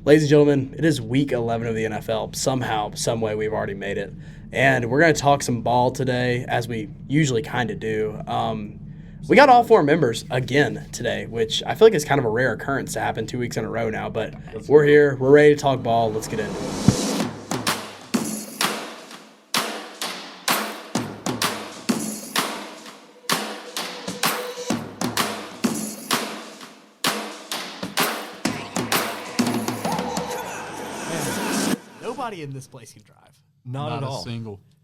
Ladies and gentlemen, it is week 11 of the NFL. Somehow, some way, we've already made it. And we're going to talk some ball today, as we usually kind of do. We got all four members again today, which I feel like is kind of a rare occurrence to happen 2 weeks in a row now. But we're here. We're ready to talk ball. Let's get into it. Nobody in this place can drive. Not at all.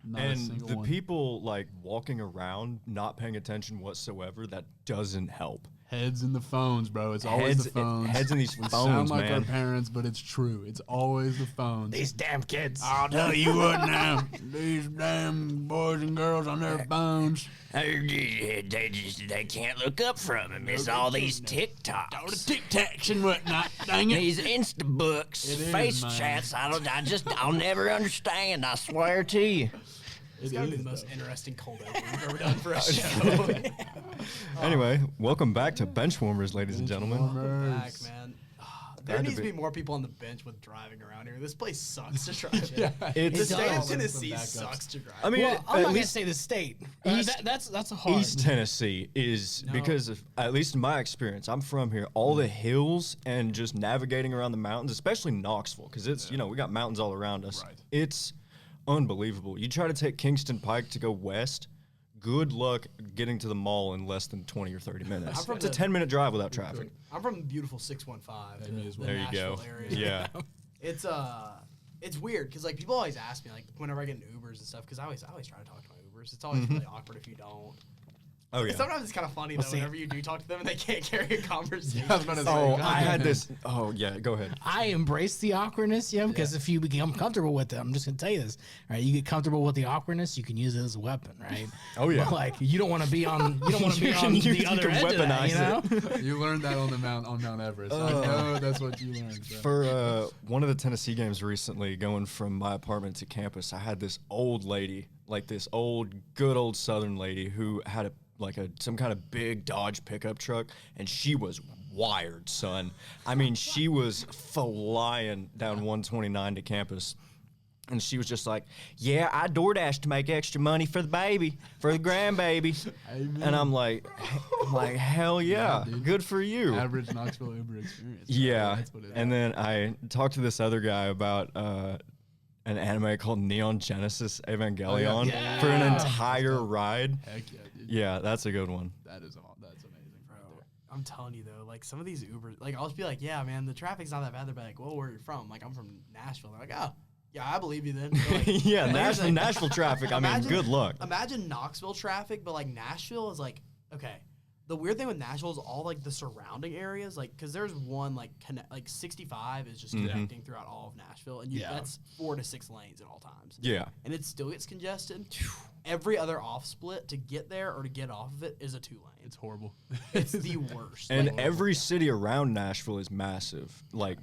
Not and a single the one. people like walking around not paying attention whatsoever, that doesn't help. Heads in the phones, bro. It's always the phones. Heads in these We phones, sound like man. our parents, but it's true. It's always the phones. These damn kids. I'll tell you what now. These damn boys and girls on their phones. They can't look up from him. It's all these All TikToks. the tic-tacs and whatnot. Dang it. These Instabooks, It is, face man. chats. I'll never understand. I swear to you. It's gotta be the most interesting cold open we've ever done for a show. Anyway, welcome back to Benchwarmers, ladies and gentlemen. Back, man. There Glad to needs to be- be more people on the bench with driving around here. This place sucks to drive. Yeah. The It's state of does. Tennessee Some backups. sucks to drive. I mean, Well, I'm at not gonna least say the state. That's a hard. East Tennessee is because of, at least in my experience, I'm from here. All the hills and just navigating around the mountains, especially Knoxville, because it's we got mountains all around us. Right. It's unbelievable. You try to take Kingston Pike to go west. Good luck getting to the mall in less than 20 or 30 minutes. I'm from It's a the- 10-minute drive without traffic. I'm from beautiful 615. That is the what- There you Nashville go. Area. Yeah. It's weird because like people always ask me like whenever I get in Ubers and stuff because I always try to talk to my Ubers. It's always really awkward if you don't. Oh yeah. Sometimes it's kind of funny though whenever you do talk to them and they can't carry a conversation. I was about to say, Oh, God I had damn. this. Oh yeah. Go ahead. I embrace the awkwardness, because if you become comfortable with it, I'm just gonna tell you this, right? You get comfortable with the awkwardness, you can use it as a weapon, right? Oh, yeah. But, like you don't want to be on, you don't want to be on the other can end of that, you know? weaponize You learned that on Mount Everest. I know that's what you learned. Bro. For one of the Tennessee games recently, going from my apartment to campus, I had this old lady, like this good old Southern lady, who had some kind of big Dodge pickup truck, and she was wired, son. I mean, she was flying down 129 to campus. And she was just like, yeah, I DoorDash to make extra money for the baby, for the grandbaby. Amen. And I'm like, hell yeah, dude. good for you. Average Knoxville Uber experience. bro. Yeah, That's what it and is. then I talked to this other guy about an anime called Neon Genesis Evangelion Yeah. for an Yeah. entire ride. Heck yeah, dude. Yeah, that's a good one. That's amazing. Bro, I'm telling you though, like some of these Ubers, like I'll just be like, yeah, man, the traffic's not that bad. They're like, well, where are you from? I'm like, I'm from Nashville. They're like, oh, yeah, I believe you then. They're like, Yeah, here's the- Nashville traffic. I mean, Imagine- good luck. Imagine Knoxville traffic, but like Nashville is like, okay. The weird thing with Nashville is all like the surrounding areas, like because there's one like 65 is just connecting throughout all of Nashville, and that's 4 to 6 lanes at all times. Yeah, And it still gets congested. Every other off split to get there or to get off of it is a 2 lane. It's horrible. It's the worst. and Like, every city around Nashville is massive. Like,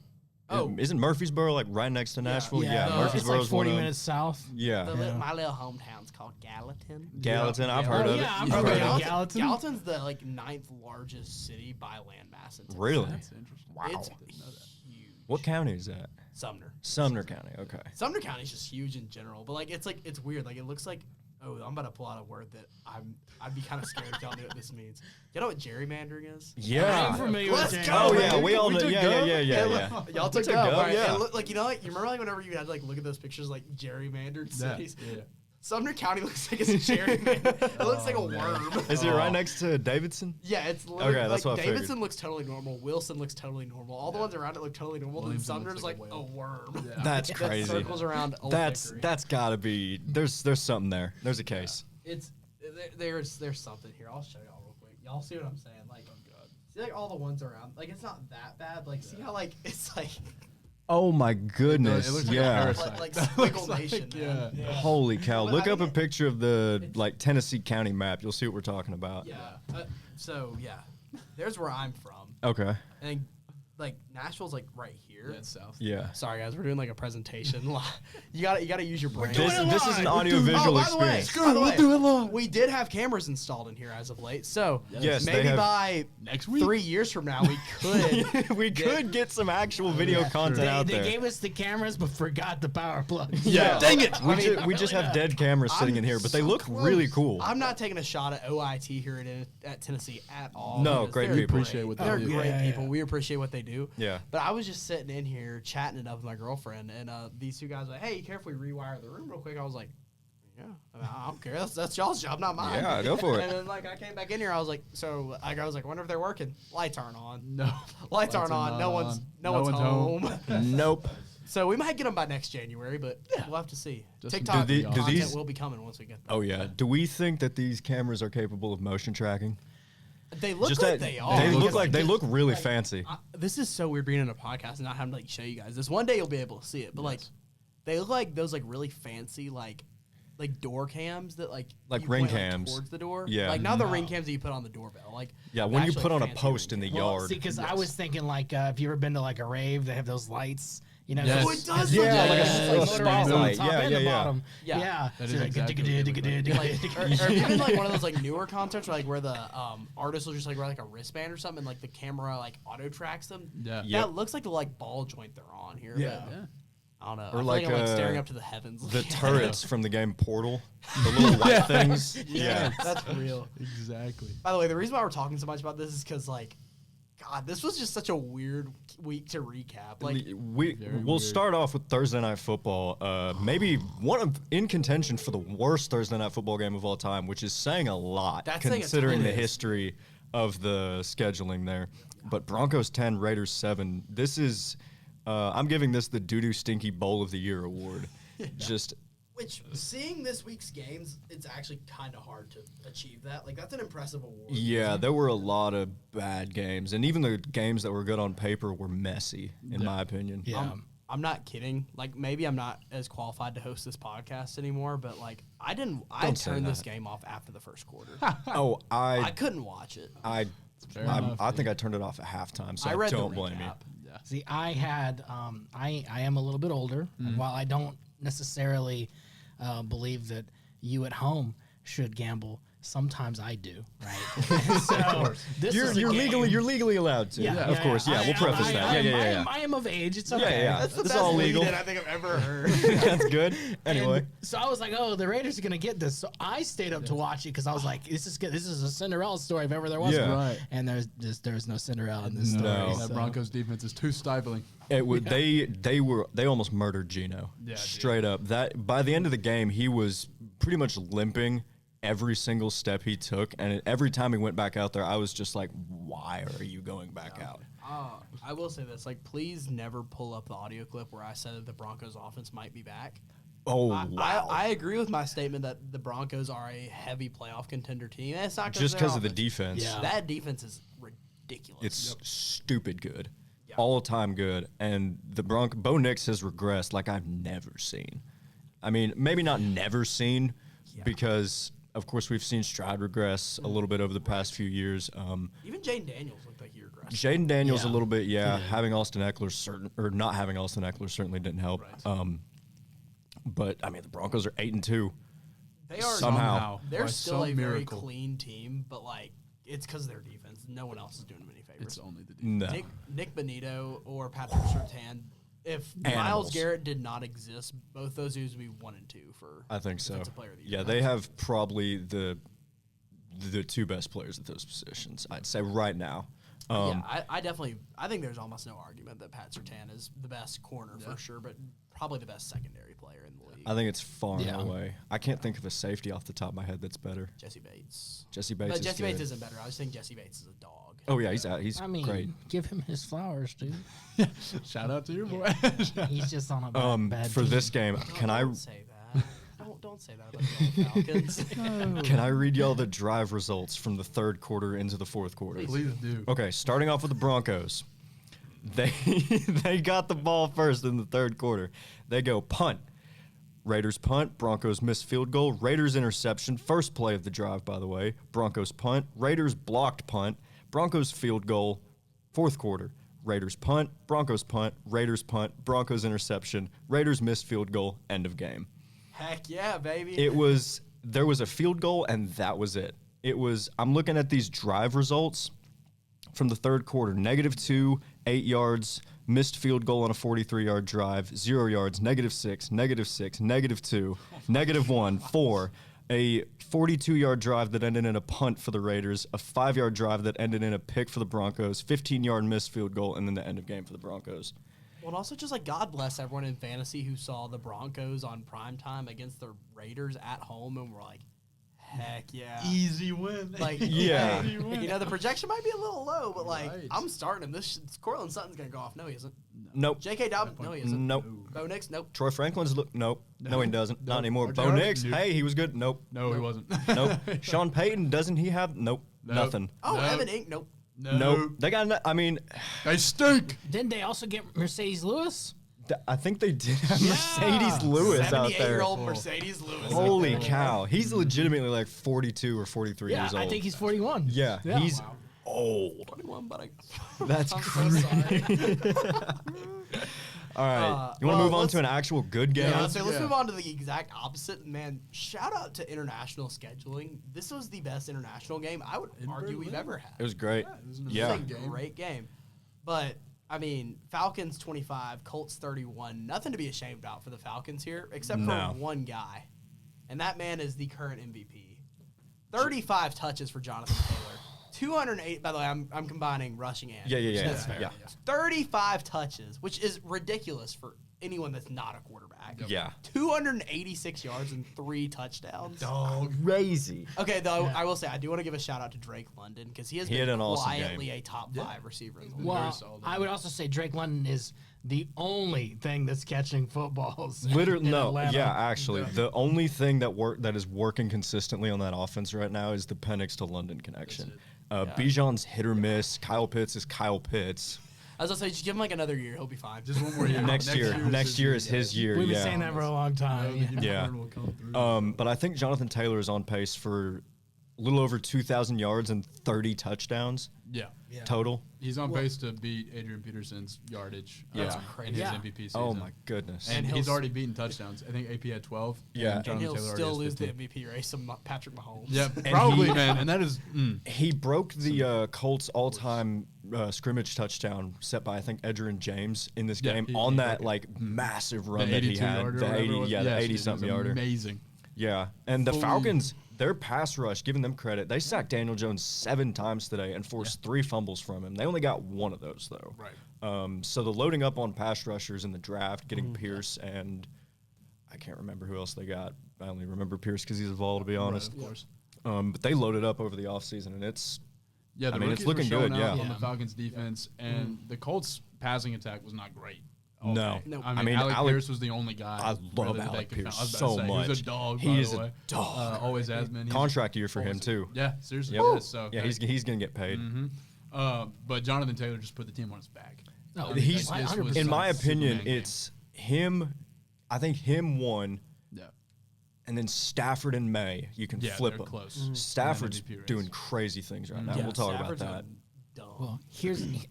Oh. isn't Murfreesboro like right next to Nashville? Yeah, the- it's Murfreesboro's like 40 one of them. minutes south. Yeah, my little hometown's called Gallatin. Gallatin. I've Yeah. heard Oh, of yeah, it. I'm I've from heard Gallatin. of it. Gallatin? Gallatin's the like 9th largest city by land mass in Tennessee. Really? That's interesting. It's Didn't know that. huge. What county is that? Sumner. Sumner County. Okay. Sumner County's just huge in general, but like it's weird. Like it looks like I'm about to pull out a word that I'd be kind of scared if y'all knew what this means. You know what gerrymandering is? Yeah. I'm familiar Let's with go, that. Oh man. yeah, we all know. took Yeah, Gov? yeah. Y'all took took Gov, Gov, right? yeah. And like you know, like you remember like whenever you had to like look at those pictures like gerrymandered Yeah, cities. yeah. Sumner County looks like it's gerrymandered. It looks like a worm. Is it right next to Davidson? Yeah, it's literally Okay, that's like what I figured. Davidson looks totally normal. Wilson looks totally normal. All the ones around it look totally normal. Then Williamson Sumner's looks like like a a whale. worm. Yeah. That's That crazy. circles around Old Hickory. That's gotta be. There's something there. There's a case. It's there's something here. I'll show y'all real quick. Y'all see what I'm saying? Like, see like all the ones around. Like it's not that bad. Like see how like it's like Oh my goodness! It looks like a yeah. parasite. like That Squiggle looks like- Nation. yeah. Man. Holy cow! But Look I up a think picture of the like Tennessee County map. You'll see what we're talking about. Yeah. So yeah, there's where I'm from, Okay. and like Nashville's like right here. Yeah, it's south. Yeah. Sorry guys, we're doing like a presentation. you gotta use your brain. This is an audio-visual experience. By the way, we did have cameras installed in here as of late, so Yes, they maybe have- by Next week. 3 years from now we could. We could get some actual video content out They there. gave us the cameras, but forgot the power plugs. Yeah. Dang it. We just have dead cameras sitting in here, but they look really cool. I'm not taking a shot at OIT here at Tennessee at all. No, because great they're people. Appreciate what they They're do. great Yeah, people. yeah. We appreciate what they do. Yeah. But I was just sitting in here chatting it up with my girlfriend, and these two guys were like, "Hey, you care if we rewire the room real quick?" I was like, "Yeah, I don't care. That's y'all's job, not mine." Yeah, go for it. And then like I came back in here, I was like, I was like, I wonder if they're working. Lights aren't on. No. Lights aren't are on. not No one's on. no No one's one's home. home. Nope. So we might get them by next January, but we'll have to see. Just TikTok do content these- will be coming once we get them. Oh yeah. Do we think that these cameras are capable of motion tracking? They look Just like that- they are. They look because, like they look really fancy. this is so weird being in a podcast and not having to like show you guys this. One day you'll be able to see it, but like they look like those like really fancy like door cams that like Like you ring point, cams. towards the door. Yeah. like not the ring cams that you put on the doorbell. Like Yeah, when you actually put on a fancy post ring in the cams. yard. See, because I was thinking like, if you ever been to like a rave, they have those lights. You know, Yes. Oh, it does Yeah, look like like a that. little motorized on the spotlight. top Yeah, and yeah, the yeah. bottom. Yeah. Yeah. That So is like, exactly what they look like. or even like one of those like newer concerts where like the artist will just like wear like a wristband or something and like the camera like auto tracks them. Yeah. Yep. That looks like the like ball joint they're on here. Yeah. but Yeah. I don't know. Or I feel like, I'm like uh, staring up to the heavens. The turrets from the game Portal, the little white things. Yeah. That's real. Exactly. By the way, the reason why we're talking so much about this is because like, God, this was just such a weird week to recap. Like, We'll weird. start off with Thursday Night Football. Maybe one of in contention for the worst Thursday Night Football game of all time, which is saying a lot That's saying a considering ton. the It is. history of the scheduling there. But Broncos 10, Raiders 7. This is, I'm giving this the doo-doo stinky bowl of the year award. Just which seeing this week's games, it's actually kind of hard to achieve that. Like, that's an impressive award. yeah, there were a lot of bad games, and even the games that were good on paper were messy, in my opinion. Yeah. I'm not kidding. Like, maybe I'm not as qualified to host this podcast anymore, but like, I say turned this that. game off after the first quarter. Oh, I couldn't watch it. I enough, I think I turned it off at halftime, so I read don't the blame you. recap. Yeah. See, I had, I am a little bit older. While I don't necessarily believe that you at home should gamble, sometimes I do, right? So this You're is a game- legally allowed to. Of course. Yeah, we'll preface that. Yeah. I am of age. It's okay. Yeah. That's the It's best all lead legal. in I think I've ever heard. That's good. Anyway, And so I was like, oh, the Raiders are gonna get this. So I stayed up to watch it because I was like, this is good. This is a Cinderella story if ever there was Yeah. one. Right. And there's no Cinderella in this story. No. That so- Broncos defense is too stifling. it would, they almost murdered Geno. Yeah, dude. Straight up. That by the end of the game, he was pretty much limping every single step he took, and every time he went back out there, I was just like, why are you going back out? I will say this: like, please never pull up the audio clip where I said that the Broncos offense might be back. Oh wow. I agree with my statement that the Broncos are a heavy playoff contender team. And it's not Just because of the defense. defense. Yeah. That defense is ridiculous. It's stupid good. All time good. And the Bo Nix has regressed like I've never seen. I mean, maybe not never seen, because of course we've seen Stroud regress a little bit over the past few years. Even Jaden Daniels looked like he regressed. Jaden Daniels Yeah. a little bit, having Austin Eckler not having Austin Eckler certainly didn't help. But I mean, the Broncos are 8-2. They are Somehow. They're By still some a miracle. very clean team, but like it's because of their defense. No one else is doing them any favors. It's only the defense. No. Nick Bonito or Patrick Surtain. If Miles Animals. Garrett did not exist, both those dudes would be 1 and 2 for. I think so. Defensive Player of the Year. Yeah, they have probably the two best players at those positions, I'd say right now. Yeah, I definitely. I think there's almost no argument that Pat Surtain is the best corner for sure, but probably the best secondary player in the league. I think it's far Yeah. and away. I can't think of a safety off the top of my head that's better. Jesse Bates. Jesse Bates But is Jesse good. Bates isn't better. I just think Jesse Bates is a dog. Oh yeah, he's out. He's I mean, great. give him his flowers, dude. Shout out to your boy. He's just on a bad For team. this game, can I Don't say that. Don't say that about the Falcons. can I read y'all the drive results from the third quarter into the fourth quarter? Please do. Okay, starting off with the Broncos. They got the ball first in the third quarter. They go punt. Raiders punt. Broncos miss field goal. Raiders interception. First play of the drive, by the way. Broncos punt. Raiders blocked punt. Broncos field goal. Fourth quarter. Raiders punt, Broncos punt, Raiders punt, Broncos interception, Raiders missed field goal, end of game. Heck yeah, baby. There was a field goal, and that was it. I'm looking at these drive results from the third quarter. -2, 8 yards, missed field goal on a 43-yard drive, 0 yards, -6, -6, -2, -1, 4. A 42-yard drive that ended in a punt for the Raiders, a 5-yard drive that ended in a pick for the Broncos, 15-yard missed field goal, and then the end of game for the Broncos. Well, and also just like God bless everyone in fantasy who saw the Broncos on primetime against the Raiders at home and were like, heck yeah. Easy win. Like, Yeah. hey, you know, the projection might be a little low, but like, Right. I'm starting him. Cortland Sutton's going to go off. No, he isn't. Nope. J.K. Dobbins. No, he isn't. Nope. Bo Nix. Nope. Troy Franklin's nope. No, he doesn't. Not Nope. anymore. Or Bo Jared? Nix, Nope. hey, he was good. Nope. No, he wasn't. Nope. Sean Payton, doesn't he have? Nope. Nope. Nothing. Oh, Nope. Evan Inc. Nope. Nope. They got, I mean, They stink. Didn't they also get Mercedes Lewis? I think they did have Mercedes Lewis out there. 78-year-old Mercedes Lewis. Holy cow. He's legitimately like 42 or 43 Yeah, years old. I think he's 41. Yeah, he's wow. old. 21, but I... That's I'm crazy. so sorry. All right. You want to well, move on let's- to an actual good game? Yeah, so let's Yeah. move on to the exact opposite. Man, shout out to international scheduling. This was the best international game I would argue we've ever had. It was great. It was an Yeah. It was a great game. But, I mean, Falcons 25, Colts 31. Nothing to be ashamed about for the Falcons here, except No. for one guy. And that man is the current MVP. 35 touches for Jonathan Taylor. 208, by the way, I'm combining rushing and. Yeah. That's fair. Yeah. 35 touches, which is ridiculous for anyone that's not a quarterback. Yeah. 286 yards and 3 touchdowns. Crazy. Okay, though, I will say, I do want to give a shout out to Drake London because he has He been had an awesome quietly game. a top 5 receiver in the league. Well, solid. I would also say Drake London is the only thing that's catching footballs. Literally, in no. Atlanta. Yeah, actually, the only thing that is working consistently on that offense right now is the Penix to London connection. Bijan's hit or miss. Kyle Pitts is Kyle Pitts. As I say, just give him like another year, he'll be fine. Just one more year. Next year is his year. We've been Yeah. saying that for a long time. Yeah. But I think Jonathan Taylor is on pace for a little over 2,000 yards and 30 touchdowns Yeah. total. He's on pace to beat Adrian Peterson's yardage. That's crazy. In his Yeah. MVP season. Oh my goodness. And he'll he's s- already beaten touchdowns. I think AP had 12. Yeah. And Jonathan he'll Taylor already still has lose the 15. MVP race to Patrick Mahomes. Yeah, And probably, he- man. And that is. He broke the Colts all-time scrimmage touchdown set by I think Edgerrin James in this Yeah, game he on broke that it. like massive run The that he 82 had. yarder. The or whatever 80, it was. yeah, the Yes, 80-something it was yarder. Amazing. Yeah, and the Fully- Falcons, their pass rush, giving them credit, they sacked Daniel Jones 7 times today and forced 3 fumbles from him. They only got 1 of those though. Right. So the loading up on pass rushers in the draft, getting Pierce and I can't remember who else they got. I only remember Pierce because he's a Vol, to be honest. Of course. But they loaded up over the offseason, and it's Yeah, the I mean, it's rookies were looking showing good, out yeah. on the Falcons defense, and the Colts passing attack was not great. all No. day. No. I mean, Alec Pierce was the only guy. I love really that Alec they could Pierce find. I was about so to say, much. He was a dog. He by is the a way. dog. Always has been. He's contract year for him always- too. Yeah, seriously. Yep. Yes, so Yeah, he's gonna get paid. But Jonathan Taylor just put the team on his back. No, I mean, He's this was 100%. in my some opinion, Superman game. it's him. I think him one, Yeah. and then Stafford and May. You can Yeah, flip they're them. close. Stafford's MVP race. doing crazy things right now. Yeah, We'll talk Stafford's about that. Dumb. Well,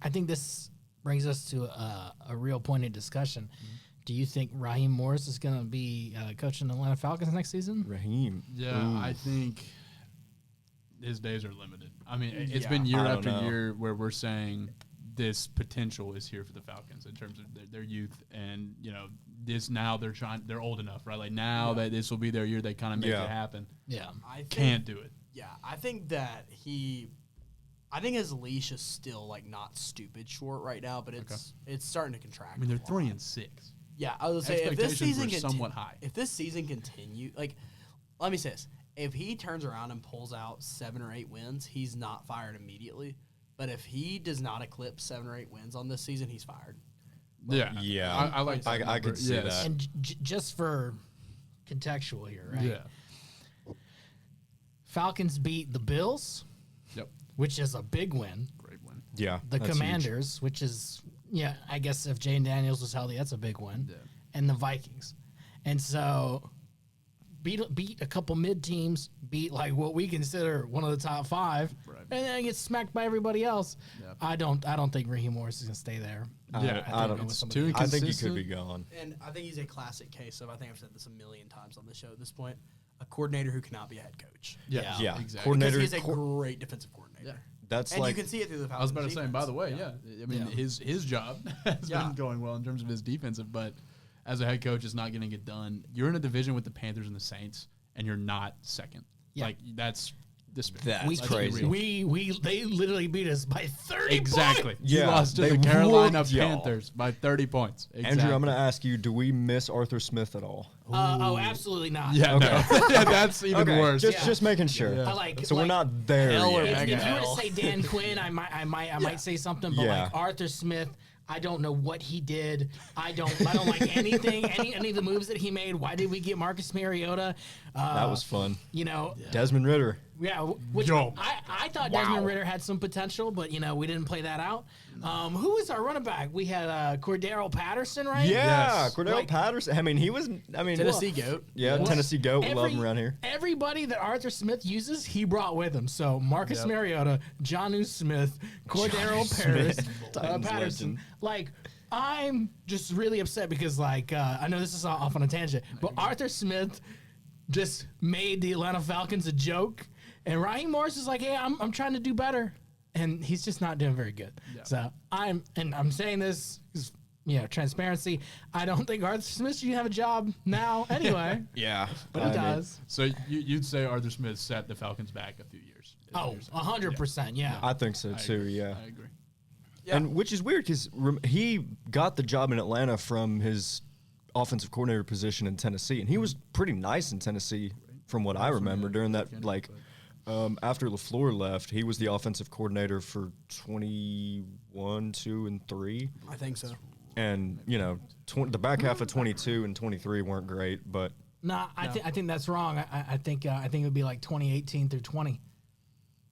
I think this brings us to a real pointed discussion. Do you think Raheem Morris is going to be coaching the Atlanta Falcons next season? Raheem. Yeah, Ooh. I think his days are limited. I mean, it's Yeah. been year I don't after know. year where we're saying this potential is here for the Falcons in terms of their youth, and this now they're old enough, right? Like now that this will be their year, they kind of make Yeah. it happen. Yeah. I think, Can't do it. Yeah, I think that I think his leash is still like not stupid short right now, but it's starting to contract. I mean, they're a lot. 3-6. Yeah, I was gonna say if this Expectations season were somewhat high. if this season continue, like, let me say this: if he turns around and pulls out 7 or 8 wins, he's not fired immediately. But if he does not eclipse 7 or 8 wins on this season, he's fired. Yeah, Yeah. I like. That I number. could see Yes. that. And just for contextual here, right? Yeah. Falcons beat the Bills, Yep. which is a big win. Great win. Yeah. The that's huge. Commanders, which is, I guess if Jane Daniels was healthy, that's a big win. Yeah. And the Vikings. And so beat a couple mid teams, beat like what we consider one of the top 5, and then get smacked by everybody else. Yep. I don't think Raheem Morris is gonna stay there. Yeah, I think he could be gone. And I think he's a classic case of, I think I've said this a million times on the show at this point, a coordinator who cannot be a head coach. Yeah, exactly. Coordinator. Because he's a great defensive coordinator. Yeah. That's and like, you can see it through the Falcons. I was about to say, defense. by the way, I mean, his job has been going well in terms of his defensive, but as a head coach, it's not getting it done. You're in a division with the Panthers and the Saints, and you're not second. Yeah. Like, that's crazy. They literally beat us by 30 Exactly. points. You lost to the Carolina Panthers by 30 points. Exactly. Andrew, I'm going to ask you, do we miss Arthur Smith at all? Absolutely not. Yeah, okay. no. Yeah, that's even worse. Just making sure. Yeah. So we're not there yet. If you were to say Dan Quinn, I might say something, but like Arthur Smith, I don't know what he did. I don't like anything, any of the moves that he made. Why did we get Marcus Mariota? That was fun. Desmond Ridder. Yeah, which I thought Desmond Ridder had some potential, but we didn't play that out. Who was our running back? We had Cordero Patterson, right? Yeah, yes. Cordero Patterson. I mean, Tennessee Goat. Yeah, Tennessee Goat. We love him around here. Everybody that Arthur Smith uses, he brought with him. So Marcus Mariota, Jonnu Smith, Cordero Patterson. Like, I'm just really upset because, like, I know this is off on a tangent, but Arthur Smith just made the Atlanta Falcons a joke. And Raheem Morris is like, hey, I'm trying to do better. And he's just not doing very good. Yeah. So I'm saying this because, transparency. I don't think Arthur Smith should have a job now anyway. Yeah. But he does. So you'd say Arthur Smith set the Falcons back a few years. 100%, yeah. I think so too, yeah. I agree. Yeah. And which is weird because he got the job in Atlanta from his offensive coordinator position in Tennessee. And he was pretty nice in Tennessee from what I remember during that, after LaFleur left, he was the offensive coordinator for 21, 2, and 3. I think so. And, the back half of 22 and 23 weren't great, but... I think that's wrong. I think it would be like 2018 through 20.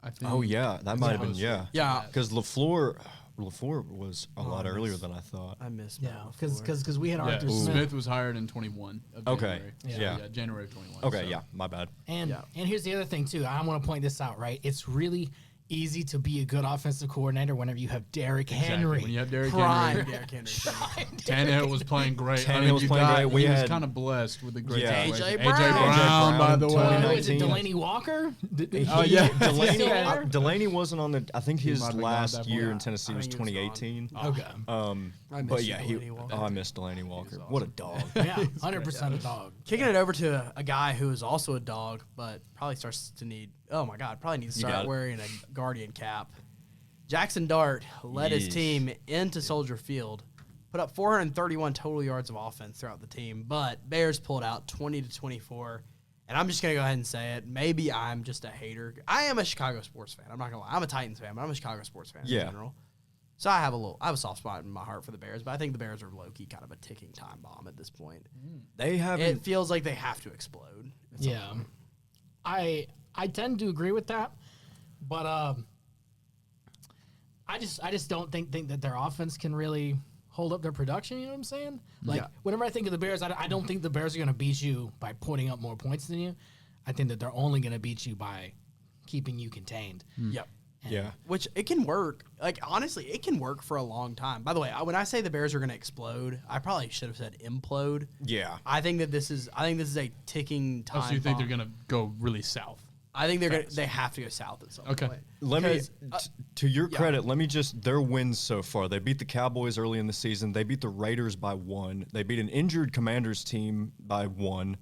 I think that might have been, Yeah, because LaFleur was a lot earlier than I thought. I missed because we had Arthur Smith. Smith was hired in 21 of January. January of 21. Okay, my bad. And here's the other thing, too. I want to point this out, right? It's really easy to be a good offensive coordinator whenever you have Derrick Henry. When you have Derrick Henry. Tannehill was playing great. Tannehill was playing great. He was kind of blessed with the great AJ Brown, by the way. Was it Delaney Walker? Delaney wasn't on the. I think his last year in Tennessee was 2018. Okay. I miss Delaney Walker. What a dog. Yeah, 100% a dog. Kicking it over to a guy who is also a dog, but probably starts to need. Oh my God! Probably needs to start wearing a Guardian cap. Jackson Dart led his team into Soldier Field, put up 431 total yards of offense throughout the team, but Bears pulled out 20-24. And I'm just gonna go ahead and say it. Maybe I'm just a hater. I am a Chicago sports fan. I'm not gonna lie. I'm a Titans fan, but I'm a Chicago sports fan in general. So I have a soft spot in my heart for the Bears, but I think the Bears are low-key kind of a ticking time bomb at this point. It feels like they have to explode. Yeah, I tend to agree with that, but I just don't think that their offense can really hold up their production. You know what I'm saying? Whenever I think of the Bears, I don't think the Bears are going to beat you by putting up more points than you. I think that they're only going to beat you by keeping you contained. Yep. Yeah. Which it can work. Like, honestly, it can work for a long time. By the way, when I say the Bears are going to explode, I probably should have said implode. Yeah. I think this is a ticking time so you think bomb. they're going to go really south? I think they have to go south at some point. To your credit, their wins so far. They beat the Cowboys early in the season. They beat the Raiders by 1. They beat an injured Commanders team by 1.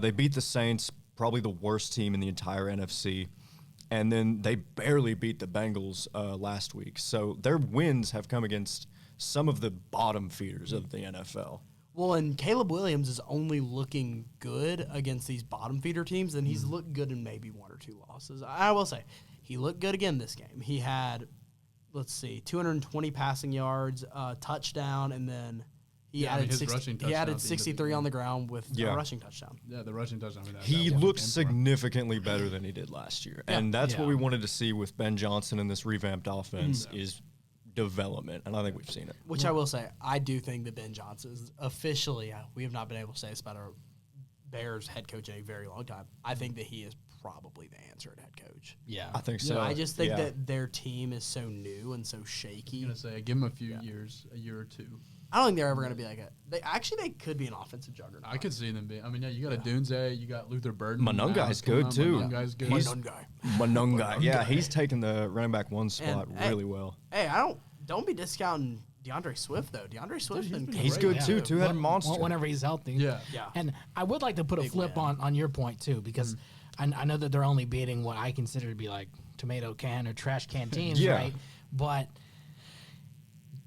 They beat the Saints, probably the worst team in the entire NFC. And then they barely beat the Bengals last week. So their wins have come against some of the bottom feeders of the NFL. Well, and Caleb Williams is only looking good against these bottom feeder teams, and he's looked good in maybe 1 or 2 losses. I will say, he looked good again this game. He had, 220 passing yards, touchdown, and then he added 63 on the ground with a rushing touchdown. Yeah, the rushing touchdown. He looks significantly better than he did last year, and that's what we wanted to see with Ben Johnson and this revamped offense is development, and I think we've seen it. Which I will say, I do think that Ben Johnson is officially, we have not been able to say this about our Bears head coach in a very long time. I think that he is probably the answer at head coach. Yeah. I think so. I just think that their team is so new and so shaky. I'm gonna say give them a few years, a year or two. I don't think they're ever going to be like a. They could be an offensive juggernaut. I could see them being. I mean, yeah, you got a Dunze, you got Luther Burden. Monungai's good too. Monungai's good. Monungai. Yeah, he's taking the running back one spot really well. Hey, don't be discounting DeAndre Swift though. DeAndre Swift's been He's great. good too. Two-headed monster. Whenever he's healthy. Yeah. Yeah. And I would like to put a flip on your point too, because I know that they're only beating what I consider to be like tomato can or trash can teams, right? But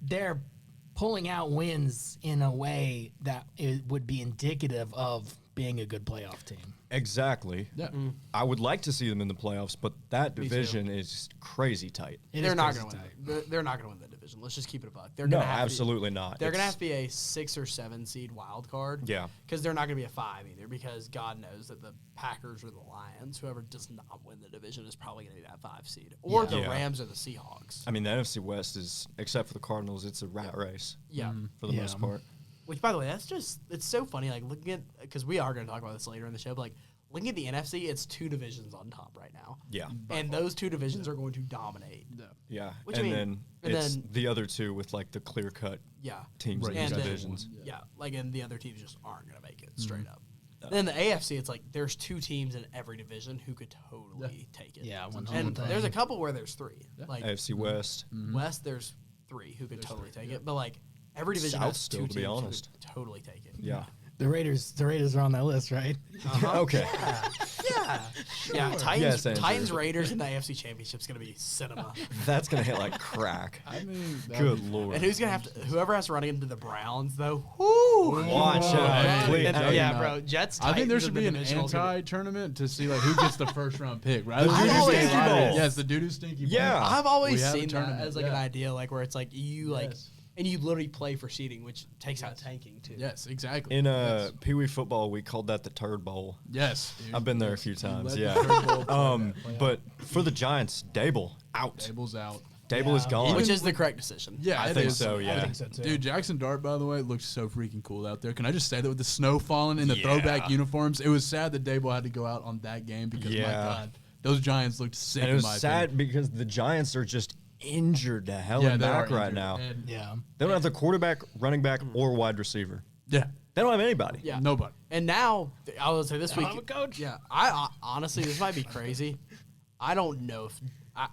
they're pulling out wins in a way that it would be indicative of being a good playoff team. Exactly. Yeah. I would like to see them in the playoffs, but that division is crazy tight. They're not going to win. They're not going to win the division. Let's just keep it a buck. They're No, gonna have absolutely not. They're going to have to be a 6 or 7 seed wild card. Yeah. Because they're not going to be a 5 either. Because God knows that the Packers or the Lions, whoever does not win the division, is probably going to be that 5 seed, or the Rams or the Seahawks. I mean, the NFC West is, except for the Cardinals, it's a rat race. Yeah. For the most part. Which, by the way, it's so funny. Like looking at, because we are going to talk about this later in the show, but like looking at the NFC, it's 2 divisions on top right now. Yeah. And those 2 divisions are going to dominate. Yeah. Which, and then the other 2 with like the clear cut teams in and these then, divisions. Like, and the other teams just aren't going to make it straight up. Then the AFC, it's like there's 2 teams in every division who could totally take it. Yeah, and there's a couple where there's 3. Like AFC West. West, there's 3 who could totally take it. But like every division South has 2 still, teams to be who honest. could totally take it. Yeah. The Raiders are on that list, right? Okay. Yeah, Yes, Andrew. Titans Raiders in the AFC Championship is going to be cinema. That's going to hit like crack. I mean, Good Lord. And who's going to have to, whoever has to run into the Browns, though, whoo! Watch out. Complete Bro, Jets, I think there Titans, should and be the an divisionals gonna be- anti-tournament to see like who gets the first round pick, right? The Doo-doo doo-doo stinky Riders. ball. Yes, the doo-doo stinky ball. Yeah. I've always We have a seen that tournament, as like an idea, like where it's like you like, Yes. and you literally play for seeding, which takes out tanking too. Yes, exactly. In Pee Wee football, we called that the Turd Bowl. Yes, dude. I've been there a few times, Let yeah. the Turd Bowl play that. But for the Giants, Dable out. Dable's out. Dable is gone. Which is the correct decision. Yeah, I it think is. so, yeah. I think so too. Dude, Jackson Dart, by the way, looked so freaking cool out there. Can I just say that with the snow falling in the throwback uniforms, it was sad that Dable had to go out on that game because, my God, those Giants looked sick. And it was in my sad opinion. because the Giants are just injured to hell Yeah, and they are back right injured. now. And- Yeah. They don't have the quarterback, running back, or wide receiver. yeah, They don't have anybody. Yeah. nobody. And now, I would say this week, have a coach. yeah, I honestly, this might be crazy. I don't know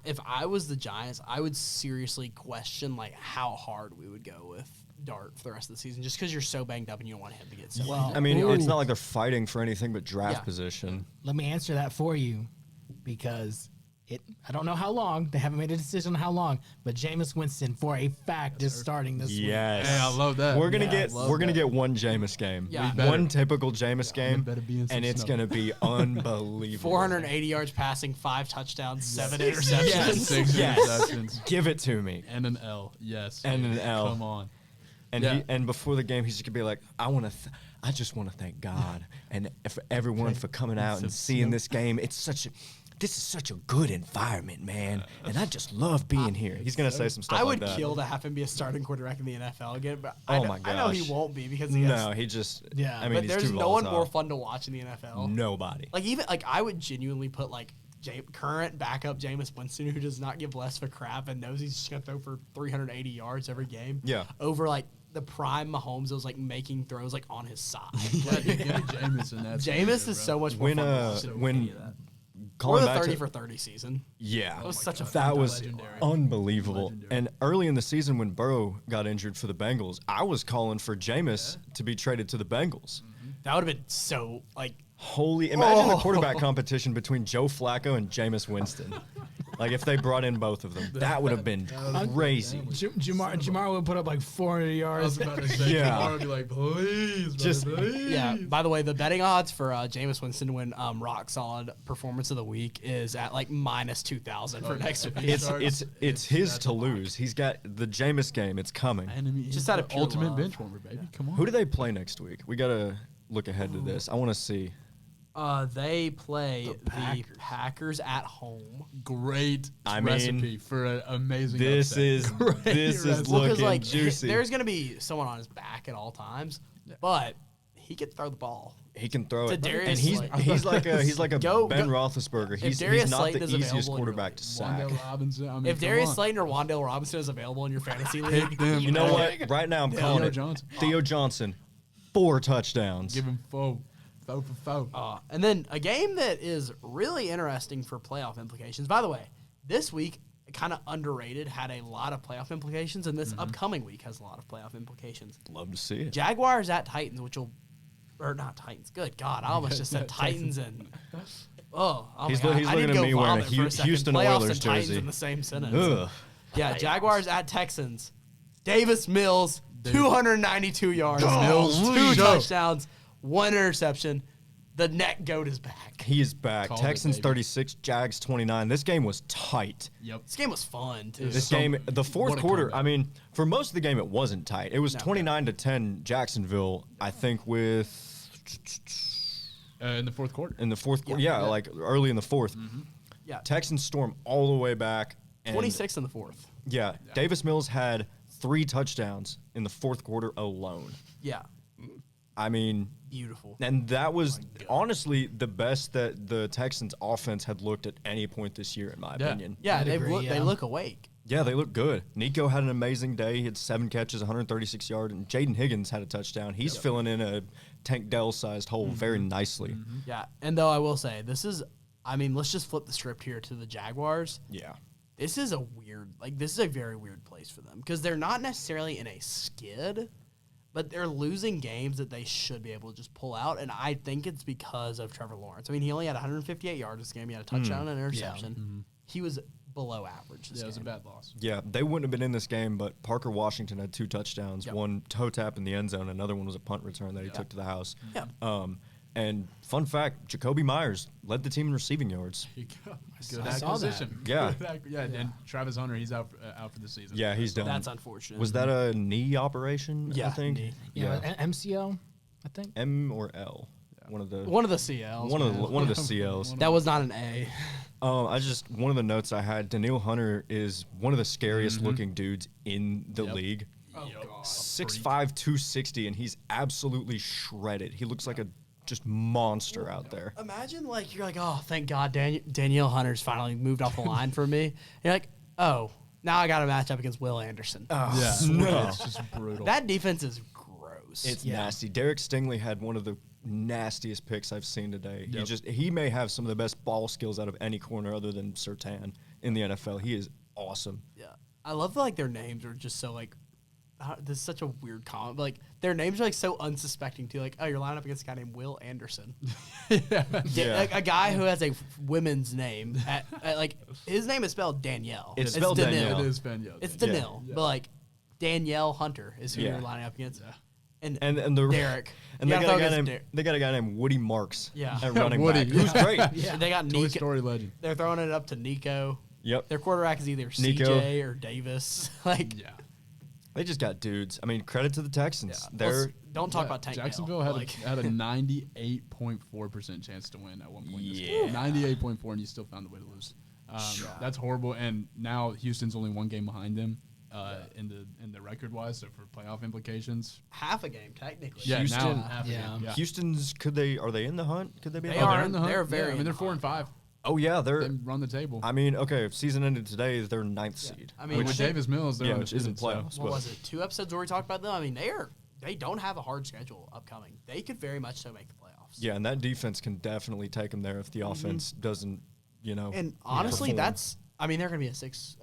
if I was the Giants, I would seriously question like how hard we would go with Dart for the rest of the season, just because you're so banged up and you don't want him to get sick. Well, I mean, it's not like they're fighting for anything but draft Yeah. position. let me answer that for you, because I don't know how long. They haven't made a decision on how long, but Jameis Winston for a fact is starting this week. Yes. Hey, I love that. We're gonna Yeah, get love we're gonna that. get one Jameis game. Yeah. We better. One typical Jameis game, better be in some and it's snow. gonna be unbelievable. 480 yards passing, 5 touchdowns, 7 interceptions. Yes. 6 Yes. interceptions Give it to me. and an L. Yes, And an L. Come on. And Yeah. and before the game, he's just gonna be like, I just want to thank God and for everyone for coming out and seeing this game. This is such a good environment, man, and I just love being here. He's gonna say some stuff I like would that. kill to have him be a starting quarterback in the NFL again, but Oh I my know he gosh. won't be because he has, No, he just. Yeah. I mean, but he's there's too no one volatile. more fun to watch in the NFL. Nobody. Like even like I would genuinely put like current backup Jameis Winston, who does not give less of a crap and knows he's just gonna throw for 380 yards every game. Yeah. Over like the prime Mahomes that was like making throws like on his side. Yeah, dude, give me Jameis in that. Jameis is so much more When fun to watch than when any of that. Or calling the back 30 to, for 30 season. yeah, That was such a that fun was legendary. unbelievable. Legendary. And early in the season, when Burrow got injured for the Bengals, I was calling for Jameis to be traded to the Bengals. That would have been so like Imagine the Oh. quarterback competition between Joe Flacco and Jameis Winston. Like if they brought in both of them, that would have been crazy. Jamar would put up like 400 I yards. was about to say, Yeah. Jamar would be like, please, Just- brother, please. yeah. By the way, the betting odds for Jameis Winston win Rock Solid Performance of the Week is at like minus 2,000 for next week. It's his to lose. He's got the Jameis game. It's coming. Enemy Just is out the of pure ultimate love. benchwarmer, baby. Come on. Who do they play next week? We gotta look ahead to this. I want to see. They play the Packers. Packers at home. Great I mean, recipe for an amazing This upset. is Great this is recipe. Well, 'cause, looking like juicy. there's gonna be someone on his back at all times, but he could throw the ball. He can throw it, Darius and he's like a Go- Ben go- Roethlisberger. He's Darius not Slayton the is easiest available in your quarterback to sack. Wandale Robinson. I mean, If come Darius on. Slayton or Wandale Robinson is available in your fantasy league, You know what? Right now I'm calling Theo it. Johnson. Theo Johnson, 4 touchdowns. Give him four for four. And then a game that is really interesting for playoff implications. By the way, this week, kind of underrated, had a lot of playoff implications, and this upcoming week has a lot of playoff implications. Love to see it. Jaguars at Titans, or not Titans. Good God, I almost just said Titans and. Oh my He's God. looking I need at to go me wearing a vomit for a second. Houston Playoffs Oilers and Titans jersey. in the same sentence. Ugh. Yeah, Jaguars at Texans. Davis Mills, 292 yards, Mills, 2 show. touchdowns, 1 interception. The neck goat is back. He is back. Called it, Texans baby. 36, Jags 29. This game was tight. Yep. This game was fun too. This So- game, the fourth what a quarter, comeback. I mean, for most of the game, it wasn't tight. It was 29-10 Jacksonville, I think, In the fourth quarter. in the fourth quarter. Yeah, like early in the fourth. Yeah, Texans storm all the way back. And 26 in the fourth. Yeah, Davis Mills had 3 touchdowns in the fourth quarter alone. Yeah, I mean, beautiful. and that was honestly the best that the Texans offense had looked at any point this year, in my Yeah. opinion. Yeah, I'd they agree, they yeah. look awake. Yeah, they look good. Nico had an amazing day. He had 7 catches, 136 yards, and Jaden Higgins had a touchdown. He's filling in a Tank Dell-sized hole very nicely. Yeah, and though I will say let's just flip the script here to the Jaguars. Yeah. This is a very weird place for them because they're not necessarily in a skid, but they're losing games that they should be able to just pull out, and I think it's because of Trevor Lawrence. I mean, he only had 158 yards this game. He had a touchdown and an interception. He was below average this Yeah, it was a game. bad loss. Yeah, they wouldn't have been in this game, but Parker Washington had 2 touchdowns, Yep. one toe tap in the end zone, another one was a punt return that he took to the house. Yeah. And fun fact, Jacoby Myers led the team in receiving yards. Good I saw that. acquisition. Yeah. Yeah, and Travis Hunter, he's out for the season. Yeah, he's done. That's unfortunate. Was that a knee operation, I Yeah, think? knee. Yeah, MCL, I think. M or L? One of the CLs? one of the CLs. That was not an A. One of the notes I had, Daniil Hunter is one of the scariest looking dudes in the league. Oh God. 6'5", 260, and he's absolutely shredded. He looks like a just monster out there. Imagine you're like, oh, thank God, Danielle Hunter's finally moved off the line for me. And you're like, oh, now I got to match up against Will Anderson. Yeah. No. It's just brutal. That defense is gross. It's nasty. Derek Stingley had one of the nastiest picks I've seen today. He may have some of the best ball skills out of any corner other than Surtain in the NFL. He is awesome. Yeah, I love their names are just so this is such a weird comment, but their names are so unsuspecting too. Like, oh, you're lining up against a guy named Will Anderson. Yeah. Like a guy who has a women's name. His name is spelled Danielle. It's spelled Danielle. It is Danielle. It's Danielle, Yeah. but Danielle Hunter is who Yeah. you're lining up against. And the Derek. And You they gotta got, throw against they got a guy named Woody Marks Yeah. at running Woody. back, who's great. They got Toy Nico. Story legend. They're throwing it up to Nico. Yep. Their quarterback is either Nico. CJ or Davis. Yeah. They just got dudes. I mean, credit to the Texans. They're don't talk about Tank Jacksonville Dell, had a 98.4% chance to win at one point. This Yeah. game. 98.4, and you still found a way to lose. That's horrible. And now Houston's only 1 game behind them in the record wise. So for playoff implications, half a game technically. yeah, Houston- now half a yeah. game. Hous's. Are they in the hunt? Could they be? They in the are. hunt? They're in the hunt. They're very Yeah, I mean, they're in the 4 and 5. Oh yeah, They they're. run the table. I mean, okay. If season ended today, they're 9th seed. I mean, with I think- Davis Mills, they're which isn't undefeated, playoffs. What was it? 2 episodes where we talked about them. I mean, they don't have a hard schedule upcoming. They could very much so make the playoffs. Yeah, and that defense can definitely take them there if the offense doesn't, And honestly, perform. they're going to be a 6.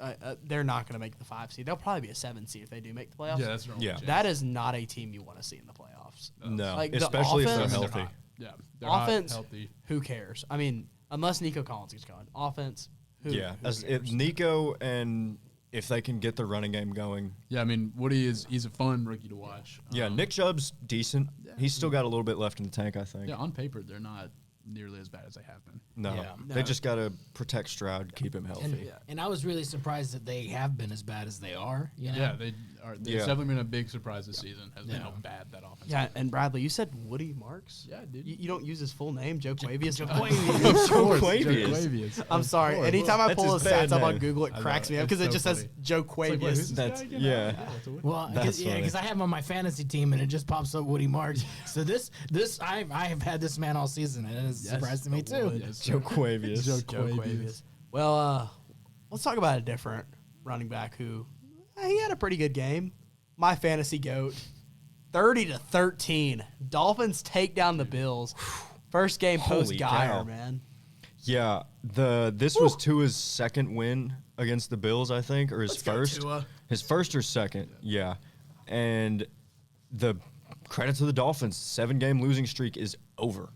They're not going to make the 5 seed. They'll probably be a 7 seed if they do make the playoffs. Yeah, that's their only Yeah. chance. That is not a team you want to see in the playoffs. no, Like, the especially if they're offense- They're healthy. hot. Yeah, they're hot, Offense, healthy. who cares? I mean, unless Nico Collins gets going. Offense, who Yeah, who as cares? if Nico and if they can get the running game going. Yeah, I mean, he's a fun rookie to watch. Yeah, Nick Chubb's decent. He's still got a little bit left in the tank, I think. Yeah, on paper they're not nearly as bad as they have been. No, Yeah. they just got to protect Stroud, keep him healthy. And I was really surprised that they have been as bad as they are. You know? Yeah, they are. It's Yeah. definitely been a big surprise this season. Has been how bad that offense. Yeah, and Bradley, you said Woody Marks. Yeah, dude. You don't use his full name, Joe Quavius. Of course, Quavius. Joe Quavius. I'm sorry. course. Anytime I That's pull his his stats bad up on name. Google, it I know, cracks me up it's because it so just funny. says Joe It's like, wait, Quavius. who's this That's guy again? yeah. That's a weird- Well, That's funny. because I have him on my fantasy team and it just pops up Woody Marks. So I have had this man all season and it's Yes, surprised me the too. Wood, yes, Joe sir. Quavius. Joe Joe Quavius. Quavius. Well, let's talk about a different running back who he had a pretty good game. My fantasy goat, 30-13. Dolphins take down the Bills. First game post Holy Geyer, cow. man. Yeah, this was Tua's second win against the Bills, I think, or his Let's go, first. Tua. His first or second, yeah. And the credit to the Dolphins, 7-game losing streak is over.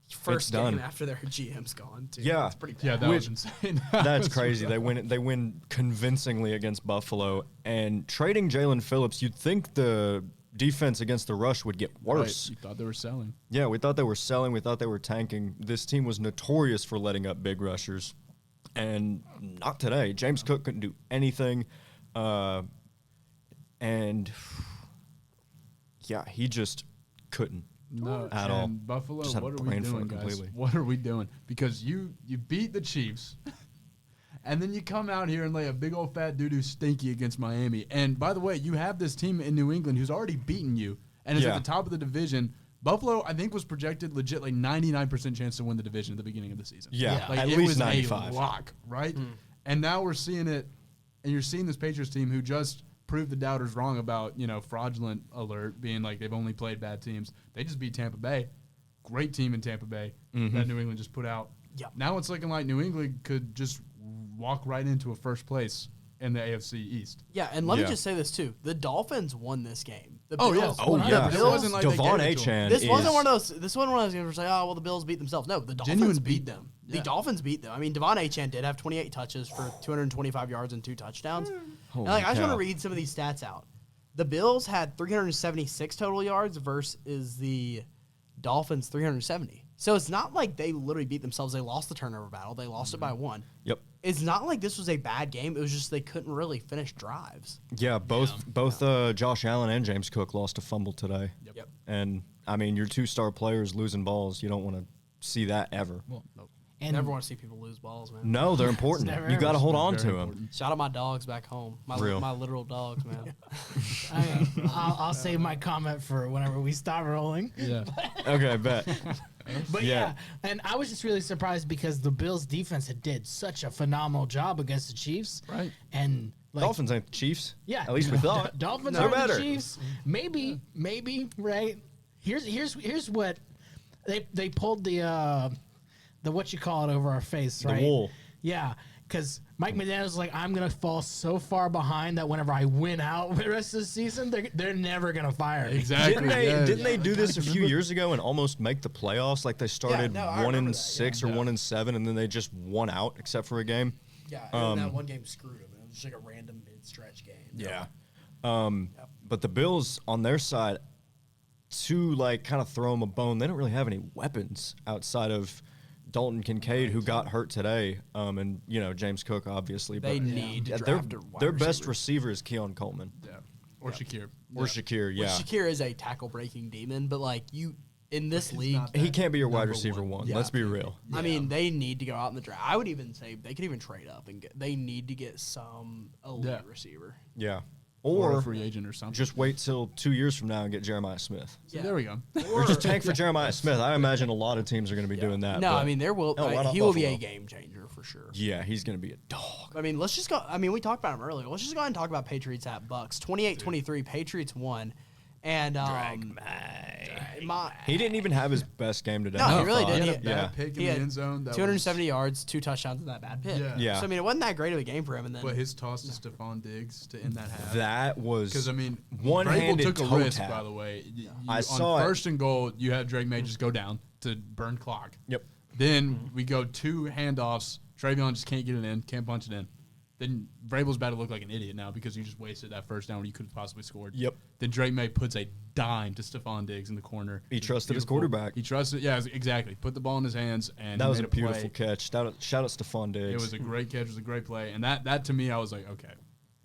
First done. game after their GM's gone, too. Yeah. That's pretty bad. Yeah, that Which- was insane. That's crazy. They win convincingly against Buffalo, and trading Jalen Phillips, you'd think the defense against the rush would get worse. Right, you thought they were selling. Yeah, we thought they were selling. We thought they were tanking. This team was notorious for letting up big rushers, and not today. James Cook couldn't do anything, and yeah, he just couldn't. No, At and all. Buffalo, Just had a what are we brain doing, fart guys? completely. What are we doing? Because you beat the Chiefs, and then you come out here and lay a big old fat doo-doo stinky against Miami. And by the way, you have this team in New England who's already beaten you and is Yeah. at the top of the division. Buffalo, I think, was projected legit like 99% chance to win the division at the beginning of the season. Yeah, like at it least was 95. a lock, right? And now we're seeing it, and you're seeing this Patriots team who just proved the doubters wrong about, fraudulent alert being like they've only played bad teams. They just beat Tampa Bay. Great team in Tampa Bay that New England just put out. Yep. Now it's looking like New England could just walk right into a first place in the AFC East. Yeah, and let me Yeah. just say this, too. The Dolphins won this game. The Oh, yeah. Bills- Oh, the yeah. It Bills- wasn't like they Devon gave it to 'em. Achan This wasn't is- one of those. This wasn't one of those games where it's like, oh well, the Bills beat themselves. No, the Dolphins Genuine beat beat them. Yeah. The Dolphins beat them. I mean, Devon Achan did have 28 touches for 225 yards and 2 touchdowns. And Holy I just want cow. to read some of these stats out. The Bills had 376 total yards versus the Dolphins 370. So it's not like they literally beat themselves. They lost the turnover battle. They lost it by 1. Yep. It's not like this was a bad game. It was just they couldn't really finish drives. Yeah, both Josh Allen and James Cook lost a fumble today. Yep. And I mean, your 2-star players losing balls, you don't want to see that ever. And Never want to see people lose balls, man. No, they're important. never You got to ever hold on Very to them. important. Shout out my dogs back home. My Real. literal dogs, man. I'll save my comment for whenever we stop rolling. Yeah. Okay, bet. But Yeah. and I was just really surprised because the Bills defense had did such a phenomenal job against the Chiefs. Right. And like, Dolphins ain't the Chiefs. yeah, At least we thought. Dolphins They're are better. the Chiefs. Maybe, right? Here's what they pulled the what you call it over our face, The right? wool. Yeah, because Mike McDaniel's like, I'm gonna fall so far behind that whenever I win out the rest of the season, they're never gonna fire me. Exactly. Didn't they do this a few years ago and almost make the playoffs? Like they started no, I remember that, 1-6 or 1-7, and then they just won out except for a game. Yeah, and that one game screwed them. It was just like a random mid-stretch game. Yeah. But the Bills on their side, to like kind of throw them a bone, they don't really have any weapons outside of Dalton Kincaid, who got hurt today, and James Cook, obviously. They but need to yeah, draft a wide their best receiver. receiver is Keon Coleman Yeah. Or Shakir. or Shakir. Yeah, Shakir is a tackle-breaking demon, but like in this league, he can't be your wide number receiver one. one. Yeah. Let's be real. I mean, they need to go out in the draft. I would even say they could even trade up and they need to get some elite Yeah. receiver. Yeah, Or or a free agent or something. just wait till 2 years from now and get Jeremiah Smith. So there we go. Or just tank for Jeremiah Smith. I imagine a lot of teams are going to be doing that. No, but- I mean there will. Oh, why not he will be a Buffalo? game changer for sure. Yeah, he's going to be a dog. I mean, let's just go. I mean, we talked about him earlier. Let's just go ahead and talk about Patriots at Bucks. 28-23, Patriots won. And He didn't even have his best game today. No, I he really thought. didn't. He had a bad Yeah. pick in he the had end zone. That 270 yards, 2 touchdowns in that bad pick. Yeah. Yeah. So I mean, it wasn't that great of a game for him. And then But his toss to Stephon Diggs to end that half. That was Because, I mean, one-handed Vrabel took a toe risk, tap. by the way. I on saw it. first and goal, you had Drake May just go down to burn clock. Yep. Then we go 2 handoffs. Travion just can't get it in, can't punch it in. Then Vrabel's about to look like an idiot now because you just wasted that first down when you could have possibly scored. Yep. Then Drake May puts a dime to Stephon Diggs in the corner. He trusted his Beautiful. quarterback. He trusted, yeah, exactly. Put the ball in his hands, and That he was made a beautiful play. catch. Shout out Stephon Diggs. It was a great catch. It was a great play, and that to me, I was like, okay,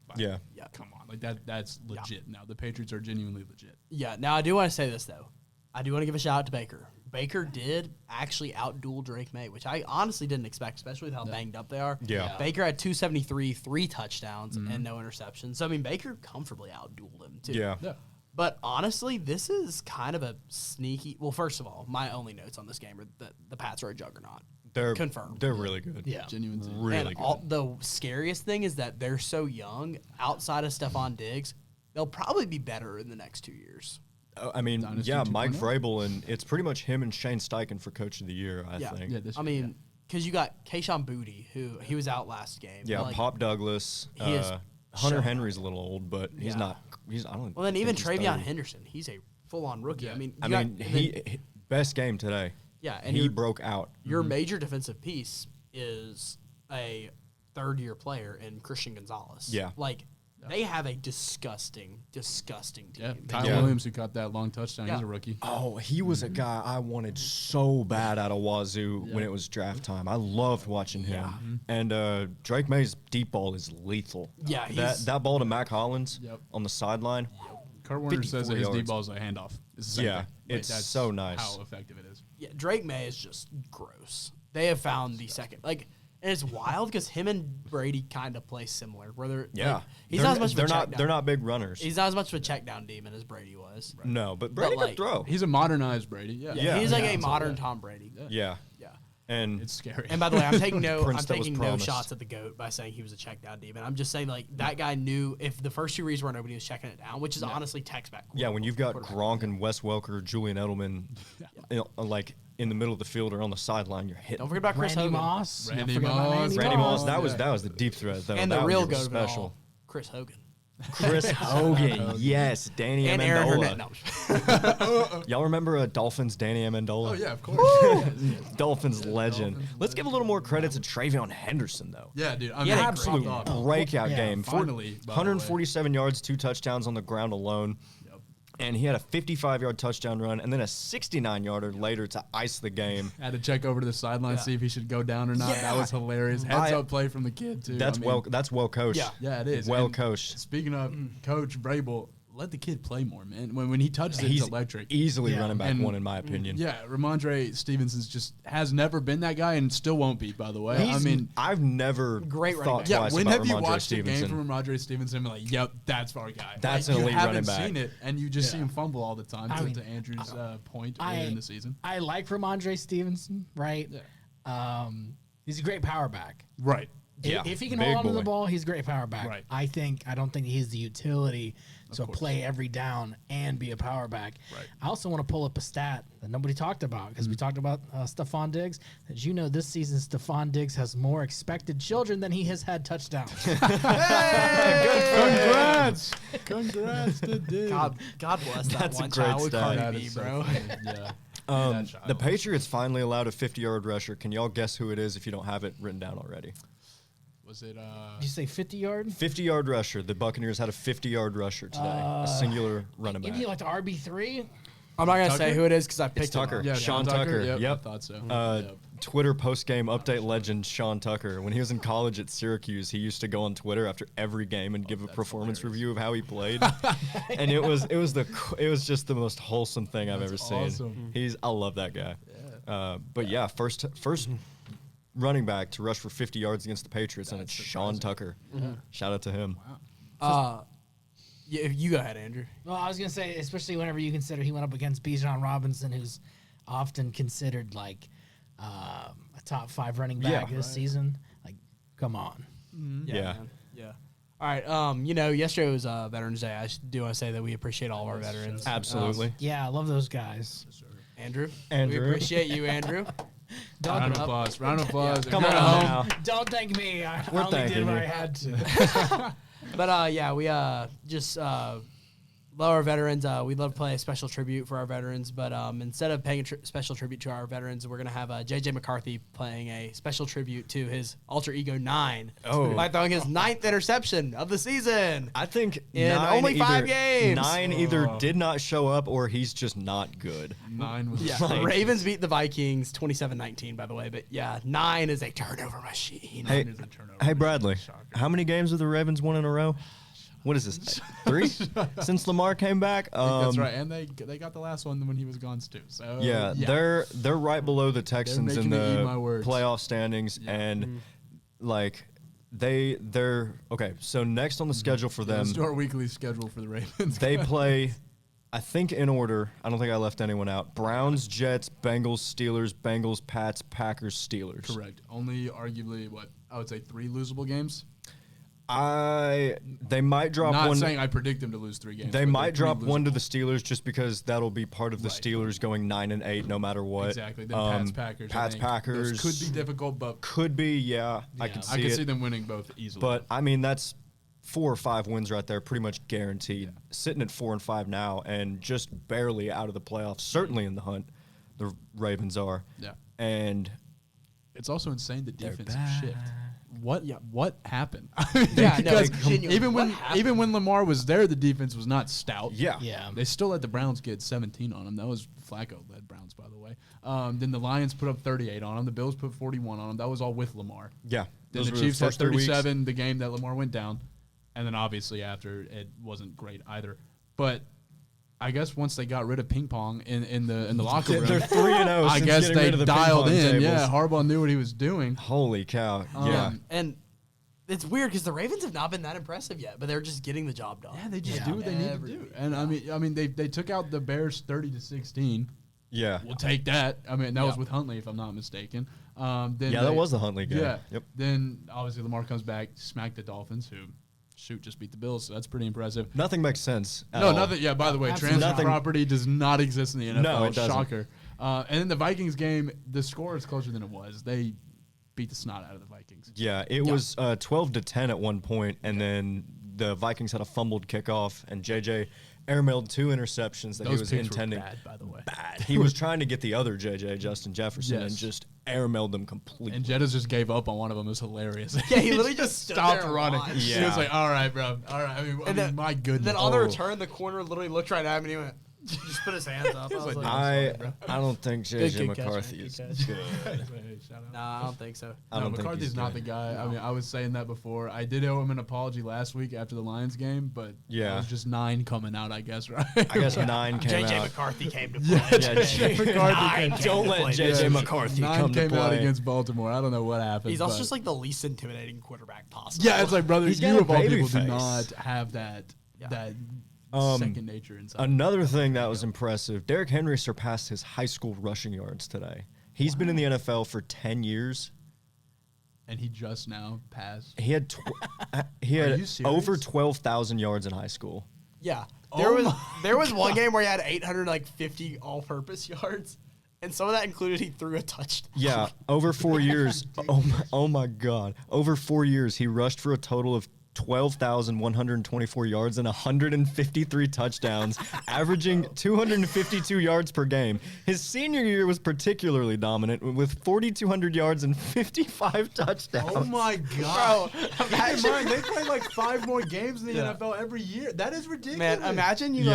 fine. Yeah. Yeah. Come on, like that's legit now. The Patriots are genuinely legit. Yeah. Now I do want to say this though. I do want to give a shout out to Baker. Baker did actually outduel Drake May, which I honestly didn't expect, especially with how banged up they are. Yeah. Baker had 273, 3 touchdowns, and no interceptions. So I mean, Baker comfortably outdueled him too. Yeah. Yeah. But honestly, this is kind of a sneaky. Well, first of all, my only notes on this game are that the Pats are a juggernaut. They're confirmed. They're really good. Yeah. Genuine team. Really And the scariest thing is that they're so young. Outside of Stephon Diggs, they'll probably be better in the next 2 years. I mean, Dynasty yeah, Mike 2.0. Vrabel, and it's pretty much him and Shane Steichen for Coach of the Year, I think. Yeah, this I mean, because you got Kayshon Boutte, who he was out last game. Yeah, but, like, Pop Douglas. he is Hunter showing Henry's a little old, but he's Yeah. not. He's I don't. Well, then even think he's Travion 30. Henderson, he's a full-on rookie. Yeah. I mean, I you got- mean, and then- he best game today. yeah, and He your, broke out. your major defensive piece is a third-year player in Christian Gonzalez. Yeah. Like, they have a disgusting team. Yeah, They Kyle Yeah. Williams, who caught that long touchdown, Yeah. he's a rookie. Oh, he was a guy I wanted so bad out of Wazoo when it was draft time. I loved watching him. And Drake May's deep ball is lethal. Yeah, he's- that ball to Mac Hollins Yep. on the sideline. Kurt Warner says that 54 his deep yards. ball is a handoff. It's the same Yeah, thing. it's that's so nice. How effective it is. Yeah, Drake May is just gross. They have found the second. Like, and it's wild because him and Brady kind of play similar. Where they're Yeah, like, he's not as much of a they're check not down. they're not big runners. He's not as much of a check down demon as Brady was. No, but Brady like, could throw. He's a modernized Brady. Yeah. Yeah. he's like Yeah, a so, modern yeah. Tom Brady. Yeah, Yeah. and It's scary. And by the way, I'm taking no Prince that was promised. shots at the GOAT by saying he was a check down demon. I'm just saying like that guy knew if the first 2 reads weren't open, he was checking it down, which is honestly text back. yeah, when you've got Gronk and Wes Welker, Julian Edelman, like in the middle of the field or on the sideline, you're hitting. Don't forget about Chris Randy Hogan Moss. Don't Randy forget about Moss. Randy Moss. Oh, That was yeah. the deep threat though. and That the one real was GOAT of it all, special. Chris Hogan. Chris Hogan, yes, Danny And Aaron Amendola. Hernandez. Y'all remember Dolphins Danny Amendola? Oh, yeah, of course. Dolphins legend. Dolphins Let's give a little more credit to Travion Henderson though. Yeah, dude. I Yeah, mean, Absolute great off. breakout Yeah, game. finally, by the way. 147 yards, 2 touchdowns on the ground alone. Yep. And he had a 55-yard touchdown run and then a 69-yarder later to ice the game. Had to check over to the sideline, see if he should go down or not. Yeah. That was hilarious. Heads up play from the kid too. That's I mean, well coached. Yeah. Yeah, it is. Well And coached. Speaking of Coach Vrabel, let the kid play more, man. When he touches it, He's it's electric. easily Yeah. running back And- one in my opinion. Yeah, Ramondre Stevenson's just has never been that guy and still won't be, by the way. I mean, I've never Great running thought back. yeah, twice when about have you Ramondre watched Stevenson. a game from Ramondre Stevenson and been like, yep, that's our guy? That's Like, an you elite haven't running back. seen it, and you just see Yeah. him fumble all the time, I to, mean, to Andrew's point I- earlier in the season. I like Ramondre Stevenson, right? He's a great power back. Right. Yeah, If he can big hold on to boy. the ball, he's a great power back. Right. I don't think he's the utility to play every down and be a power back. Right. I also want to pull up a stat that nobody talked about because we talked about Stephon Diggs. Did you know this season Stephon Diggs has more expected children than he has had touchdowns? Congrats! Congrats to Dig. God bless that That's a one great child with stat. Cardi That B, is so bro. funny. Yeah. That child. The Patriots finally allowed a 50-yard rusher. Can y'all guess who it is if you don't have it written down already? Was it Did you say 50 yard? 50-yard rusher. The Buccaneers had a 50-yard rusher today. A singular running back. Give you like the RB3? I'm not gonna Tucker? say who it is because I picked It's Tucker. him. Yeah, Sean Tucker. Yep, Yep. I thought so. Yep. Twitter post-game update legend Sean Tucker. When he was in college at Syracuse, he used to go on Twitter after every game and give a performance review of how he played. And it was just the most wholesome thing I've ever seen. awesome. I love that guy. But yeah, first running back to rush for 50 yards against the Patriots, and it's Sean Tucker. Shout out to him. Yeah, you go ahead, Andrew. Well, I was going to say, especially whenever you consider he went up against Bijan Robinson, who's often considered like a top 5 running back this season. Like, come on. Yeah. Man. Yeah. All right. Yesterday was Veterans Day. I do want to say that we appreciate all of our veterans. Absolutely. Yeah, I love those guys. Andrew. Andrew. We appreciate you, Andrew. Round of applause. Round of applause. If Come you're on at home, now. Don't thank me. I We're only thanking did what you. I had to. But we just love our veterans. We'd love to play a special tribute for our veterans, but instead of paying a special tribute to our veterans, we're going to have JJ McCarthy playing a special tribute to his alter ego 9 by throwing his 9th interception of the season. I think in only 5 games. 9 either did not show up or he's just not good. 9 was Yeah, Ravens beat the Vikings 27-19, by the way, but yeah, 9 is a turnover machine. Hey Bradley, how many games have the Ravens won in a row? What is this? 3 since Lamar came back. That's right, and they got the last one when he was gone too. So yeah, they're right below the Texans in the playoff standings, and like they're okay. So next on the schedule for them, let's do our weekly schedule for the Ravens. They play, I think in order. I don't think I left anyone out. Browns, Jets, Bengals, Steelers, Bengals, Pats, Packers, Steelers. Correct. Only arguably what I would say 3 losable games. They might drop Not one. saying I predict them to lose 3 games. They might drop one to the Steelers just because that'll be part of the Steelers going 9-8 no matter what. Exactly. Then Pats, Packers. Packers. Those could be difficult, but could be. Yeah, I could see them winning both easily. But I mean, that's 4 or 5 wins right there, pretty much guaranteed. Sitting at 4-5 now, and just barely out of the playoffs. Certainly in the hunt, the Ravens are. Yeah. And it's also insane the defensive shift. What happened? Yeah, because genuinely, even when Lamar was there, the defense was not stout. Yeah. They still let the Browns get 17 on them. That was Flacco-led Browns, by the way. Then the Lions put up 38 on them. The Bills put 41 on them. That was all with Lamar. Yeah. Then the Chiefs had 37 the game that Lamar went down. And then obviously after, it wasn't great either. But I guess once they got rid of ping pong in the locker room, they're 3-0. I guess they dialed in. Tables. Yeah, Harbaugh knew what he was doing. Holy cow! Yeah, and it's weird because the Ravens have not been that impressive yet, but they're just getting the job done. Yeah, they just do what they need to do. And I mean, they took out the Bears 30-16. Yeah, we'll take that. I mean, that was with Huntley, if I'm not mistaken. Then that was the Huntley game. Yeah. Yep. Then obviously Lamar comes back, smacked the Dolphins, who. Just beat the Bills, so that's pretty impressive. Nothing makes sense. Nothing. Yeah, by the way, transfer property does not exist in the NFL. No, it doesn't. Shocker. And then the Vikings game, the score is closer than it was. They beat the snot out of the Vikings. Yeah, it was 12-10 at one point, and then the Vikings had a fumbled kickoff, and JJ airmailed 2 interceptions that he was intending. Were bad, by the way. Bad. He was trying to get the other JJ, Justin Jefferson, and just airmailed them completely. And Jettas just gave up on one of them. It was hilarious. Yeah, he literally just stopped running. Yeah. He was like, "All right, bro. All right." I mean, my goodness. Then on the return, the corner literally looked right at him and he went, just put his hands up. I don't think JJ McCarthy is good. Nah, I don't think so. No, McCarthy's not the guy. I mean, I was saying that before. I did owe him an apology last week after the Lions game, but it was just 9 coming out, I guess, right? I guess 9 came out. JJ McCarthy came to play. JJ McCarthy. Don't let JJ McCarthy 9 come to came out play. against Baltimore. I don't know what happened. He's also just like the least intimidating quarterback possible. Yeah, it's like, brother, He's you got a of all baby people do face. not have that second nature inside. Another thing that was impressive, Derrick Henry surpassed his high school rushing yards today. He's been in the NFL for 10 years. And he just now passed. He had over 12,000 yards in high school. Yeah. There was one game where he had 850 all-purpose yards, and some of that included he threw a touchdown. Yeah, over 4 years. Oh my God. Over 4 years, he rushed for a total of 12,124 yards and 153 touchdowns, averaging 252 yards per game. His senior year was particularly dominant with 4,200 yards and 55 touchdowns. Oh my God. Bro, keep in mind, they play like 5 more games in the NFL every year. That is ridiculous. Man, imagine you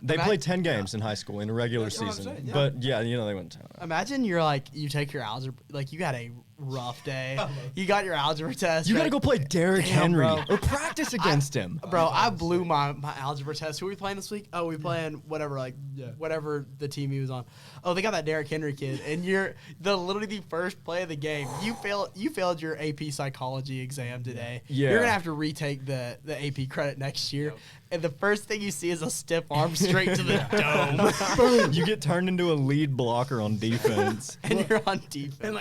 They played 10 games in high school in a regular season. But yeah, they went 10. Imagine you take your algebra, you got a rough day. You got your algebra test. You got to go play Derrick Henry bro. or practice against him. Bro, I blew my algebra test. Who are we playing this week? Oh, we playing whatever the team he was on. Oh, they got that Derrick Henry kid, and literally the first play of the game. You failed your AP psychology exam today. Yeah. You're gonna have to retake the AP credit next year. Yep. And the first thing you see is a stiff arm straight to the dome. You get turned into a lead blocker on defense. And you're on defense. And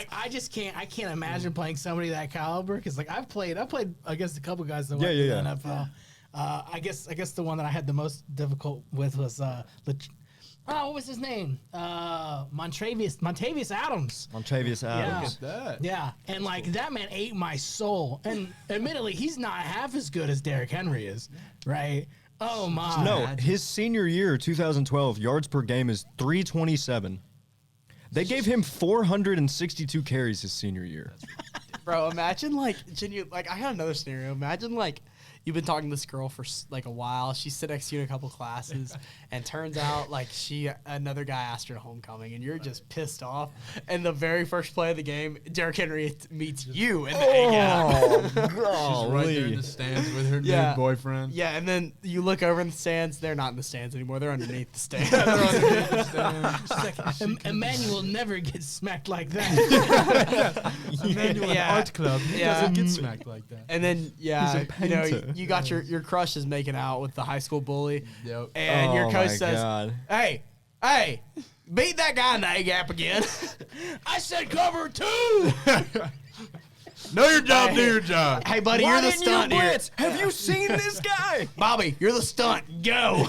I can't imagine playing somebody that caliber because I played against a couple guys that went to the NFL. I guess the one that I had the most difficult with was what was his name? Montavious Adams. Montavious Adams. Yeah. Look at that. Yeah, and that man ate my soul. And admittedly, he's not half as good as Derrick Henry is, right? Oh my. No, his senior year, 2012, yards per game is 327. They gave him 462 carries his senior year. Bro, imagine like I got another scenario. Imagine like you've been talking to this girl for like a while. She sit next to you in a couple classes, and turns out like another guy asked her to homecoming, and you're just pissed off. And the very first play of the game, Derrick Henry meets you in the A gap. She's right there in the stands with her new boyfriend. Yeah, and then you look over in the stands. They're not in the stands anymore. They're underneath the stands. She's like, Emmanuel never gets smacked like that. Emmanuel Art Club. He doesn't get smacked like that. And then you got your crush is making out with the high school bully. Yep. And your coach says, God. Hey, beat that guy in the A gap again. I said cover 2. Know your job, do your job. Hey, buddy, you're the stunt here. Have you seen this guy? Bobby, you're the stunt. Go.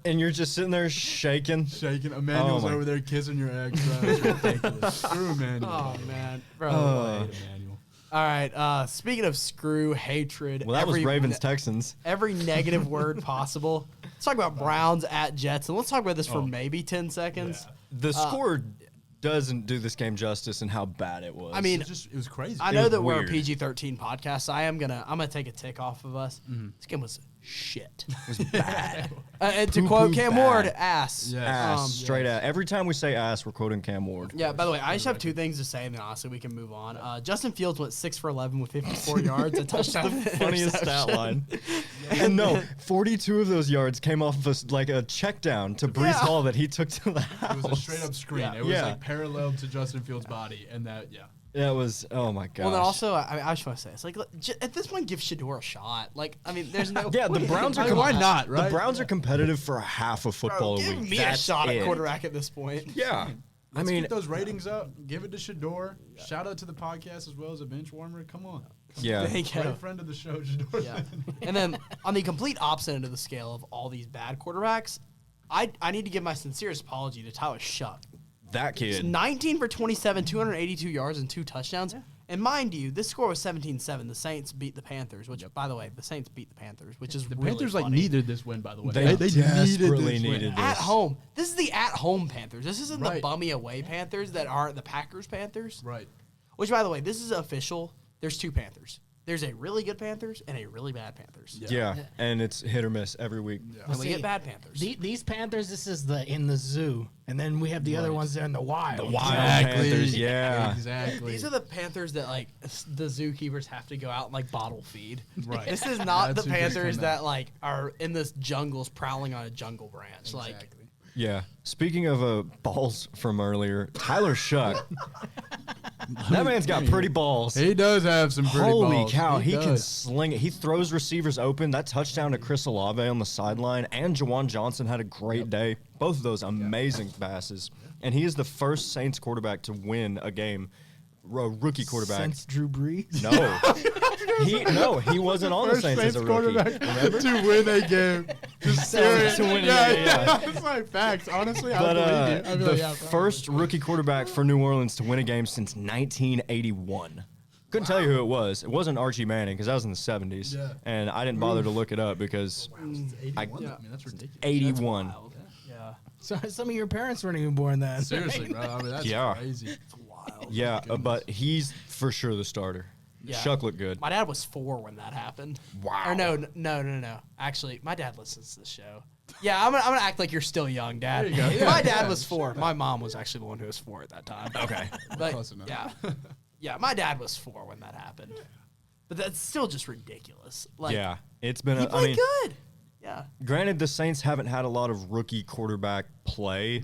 And you're just sitting there shaking. Emmanuel's over there kissing your ex. It's ridiculous. Screw Emmanuel. Oh, man. Bro. Emmanuel. All right. Speaking of screw, hatred. Well, that was Ravens Texans. Every negative word possible. Let's talk about Browns at Jets, and let's talk about this for maybe 10 seconds. Yeah. The score doesn't do this game justice and how bad it was. I mean, it was crazy. I know that we're a weird. PG-13 podcast, so I'm gonna take a tick off of us. This game was shit. it was bad. And to quote Cam Ward, ass. Yes. Ass, straight ass. Every time we say ass, we're quoting Cam Ward. Yeah, by the way, I just have 2 things to say, and then honestly we can move on. Justin Fields went 6 for 11 with 54 yards, a touchdown. Funniest stat line. And no, 42 of those yards came off of a check down to Brees Hall that he took to the house. It was a straight up screen. Yeah. It was like parallel to Justin Fields' body, and that Yeah, it was. Oh my gosh. Well, then also, I just want to say, it's like at this point, give Shador a shot. Like, I mean, there's no. Yeah, the Browns are. Why not? Right? The Browns are competitive for half of football Bro, a give week. me That's a shot it. at quarterback at this point. Yeah. Let's get those ratings up. Give it to Shador. Shout out to the podcast as well as a benchwarmer. Come on. Yeah. Thank you. Great friend of the show, Shador. Yeah. And then on the complete opposite end of the scale of all these bad quarterbacks, I need to give my sincerest apology to Tyler Shuck. That kid. 19 for 27, 282 yards and 2 touchdowns. And mind you, this score was 17-7. The Saints beat the Panthers, which, by the way, the Saints beat the Panthers, which is The really Panthers funny. needed this win, by the way. They desperately this win. needed At this. home. This is the at-home Panthers. This isn't Right. the bummy away Panthers that are the Packers Panthers. Right. Which, by the way, this is official. There's 2 Panthers. There's a really good Panthers and a really bad Panthers. Yeah, and it's hit or miss every week. And we get bad Panthers. These Panthers, this is in the zoo, and then we have the other ones there in the wild. The wild Panthers, yeah. Exactly. These are the Panthers that like the zookeepers have to go out and like bottle feed. Right. This is not That's the who just Panthers come that out. like are in this jungles prowling on a jungle branch. Like Exactly. Yeah. Speaking of balls from earlier, Tyler Shuck. That man's got pretty balls. He does have some pretty Holy balls. cow, he can does. sling it. He throws receivers open. That touchdown to Chris Olave on the sideline, and Jawan Johnson had a great day. Both of those amazing passes. And he is the first Saints quarterback to win a game, a rookie quarterback. Since Drew Brees. No, he wasn't on the Saints as a rookie. Remember? to win a game. Just To win a game, yeah. It's like facts. Honestly, But I believe you. I'd be the like, yeah, first rookie quarterback for New Orleans to win a game since 1981. Couldn't tell you who it was. It wasn't Archie Manning because that was in the 70s. Yeah. And I didn't bother to look it up because 81. I mean, that's ridiculous. 81. wild. Yeah. So some of your parents weren't even born then. Seriously, bro. I mean, that's Yeah. crazy. Wild. Yeah, but he's for sure the starter. Yeah. Shuck looked good. My dad was 4 when that happened. Wow. Or no. Actually, my dad listens to the show. Yeah, I'm gonna act like you're still young, Dad. There you go. Yeah, My dad yeah, was 4. My mom was actually the one who was 4 at that time. Okay. But Close enough. yeah, my dad was 4 when that happened. But that's still just ridiculous. Like, Yeah, it's been. he I played mean, good. Yeah. granted, the Saints haven't had a lot of rookie quarterback play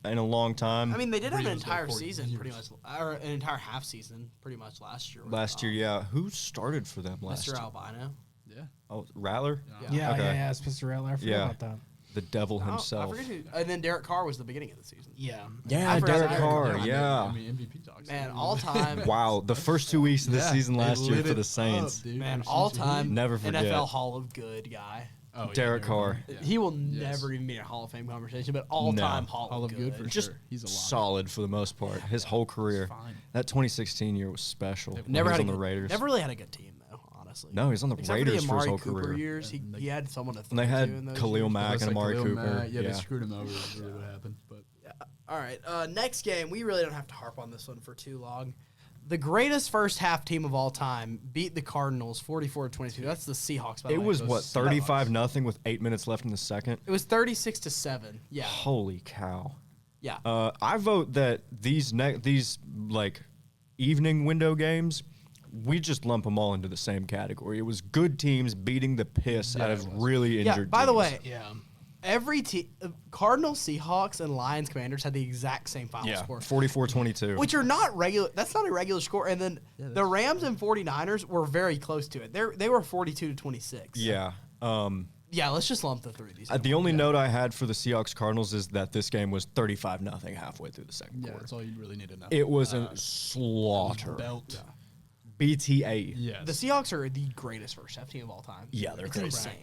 in a long time. I mean, they did have an Brees was there entire for season, years. pretty much, or an entire half season, pretty much last year. with, last year, yeah. Who started for them last Mr. year? Albino. Yeah. Oh, Rattler, Yeah, Okay. yeah, it's Mr. Rattler. I forgot Yeah. about that. the devil I himself. forget who. And then Derek Carr was the beginning of the season. Yeah. Yeah, I forgot Derek Derek Carr. Carr. Yeah. I mean, MVP talks. Man, all time. Wow, the first 2 weeks of this Yeah, season they last year lit for it the up, Saints. dude. Man, There's all some- time Never forget. NFL Hall of Good guy. Oh, yeah, Derek there we go. Carr. Yeah. He will Yes. never even be in a Hall of Fame conversation, but all time Hall Hall of Good for Just sure. He's a lot. solid for the most part. His whole career. fine. That 2016 year was special. when Never he was had on a the good, Raiders. Never really had a good team though, honestly. honestly. No, he's on the Except Raiders for for his the whole Amari Cooper career. years. He had someone to throw And they had to in those Khalil years. Mack and Amari Khalil Cooper. Mack, yeah, they screwed him over. Is really what happened. But All right, next game. We really don't have to harp on this one for too long. The greatest first half team of all time beat the Cardinals 44-22. That's the Seahawks, by the It way. was, what, 35-0 with 8 minutes left in the second? It was 36-7. Yeah. Holy cow. Yeah. I vote that these like evening window games, we just lump them all into the same category. It was good teams beating the piss out of really injured teams. By the way, Yeah. every team, Cardinals, Seahawks, and Lions Commanders had the exact same final score. 44-22. Which are not regular. That's not a regular score. And then the Rams and 49ers were very close to it. They were 42-26. Yeah. Yeah, let's just lump the three of these. The only note I had for the Seahawks Cardinals is that this game was 35-0 halfway through the second yeah, quarter. that's all you really need to know. It was a slaughter. Belt. BTA. Yes. The Seahawks are the greatest first half team of all time. Yeah, they're it's great. insane.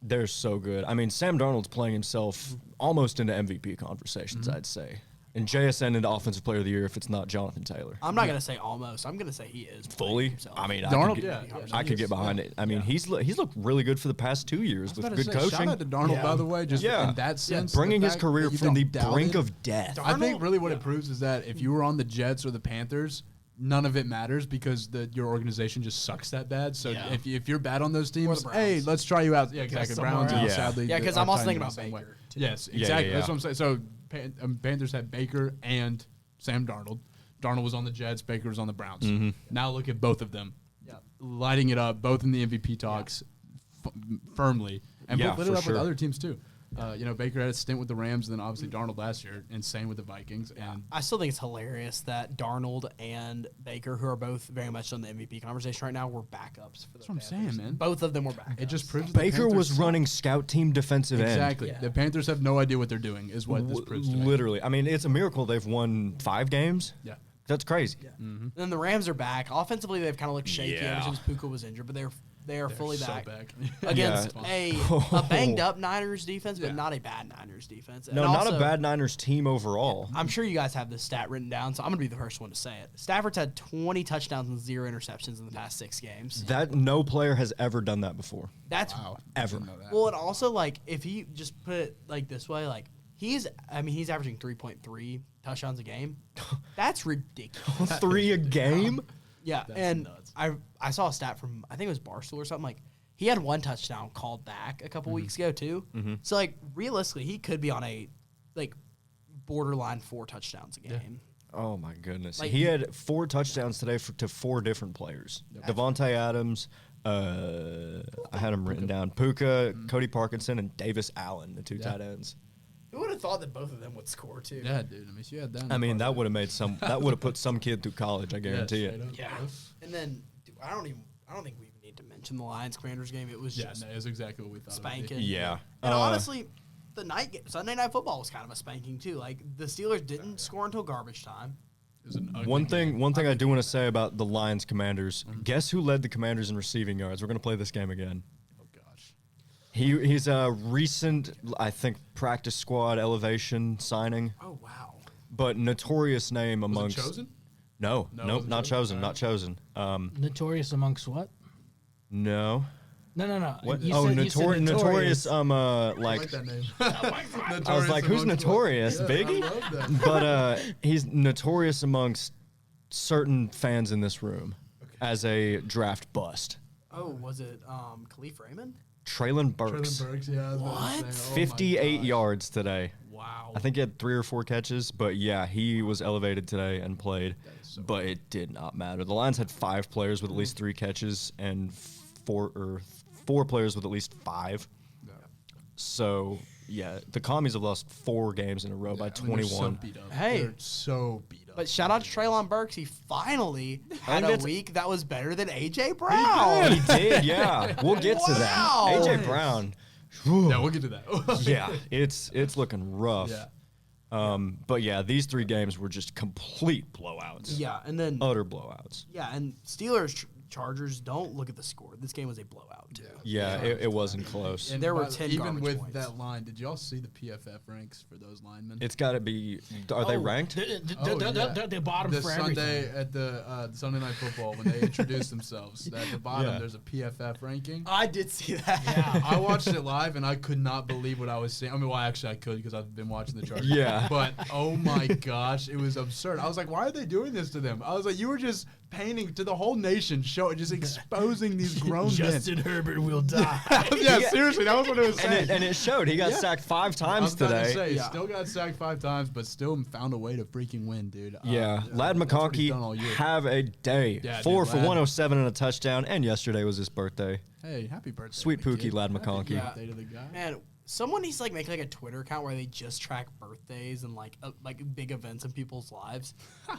They're so good. I mean, Sam Darnold's playing himself almost into MVP conversations, I'd say. And JSN into Offensive Player of the Year if it's not Jonathan Taylor. I'm not gonna say almost. I'm gonna say he is playing Fully? himself. I mean, Darnold, I could get behind it. I mean, he's looked really good for the past 2 years with good coaching. Shout out to Darnold, by the way, just in that sense. Bringing the his fact career that you from the don't doubt brink it. of death. I think really what it proves is that if you were on the Jets or the Panthers, none of it matters because your organization just sucks that bad. So if you're bad on those teams, hey, let's try you out. Yeah, exactly. Browns, else. sadly. Yeah, because are I'm also kind thinking of about the same way. Baker. Yes, Yeah, exactly. yeah, That's what I'm saying. So Panthers had Baker and Sam Darnold. Darnold was on the Jets. Baker was on the Browns. Now look at both of them, lighting it up, both in the MVP talks firmly, and Yeah, put for it up sure. with other teams too. Baker had a stint with the Rams, and then obviously Darnold last year, insane with the Vikings. And I still think it's hilarious that Darnold and Baker, who are both very much on the MVP conversation right now, were backups for the that's what I'm Panthers. saying, man. Both of them were backups. It just proves the Baker Panthers was suck. running scout team defensive end. Exactly. The Panthers have no idea what they're doing, is what this proves to me. Literally. I mean, it's a miracle they've won 5 games. Yeah. That's crazy. And then the Rams are back. Offensively, they've kind of looked shaky Yeah. ever since Puka was injured, but they are fully so back. back. Against Yeah. a banged up Niners defense, but not a bad Niners defense. No, And not also, a bad Niners team overall. I'm sure you guys have this stat written down, so I'm going to be the first one to say it. Stafford's had 20 touchdowns and 0 interceptions in the past 6 games. That no player has ever done that before. That's Ever. Didn't know that. well, and also like if you just put it like this way, like he's averaging 3.3 touchdowns a game. That's ridiculous. 3 a game? Yeah, and I saw a stat from I think it was Barstool or something, like he had 1 touchdown called back a couple weeks ago too. So like realistically, he could be on a like borderline 4 touchdowns a game. Oh my goodness. Like- he had 4 touchdowns today to 4 different players. Devontae Adams, I had him written down. Puka, Cody Parkinson, and Davis Allen, the 2 tight ends. Who would have thought that both of them would score too? Yeah, dude. I mean, you had that. I mean, that would have made that would have put some kid through college, I guarantee it. Yeah. And then dude, I don't think we even need to mention the Lions Commanders game. It was Yeah, just no, it's exactly what we thought. spanking. Yeah. And honestly, the Sunday night football was kind of a spanking too. Like the Steelers didn't score until garbage time. It was an ugly One game. thing I do want to say about the Lions Commanders. Guess who led the Commanders in receiving yards? We're going to play this game again. Oh gosh. He's a recent, I think, practice squad elevation signing, Oh wow. but notorious name Was amongst. it chosen? No, No, nope, wasn't not chosen? chosen, not chosen. Notorious amongst what? No. No. What? You Oh, said- you said notorious. I like like that name. I was like, who's notorious? Biggie? I love that. But he's notorious amongst certain fans in this room as a draft bust. Oh, was it Khalif Raymond? Traylon Burks, Traylon Burks, yeah. I was about to say, oh my 58 gosh. yards today. Wow. I think he had 3 or 4 catches, but yeah, he was elevated today and played. But it did not matter. The Lions had 5 players with at least 3 catches and 4 players with at least 5. So yeah, the Commies have lost 4 games in a row by I mean, they're so 21. beat up. Hey. They're so beat up. But shout out to Traylon Burks. He finally had a that's- week that was better than AJ Brown. He did, yeah. We'll get to that. Wow. AJ Brown. yeah, we'll get to that. Yeah, it's looking rough. Yeah. But yeah, these 3 games were just complete blowouts. Yeah, and then Utter blowouts. yeah, and Steelers Chargers, don't look at the score. This game was a blowout, too. Yeah, it wasn't close. And There were by- 10 even garbage with points. that line. Did y'all see the PFF ranks for those linemen? It's got to be. Are they ranked? The bottom The for Sunday everything. at the Sunday Night Football when they introduced themselves. At the bottom, Yeah. there's a PFF ranking. I did see that. Yeah. I watched it live and I could not believe what I was seeing. I mean, well, actually, I could because I've been watching the Chargers. Yeah. But oh my gosh, it was absurd. I was like, why are they doing this to them? I was like, you were just painting to the whole nation, just exposing these grown Justin Herbert will die. men. Yeah, seriously, that was what it was saying. And it showed. He got Yeah. sacked 5 I was times about to today. say, Yeah. still got sacked 5 times, but still found a way to freaking win, dude. Yeah, Lad that's what he's done all McConkey, year. have a day. Yeah, 4 dude, for Lad. 107 and a touchdown, and yesterday was his birthday. Hey, happy birthday, Sweet to the Pookie, kid. Lad Happy McConkey. birthday to the guy. Man, someone needs to like make like a Twitter account where they just track birthdays and like big events in people's lives,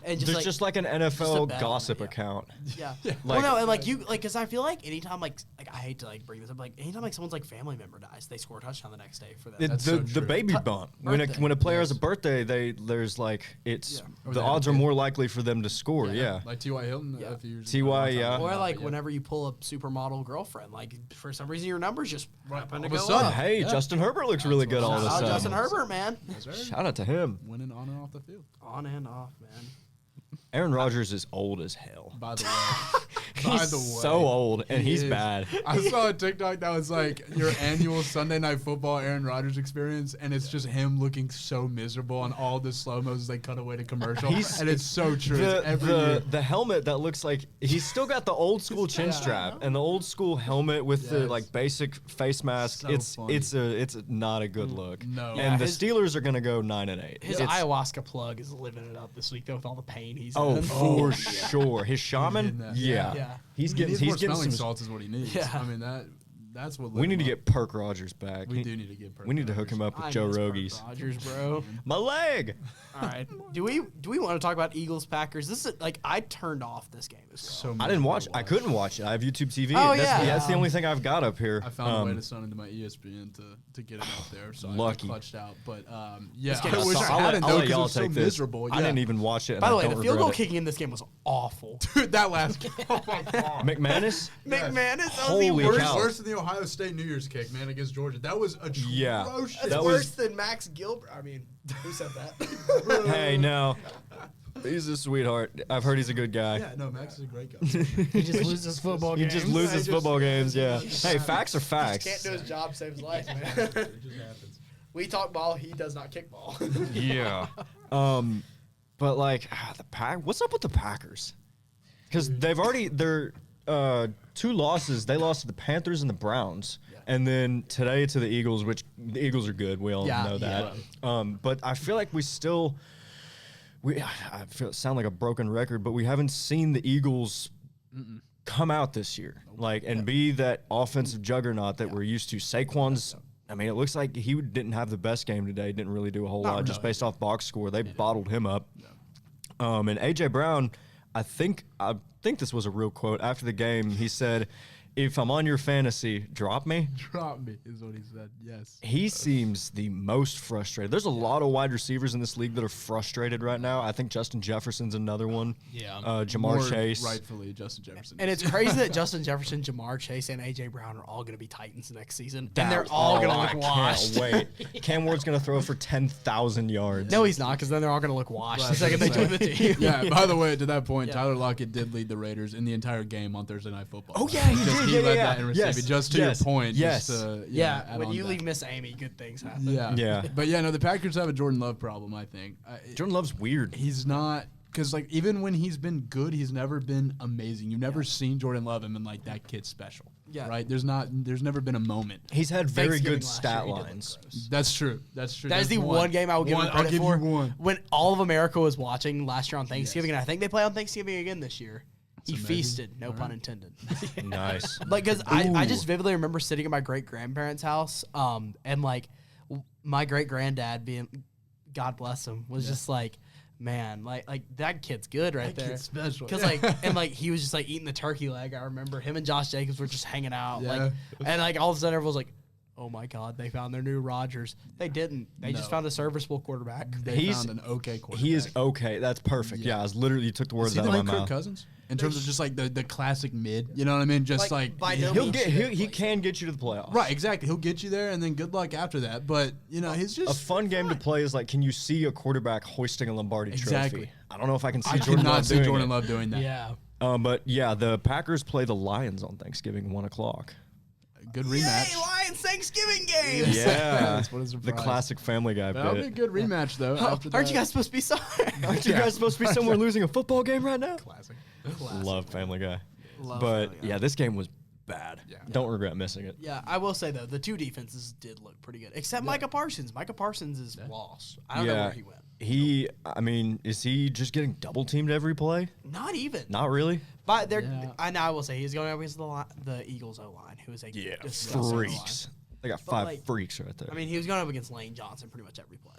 and just There's like just like an a NFL bet on gossip it, yeah. account. yeah. Like- Well, no, and like you like because I feel like anytime like I hate to like bring this up, like anytime like someone's like family member dies, they score a touchdown the next day for them. That's the so the true. baby bump. When Birthday. a player has a birthday, there's like it's Or the they have odds a are kid. more likely for them to score. Yeah. Like T.Y. Hilton Yeah. a few years T.Y., ago. yeah. Or like Yeah. whenever you pull a supermodel girlfriend, like for some reason your numbers just happen all to of a go sudden. up. Hey, Justin Herbert looks really good all of a Shout out sudden. Justin Herbert, man. Yes, sir. Shout out to him. Winning on and off the field. On and off, man. Aaron Rodgers is old as hell. By the way. By He's the way. so old, and He he's is. bad. I saw a TikTok that was like your annual Sunday Night Football Aaron Rodgers experience, and it's just him looking so miserable on all the slow-mos as they cut away to commercial. He's- And it's so true. It's every year. The helmet that looks like he's still got the old school chin strap and the old school helmet with the Yes. like basic face mask. So it's funny. it's not a good look. No. And Yeah, the his- Steelers are gonna go 9-8. His It's- ayahuasca plug is living it up this week though with all the pain he's Oh, in. for sure. His getting shaman, that. yeah. Yeah. He's He getting needs more he's getting smelling some. salts is what he needs. Yeah. I mean that's what We need to lit him get Perk Rogers back. up. We do need to get. We need to hook him up with I Joe miss Burt Rogies. Rogers, bro. My leg. All right. Do we want to talk about Eagles Packers? This is like I turned off this game as well. So I didn't watch. miserable I couldn't watch it. I have YouTube TV. Oh, that's, yeah. that's the only thing I've got up here. I found a way to sign into my ESPN to get it out there, so Lucky. I clutched out. But yeah, game I was wish solid. I hadn't I'll though let because it y'all was so take this. miserable. I Yeah. didn't even watch it. And By the I way, don't the field regret goal it. kicking in this game was awful. Dude, that last game. Oh my god. McManus. McManus, that was Holy the cow. worst. Worse than the Ohio State New Year's kick, man, against Georgia. That was atrocious. Yeah. That's That worse was- than Max Gilbert. I mean, who said that? Hey, no. He's a sweetheart. I've heard he's a good guy. Yeah, no, Max is a great guy. He just loses football He games. just loses football games, yeah. Hey, facts are Can't facts. do his job, save his life, man. It just happens. We talk ball, he does not kick ball. Yeah. But like the pack. What's up with the Packers? Because they're 2 losses. They lost to the Panthers and the Browns, and then today to the Eagles, which the Eagles are good. We all Yeah, know that. But I feel like I sound like a broken record, but we haven't seen the Eagles come out this year, and be that offensive juggernaut that we're used to. Saquon's. I mean, it looks like he didn't have the best game today. Didn't really do a whole lot just based off box score. They bottled him up. And AJ Brown, I think this was a real quote after the game. He said, "If I'm on your fantasy, drop me." Drop me is what he said. Yes. He seems the most frustrated. There's a lot of wide receivers in this league that are frustrated right now. I think Justin Jefferson's another one. Yeah. Jamar More Chase. rightfully, Justin Jefferson. And it's crazy that Justin Jefferson, Jamar Chase, and AJ Brown are all going to be Titans next season, That- and they're all oh, going to I look washed. Can't wait. Cam Ward's gonna throw for 10,000 yards. No, he's not, because then they're all going to look washed the Right, second they that's join the team. yeah. By the way, to that point, Yeah. Tyler Lockett did lead the Raiders in the entire game on Thursday Night Football. Oh, yeah, he Just did. He Yeah, led yeah, that in yeah. receiving. Yes, Just to yes, your point. yes. Just to, Yeah, add when on you to leave that. Miss Amy, good things happen. Yeah. Yeah. But yeah, no, the Packers have a Jordan Love problem. I think Jordan Love's weird. he's not. Because like even when he's been good, he's never been amazing. You've never seen Jordan Love and been like that kid's special. Yeah. Right. There's never been a moment. He's had very Thanksgiving good last stat year, he did look lines. gross. That's true. That's true. That is the There's one game I will give him I'll credit give for. you one. When all of America was watching last year on Thanksgiving, and I think they play on Thanksgiving again this year. He amazing. feasted, no pun intended. Nice. Like, because I just vividly remember sitting at my great grandparents' house, and like my great granddad being, God bless him, was just like, man, like that kid's good right there. kid's special. Because like, and like he was just like eating the turkey leg. I remember him and Josh Jacobs were just hanging out, Yeah. like, and like all of a sudden everyone was like, oh my God, they found their new Rodgers. They didn't. They just No. found a serviceable quarterback. They He's- found an okay quarterback. He is okay. That's perfect. Yeah, I was literally you took the words Is he out the of new my Kirk mouth. Cousins? in terms of just like the classic mid. You know what I mean? Just like by no He'll means get shit, he like, can get you to the playoffs. right, exactly. He'll get you there, and then good luck after that. But you know, he's just A fun game to play is like, can you see a quarterback hoisting a Lombardi Exactly. trophy? I don't know if I can see I Jordan cannot Love see doing Jordan it. Love doing that. Yeah. But yeah, the Packers play the Lions on Thanksgiving, 1:00. Good rematch. Hey, Lions Thanksgiving game. Yeah, That's what a the surprise. classic Family Guy That'll be a bit. good rematch though. After Aren't you that. guys supposed to be sorry? Aren't you guys supposed to be somewhere losing a football game right now? Classic. Love Family Guy. Love But Family Guy. yeah, this game was bad. Yeah. Don't regret missing it. Yeah, I will say though, the two defenses did look pretty good, except Micah Parsons. Micah Parsons is lost. I don't know where he went. I mean, is he just getting double teamed every play? Not even. Not really. But they're. Yeah. I will say he's going up against the Eagles O line, who is a disgusting freaks. They got five like, freaks right there. I mean, he was going up against Lane Johnson pretty much every play.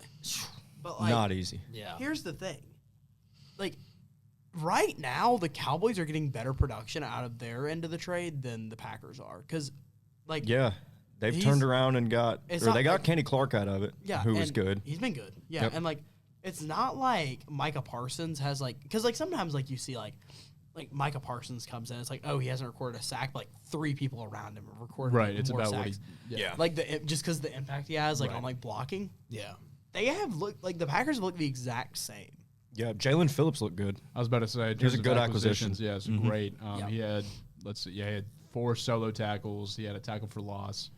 But like, not easy. Yeah. here's the thing, like. Right now, the Cowboys are getting better production out of their end of the trade than the Packers are, because, like, Yeah, they've He's- turned around and got, It's or not they got like- Kenny Clark out of it, who was and good. He's been good, yeah, Yep. and like, it's not like Micah Parsons has like, because like sometimes like you see like Micah Parsons comes in, it's like, oh, he hasn't recorded a sack, but like 3 people around him have recorded Right. It's more about what sacks. he. Yeah. Like just because the impact he has like on like blocking, Yeah. they have looked like the Packers have looked the exact same. Yeah, Jalen Phillips looked good. I was about to say, in He was terms a of good acquisitions, acquisition. yeah, it's Mhm. great. Yeah. He had, let's see, he had 4 solo tackles. He had a tackle for loss.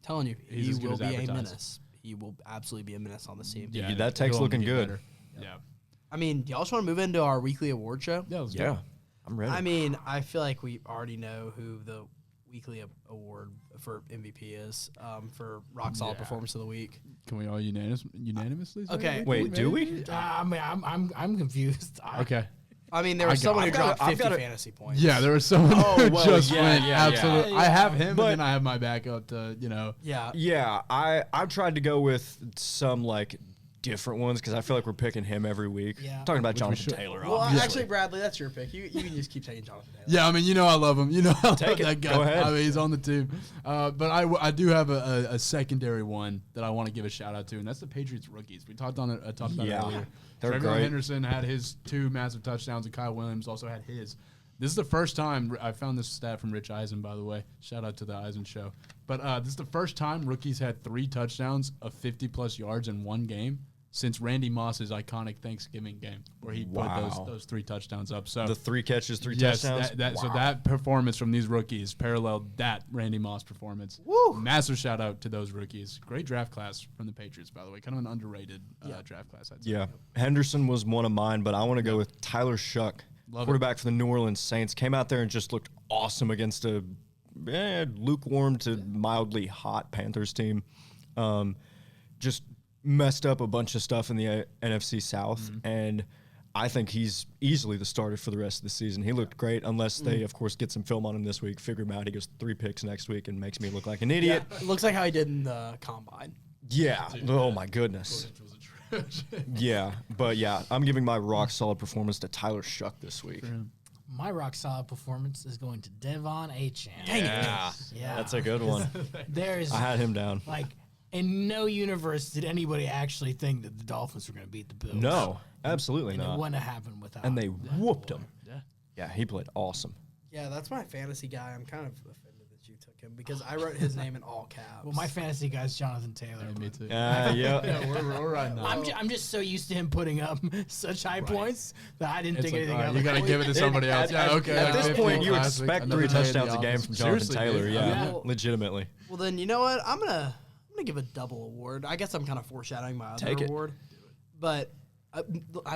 Telling you, He's he as good will as be a advertised. menace. He will absolutely be a menace on the team. Yeah, that text he'll only looking get good. better. Yeah. I mean, y'all just want to move into our weekly award show? Yeah. Let's Yeah, go. I'm ready. I mean, I feel like we already know who the weekly award for MVP is for rock solid Yeah. performance of the week. Can we all unanimously? Say Okay. that? Wait, do we? I mean, I'm confused. Okay. I mean, there was someone who I've got dropped a- I've 50 got a- fantasy points. Yeah, there was someone Oh, who well, just yeah, went yeah, absolutely. yeah. I have him, But- and then I have my backup to Yeah. Yeah, I tried to go with some like different ones because I feel like we're picking him every week. Yeah. Talking about we Jonathan should. Taylor. Well, obviously. actually, Bradley, that's your pick. You can just keep taking Jonathan Taylor. Yeah, I mean, I love him. I love Take it. that guy. Go ahead. I mean, he's on the team. But I do have a secondary one that I want to give a shout out to, and that's the Patriots rookies. We talked about it Yeah, earlier. they're Trayvon great. Henderson had his 2 massive touchdowns, and Kyle Williams also had his. This is the first time I found this stat from Rich Eisen, by the way. Shout out to the Eisen show. But this is the first time rookies had 3 touchdowns of 50-plus yards in one game since Randy Moss's iconic Thanksgiving game, where he Wow. put those 3 touchdowns up. So The 3 catches, 3 yes, touchdowns. so that performance from these rookies paralleled that Randy Moss performance. Woo! Massive shout out to those rookies. Great draft class from the Patriots, by the way. Kind of an underrated draft class, I'd say. Yeah, Henderson was one of mine, but I want to go with Tyler Shuck, Love it. quarterback for the New Orleans Saints. Came out there and just looked awesome against a lukewarm to mildly hot Panthers team. Just messed up a bunch of stuff in the NFC South, and I think he's easily the starter for the rest of the season. He looked great, unless they, of course, get some film on him this week, figure him out. He goes 3 picks next week and makes me look like an idiot. It looks like how he did in the combine. Yeah. Oh, my goodness. Yeah. But, yeah, I'm giving my rock-solid performance to Tyler Shuck this week. My rock solid performance is going to Devon Achane. Yeah. Yeah. That's a good one. There's I had him down. like in no universe did anybody actually think that the Dolphins were going to beat the Bills. No, absolutely and it not. wouldn't have happened without. And they whooped him. Yeah, he played awesome. Yeah, that's my fantasy guy. I'm kind of offended that you took him because I wrote his name in all caps. Well, my fantasy guy's Jonathan Taylor. Me too. Yeah. Yeah, we're right now. I'm just so used to him putting up such high points that I didn't It's think like, anything all right, of you it. got to give it to somebody else. Yeah, okay. At like this 15 point, you classic, expect another 3 day in the touchdowns a game office. from Jonathan Seriously, Taylor. dude. Yeah, mean- legitimately. Well, then you know what? I'm gonna give a double award. I guess I'm kind of foreshadowing my other Take it. award, but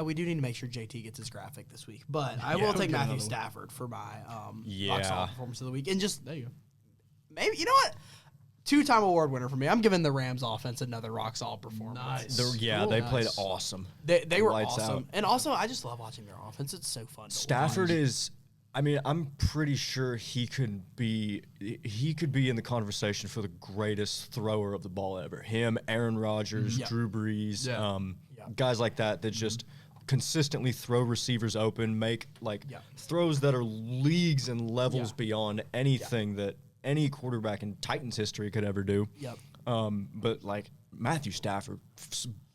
we do need to make sure JT gets his graphic this week. But I will take Matthew Stafford for my rock solid performance of the week, and just There you go. maybe you know what. 2-time award winner for me. I'm giving the Rams offense another rock solid performance. Nice. They played awesome. They were Lights awesome, out. and also I just love watching their offense. It's so fun. To Stafford watch. is. I mean, I'm pretty sure he could be in the conversation for the greatest thrower of the ball ever. Him, Aaron Rodgers, Yeah. Drew Brees, Yeah. guys like that just consistently throw receivers open, make throws that are leagues and levels beyond anything that any quarterback in Titans history could ever do. Yep. But like Matthew Stafford,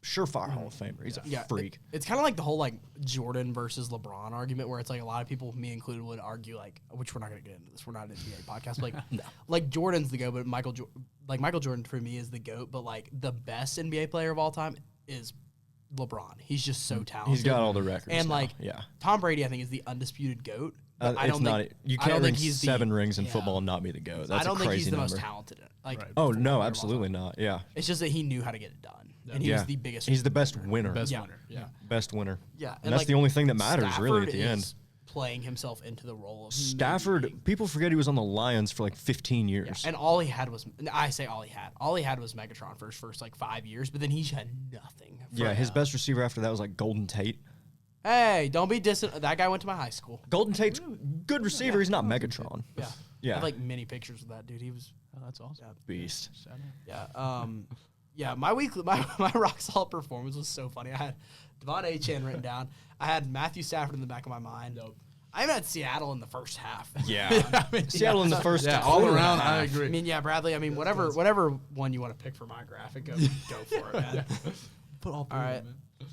surefire Hall of Famer. He's a freak. It's kind of like the whole like Jordan versus LeBron argument, where it's like a lot of people, me included, would argue like, which we're not going to get into this. We're not an NBA podcast. But like, like Jordan's the GOAT, but Michael Jordan for me is the GOAT. But like the best NBA player of all time is LeBron. He's just so talented. He's got all the records. And now. like, Tom Brady, I think is the undisputed GOAT. I don't think you can't win 7 rings in football and not be the GOAT. That's I don't a crazy think he's the number. most talented. Like, oh no, absolutely not. Yeah, it's just that he knew how to get it done, and he was the biggest. He's the best winner. Best winner. Yeah. Best winner. Yeah, and that's like, the only thing that matters Stafford really at the is end. Playing himself into the role of Stafford. People forget he was on the Lions for like 15 years. And all he had was Megatron for his first like 5 years, but then he had nothing. His best receiver after that was like Golden Tate. Hey, don't be dissing. That guy went to my high school. Golden Tate's good receiver. He's not Megatron. I have like many pictures of that dude. He was. Oh, that's awesome. Beast. Yeah. My rock solid performance was so funny. I had Devon Achane written down. I had Matthew Stafford in the back of my mind. I even had Seattle in the first half. Yeah, Seattle in the first. Yeah, all around. I agree. I mean, Bradley. I mean, whatever one you want to pick for my graphic, go for it, man. Put all right.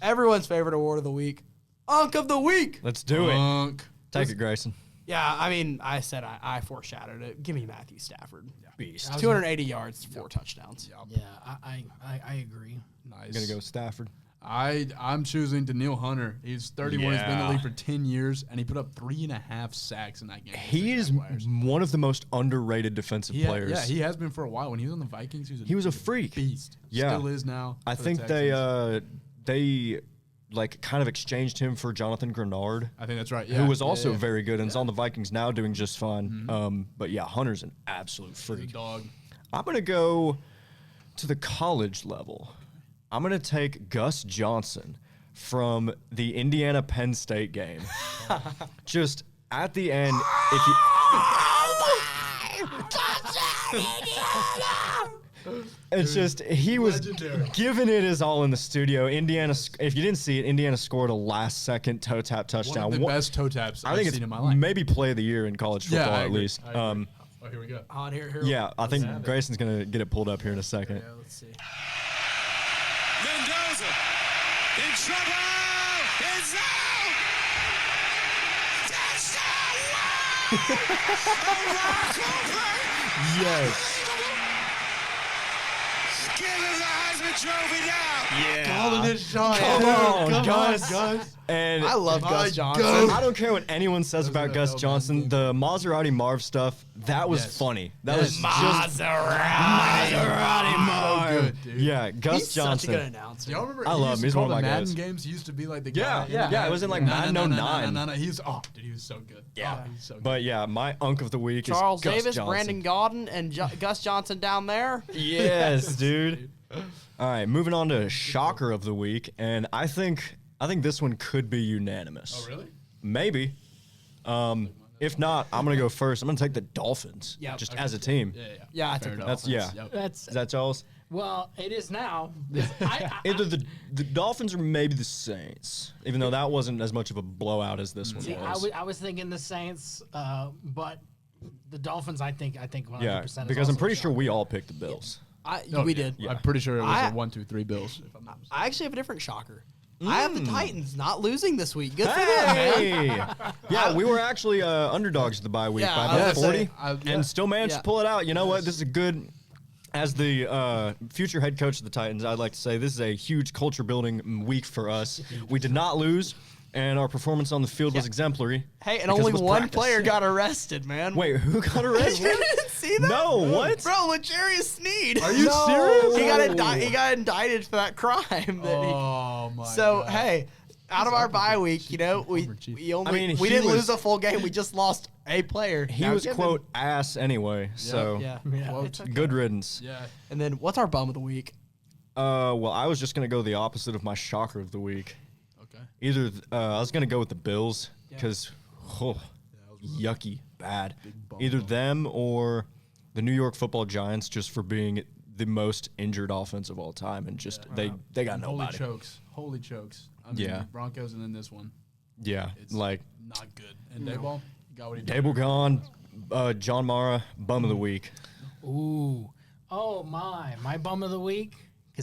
Everyone's favorite award of the week, Unk of the Week. Let's do it. Take it, Grayson. Yeah, I mean, I said I foreshadowed it. Give me Matthew Stafford. Beast. 280 yards, 4 touchdowns. Yeah, I agree. Nice. I'm gonna go Stafford. I'm choosing Daniil Hunter. He's 31. He's been in the league for 10 years, and he put up 3.5 sacks in that game. He is one of the most underrated defensive players. Yeah, he has been for a while. When he was on the Vikings, he was a freak. Beast. Yeah, still is now. I think they like kind of exchanged him for Jonathan Grenard. I think that's right. Who was also very good and is on the Vikings now, doing just fine. But yeah, Hunter's an absolute freak. Dog. I'm gonna go to the college level. I'm going to take Gus Johnson from the Indiana-Penn State game. Just at the end, if you... It's just, he was giving it his all in the studio. Indiana, if you didn't see it, Indiana scored a last-second toe tap touchdown. One of the best toe taps I've seen in my life. Maybe play of the year in college football at least. Oh, here we go. Yeah, I think Grayson's going to get it pulled up here in a second. Yeah, let's see. Mendoza in trouble. It's out. Touchdown! Yes. Give him the Heisman Trophy now. Yeah. Calling it shot. Come on, Gus. And I love Gus Johnson. I don't care what anyone says about Gus Johnson. The Maserati Marv stuff, that was funny. That was Maserati Marv. Yeah, Gus He's Johnson. such a good announcer. Y'all remember? I love him. He's one of my Madden guys. games. He used to be like the guy. Yeah, it was in like Madden 09. No. He was so good. Yeah. He was so good. But yeah, my unk of the week Charles is Gus Davis, Johnson. Brandon Gaudin, and Gus Johnson down there. Yes, dude. All right, moving on to shocker of the week, and I think this one could be unanimous. Oh, really? Maybe. If not, I'm gonna go first. I'm gonna take the Dolphins. Yeah, just as a team. Yeah, I took the That's Dolphins. Is that Charles? Well, it is now. Either the Dolphins or maybe the Saints. Even though that wasn't as much of a blowout as this one was. I was thinking the Saints, but the Dolphins. I think 100%. Yeah, is because I'm also pretty a sure shocker. we all picked the Bills. We did. Yeah. I'm pretty sure it was I- a 1, 2, 3 Bills. If I'm not mistaken. I actually have a different shocker. I have the Titans not losing this week. Good for them, man. Hey! Yeah, we were actually underdogs the bye week Yeah, by I about was gonna 40, say, and still managed Yeah. to pull it out. You know what? This is a good. As the future head coach of the Titans, I'd like to say this is a huge culture building week for us. We did not lose, and our performance on the field was exemplary. Hey, and because only it was one practice. player got arrested, man. Wait, who got you arrested? didn't see that? No, what? Bro, Legarius Sneed. Are you serious? He got indicted for that crime. Oh my So God. hey, out of our bye week, we mean, we he didn't was- lose a full game. We just lost a player. He Now was give him- quote ass anyway, so Yeah. Quote. good riddance. Yeah. And then what's our bum of the week? Well, I was just gonna go the opposite of my shocker of the week. Okay. Either I was gonna go with the Bills because yucky bad. Either them or the New York Football Giants, just for being the most injured offense of all time, and just they got nobody. Holy chokes. I mean, Yeah. Broncos and then this one. Yeah, It's like not good. And Dayball got what he did. Dable gone, John Mara bum of the week. Ooh. Oh my bum of the week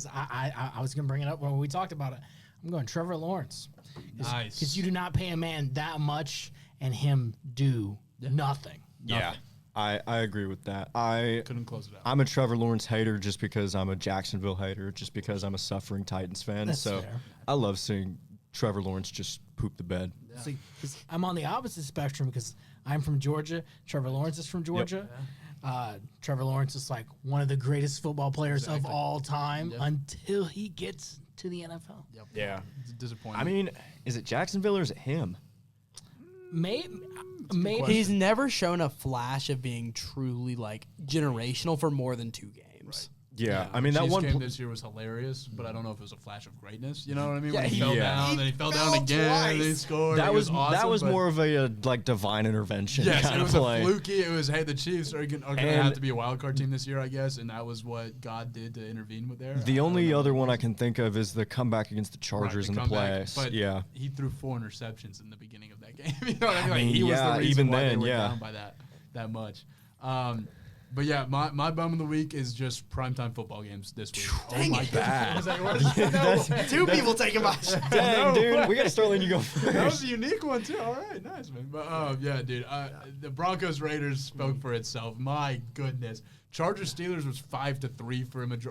because I was going to bring it up when we talked about it. I'm going Trevor Lawrence. Nice. Because you do not pay a man that much and him do nothing. Yeah, I agree with that. I Couldn't close it out. I'm a Trevor Lawrence hater just because I'm a Jacksonville hater, just because I'm a suffering Titans fan. That's so fair. I love seeing Trevor Lawrence just poop the bed. See, 'cause I'm on the opposite spectrum because I'm from Georgia. Trevor Lawrence is from Georgia. Trevor Lawrence is like one of the greatest football players of all time until he gets to the NFL. Yeah. It's disappointing. I mean, is it Jacksonville or is it him? Maybe He's never shown a flash of being truly like generational for more than 2 games. Yeah. I mean, that Chiefs one. game this year was hilarious, but I don't know if it was a flash of greatness. You know what I mean? Yeah, When he he- fell Yeah. down, then he fell down again, and then he scored. That It was awesome, that was but- more of a like divine intervention Yes, kind it of was play. a fluky. It was, hey, the Chiefs are going to And- have to be a wild card team this year, I guess, and that was what God did to intervene with there. The only other one I can think of is the comeback against the Chargers in the comeback, playoffs. but Yeah. he threw 4 interceptions in the beginning of that game. You know what I mean? I mean, he was yeah, the reason even why then, they were yeah. down by that much. But yeah, my bum of the week is just primetime football games this week. Dang my it. God. Was that yours? No way. 2 people taking my shot. Dang, No dude, way. we gotta start letting you go That was first. a unique one too. All right, nice man. But yeah, dude, the Broncos Raiders spoke for itself. My goodness, Chargers Steelers was 5-3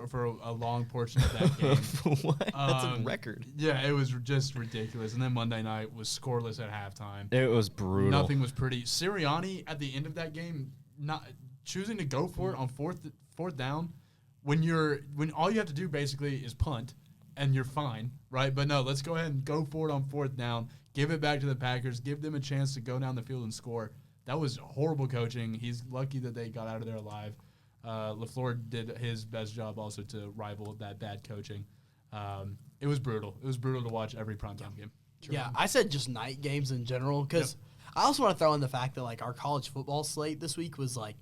for a long portion of that game. What? That's a record. Yeah, it was just ridiculous. And then Monday night was scoreless at halftime. It was brutal. Nothing was pretty. Sirianni at the end of that game, not choosing to go for it on fourth down when all you have to do basically is punt and you're fine, right? But no, let's go ahead and go for it on 4th down. Give it back to the Packers. Give them a chance to go down the field and score. That was horrible coaching. He's lucky that they got out of there alive. LaFleur did his best job also to rival that bad coaching. It was brutal. It was brutal to watch every primetime game. Yeah, I said just night games in general because I also want to throw in the fact that like our college football slate this week was like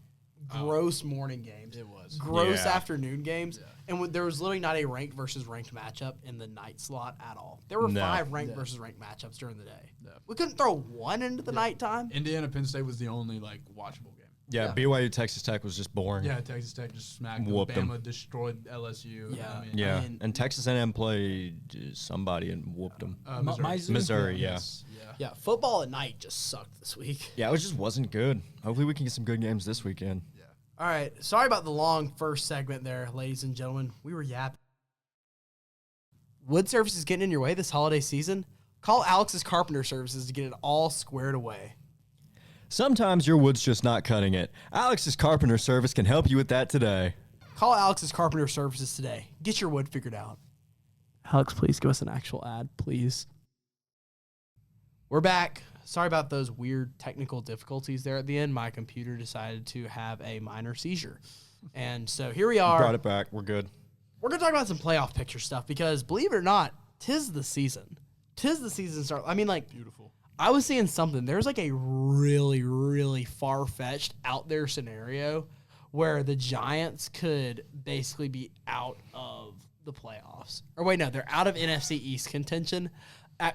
gross morning games. It was. Gross Yeah. afternoon games. And there was literally not a ranked versus ranked matchup in the night slot at all. There were No. 5 ranked versus ranked matchups during the day. We couldn't throw one into the nighttime. Indiana Penn State was the only like watchable game. Yeah, BYU Texas Tech was just boring. Yeah, Texas Tech just smacked them. Whooped 'em. Bama destroyed LSU. Yeah. I mean, Yeah, I mean- and Texas A&M played somebody and whooped them. Missouri, yeah. Yeah, football at night just sucked this week. Yeah, it just wasn't good. Hopefully we can get some good games this weekend. All right, sorry about the long first segment there, ladies and gentlemen. We were yapping. Wood services getting in your way this holiday season? Call Alex's Carpenter Services to get it all squared away. Sometimes your wood's just not cutting it. Alex's Carpenter Service can help you with that today. Call Alex's Carpenter Services today. Get your wood figured out. Alex, please give us an actual ad, please. We're back. Sorry about those weird technical difficulties there at the end. My computer decided to have a minor seizure. And so here we are. Brought it back. We're good. We're going to talk about some playoff picture stuff because, believe it or not, 'tis the season. 'Tis the season start. I mean, like, Beautiful. I was seeing something. There's like a really, really far-fetched out there scenario where the Giants could basically be out of the playoffs. Or wait, no, they're out of NFC East contention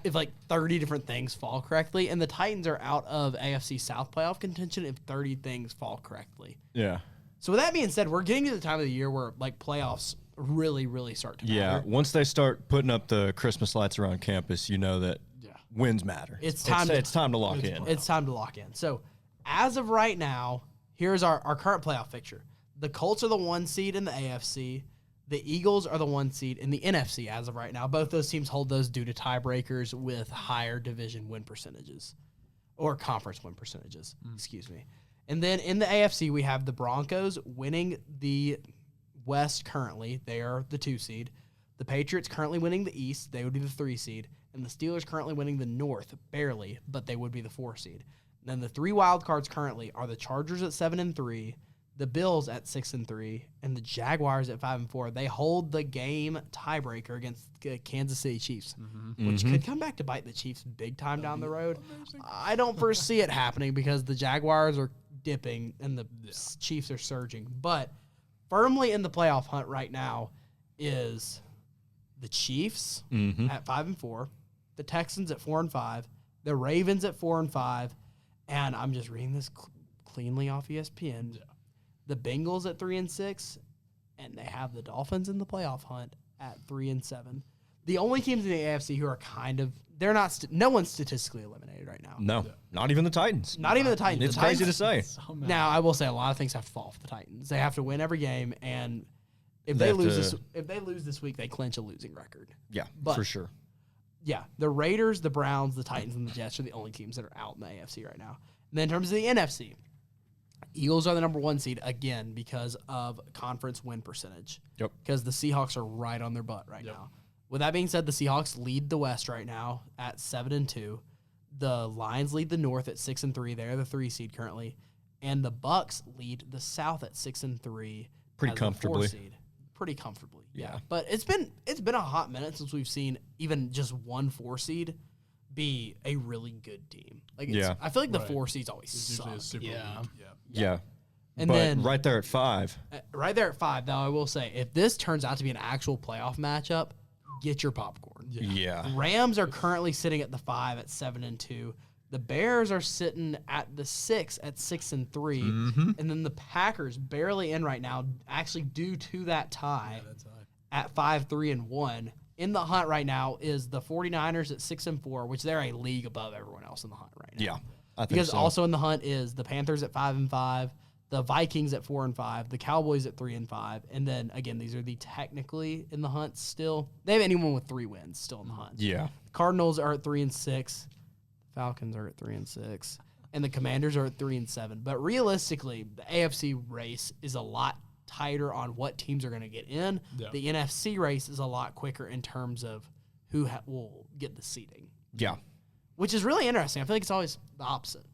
if like 30 different things fall correctly. And the Titans are out of AFC South playoff contention if 30 things fall correctly. Yeah. So with that being said, we're getting to the time of the year where like playoffs really start to Yeah. matter. Once they start putting up the Christmas lights around campus, you know that wins matter. It's time to lock in. It's time to lock in. So, as of right now, here's our current playoff picture. The Colts are the 1 seed in the AFC. The Eagles are the 1 seed in the NFC as of right now. Both those teams hold those due to tiebreakers with higher division win percentages or conference win percentages. Excuse me. And then in the AFC, we have the Broncos winning the West currently. They are the 2 seed. The Patriots currently winning the East. They would be the 3 seed. And the Steelers currently winning the North, barely, but they would be the 4 seed. And then the 3 wild cards currently are the Chargers at 7-3, the Bills at 6-3, and the Jaguars at 5-4. They hold the game tiebreaker against the Kansas City Chiefs, which could come back to bite the Chiefs big time down the road. I don't foresee it happening because the Jaguars are dipping and the Chiefs are surging. But firmly in the playoff hunt right now is the Chiefs at 5-4, the Texans at 4-5, the Ravens at 4-5, and I'm just reading this cleanly off ESPN. The Bengals at 3-6, and they have the Dolphins in the playoff hunt at 3-7. The only teams in the AFC who are kind of they're not no one's statistically eliminated right now. No, not even the Titans. Not even the Titans. It's The crazy to Titans- say. Now I will say a lot of things have to fall for the Titans. They have to win every game, and if They they have lose to- if they lose this week, they clinch a losing record. Yeah, But- for sure. Yeah, the Raiders, the Browns, the Titans, and the Jets are the only teams that are out in the AFC right now. And then in terms of the NFC, Eagles are the number 1 seed again because of conference win percentage. Yep. Because the Seahawks are right on their butt right now. With that being said, the Seahawks lead the West right now at 7-2. The Lions lead the North at 6-3. They're the 3 seed currently, and the Bucks lead the South at 6-3. Pretty as the 4 comfortably. seed. Pretty comfortably. Yeah. But it's been a hot minute since we've seen even just one 4 seed be a really good team. Like, Yeah. I feel like the Right. 4 seeds always It's usually a suck. super Yeah. weak. Yeah. And but then right there at 5. right there at 5, though, I will say, if this turns out to be an actual playoff matchup, get your popcorn. Yeah. Rams are currently sitting at the 5 at 7-2. The Bears are sitting at the 6 at 6-3, Mm-hmm. and then the Packers barely in right now, actually due to that tie at 5-3-1. In the hunt right now is the 49ers at 6-4, which they're a league above everyone else in the hunt right now. Yeah. I think Because so. also in the hunt is the Panthers at 5-5, the Vikings at 4-5, the Cowboys at 3-5, and then again these are the technically in the hunt still. They have anyone with 3 wins still in the hunt. Yeah. Cardinals are at 3-6, Falcons are at 3-6, and the Commanders are at 3-7. But realistically, the AFC race is a lot tighter on what teams are going to get in. Yeah. The NFC race is a lot quicker in terms of who will get the seeding, Yeah. which is really interesting. I feel like it's always the opposite.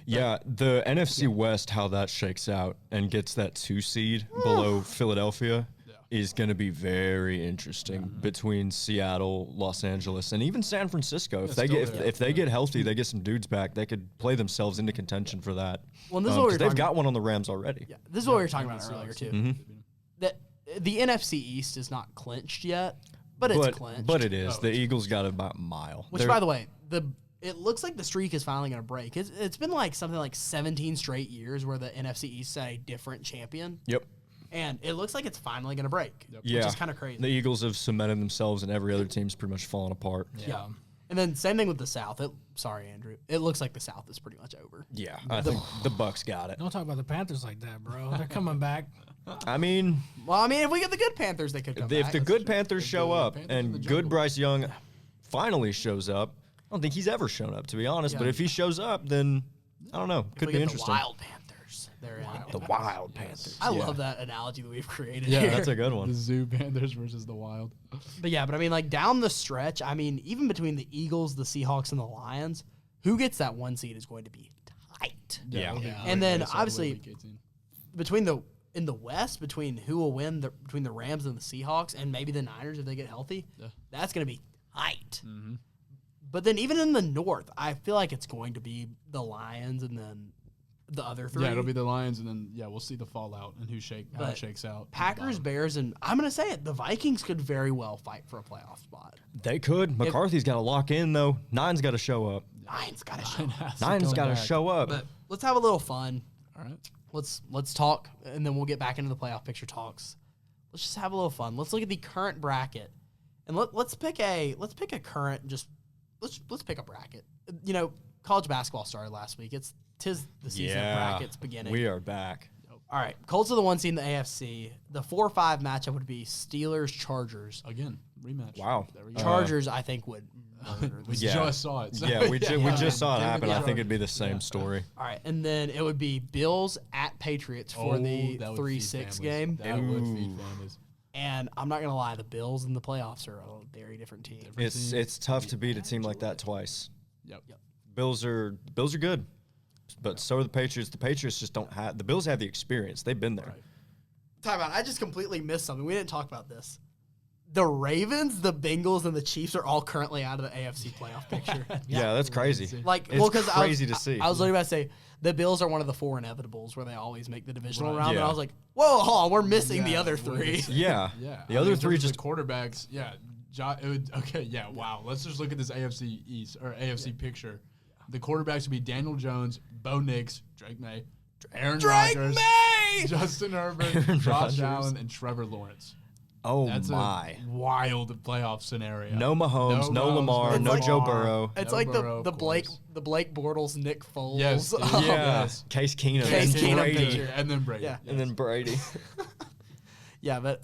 Yeah, the NFC West, how that shakes out and gets that 2 seed below Philadelphia is going to be very interesting between Seattle, Los Angeles, and even San Francisco. If they get if they get healthy, they get some dudes back, they could play themselves into contention for that. Well, this is what we were they've talking got one on the Rams already. Yeah, this is what we were talking about earlier too. Mm-hmm. That the NFC East is not clinched yet, but it's clinched. But it is. The Eagles got about a mile. Which, by the way, it looks like the streak is finally going to break. It's been like something like 17 straight years where the NFC East had a different champion, Yep. and it looks like it's finally going to break, Yeah. which is kind of crazy. The Eagles have cemented themselves, and every other team's pretty much fallen apart. Yeah. And then same thing with the South. Sorry, Andrew. It looks like the South is pretty much over. Yeah, I think the Bucks got it. Don't talk about the Panthers like that, bro. They're coming back. I mean, Well, I mean, if we get the good Panthers, they could come if back. the good Panthers show up Panthers in the and good jungle. Bryce Young finally shows up, I don't think he's ever shown up, to be honest. But if he shows up, then I don't know. If Could we be get interesting. The Wild Panthers. They're in. The Wild Panthers. I Yeah. love that analogy that we've created Yeah, here. that's a good The one. Zoo Panthers versus the Wild. But yeah, but I mean, like down the stretch, I mean, even between the Eagles, the Seahawks, and the Lions, who gets that 1 seed is going to be tight. Yeah. it'll be And then, great. obviously, Week 18. in the West, between who will win between the Rams and the Seahawks, and maybe the Niners if they get healthy, that's going to be tight. Mm-hmm. But then even in the North, I feel like it's going to be the Lions and then the other 3. Yeah, it'll be the Lions, and then we'll see the fallout and how But it shakes out. Packers, Bears, and I'm going to say it, the Vikings could very well fight for a playoff spot. They could. McCarthy's got to lock in, though. Nine's got to show up. Lions got to show up. Nine's got to show up. But let's have a little fun. All right. Let's talk, and then we'll get back into the playoff picture talks. Let's just have a little fun. Let's look at the current bracket, and let's pick a current. Just let's pick a bracket. You know, college basketball started last week. Tis the season of brackets beginning. We are back. All right, Colts are the 1 seed in the AFC. The 4-5 matchup would be Steelers Chargers. Again, rematch. Wow. There we go. Chargers, I think, would murder We the Yeah. just saw it. so- Yeah, we just saw it Give happen. the I think Chargers. it'd be the same story. All right, and then it would be Bills at Patriots for the that would feed 3-6 families. game. That would feed families. And I'm not gonna lie, the Bills in the playoffs are a very different team. It's tough to beat a team like that twice. Yep. Bills are good, but so are the Patriots. The Patriots just don't have. The Bills have the experience. They've been there. Time out. I just completely missed something. We didn't talk about this. The Ravens, the Bengals, and the Chiefs are all currently out of the AFC playoff picture. Yeah, that's crazy. Like, It's well, because crazy to see. I was literally about to say the Bills are one of the 4 inevitables where they always make the divisional round. And Yeah. I was like, whoa, hold on, we're missing the Yeah, other we're 3. missing- Yeah, Yeah. The other in three terms of just the quarterbacks. Yeah. Wow. Let's just look at this AFC East or AFC picture. The quarterbacks would be Daniel Jones, Bo Nix, Drake May, Aaron Rodgers, Justin Herbert, Josh Rodgers. Allen, and Trevor Lawrence. Oh, That's my. a wild playoff scenario. No Mahomes, no Lamar, no Joe Burrow. It's No like Burrow, the of Blake course. Bortles, Nick Foles. Yes, dude. Yeah. Yes. Case Keenum. Case and Keenum Brady. picture. And then Brady. Yeah. And then Brady. Yeah, but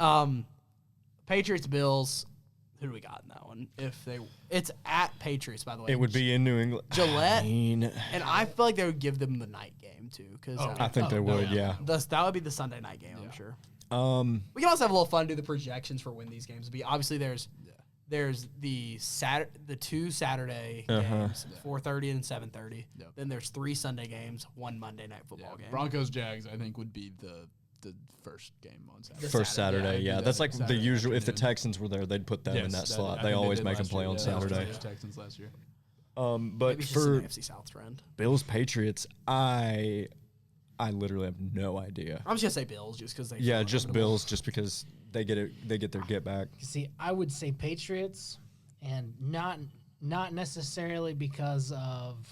Patriots Bills. Who do we got in that one? It's at Patriots, by the way. It would be in New England. Gillette. I mean, And I feel like they would give them the night game too, because I think they would, yeah. that would be the Sunday night game. I'm sure. We can also have a little fun, do the projections for when these games will be. Obviously, there's the two Saturday games, 4:30 and 7:30. Yep. Then there's 3 Sunday games, 1 Monday night football game. Broncos Jags, I think, would be the first game on Saturday. first Saturday, Yeah, yeah. I'd That's do like that the Saturday usual. If the afternoon. Texans were there, they'd put them in Yes, that slot. I They think always did make them last play year. on Yeah, Saturday. Texans last year. But Maybe it's just for an AFC South trend. Bills Patriots, I literally have no idea. I'm just gonna say Bills, just because they. Yeah, feel just inevitable. Bills, just because they get their get back. See, I would say Patriots, and not necessarily because of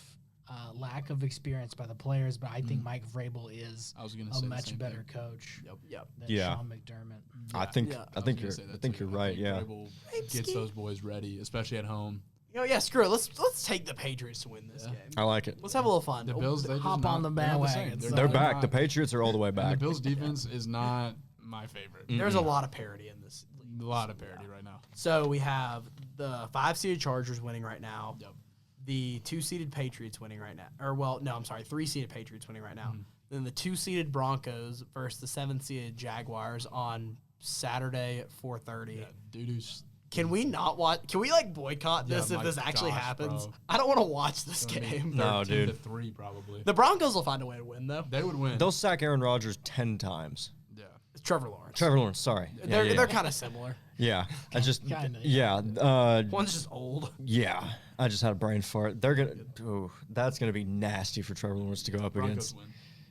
lack of experience by the players, but I think Mike Vrabel is I was gonna a say the much same better thing. coach Yep. than Yeah. Sean McDermott. I think Yeah. I think you're right. Yeah. Vrabel gets those boys ready, especially at home. Yeah, screw it. Let's take the Patriots to win this game. I like it. Let's have a little fun. The Bills, they hop just on not- the they're not bandwagon. same. So- They're not- back. The Patriots are all the way and back. the Bills defense is not my favorite. There's a lot of parity in this league. A lot of parity right now. So we have the 5-seeded Chargers winning right now. Yep. The 2-seeded Patriots winning right now. 3-seeded Patriots winning right Mm-hmm. now. Then the 2-seeded Broncos versus the 7-seeded Jaguars on Saturday at 4:30. Yeah, doo-doo's Can we not watch? Can we boycott Yeah, this if my this actually gosh, happens? bro. I don't want to watch this gonna be game. No, 13 dude. to 3 probably. The Broncos will find a way to win though. They would win. They'll sack Aaron Rodgers 10 times. yeah. It's Trevor Lawrence. Trevor Lawrence, sorry. Yeah, They're kind of similar. yeah. I just Kinda, yeah. One's just old. Yeah. I just had a brain fart. They're gonna. Oh, that's gonna be nasty for Trevor Lawrence to go up Broncos against. win.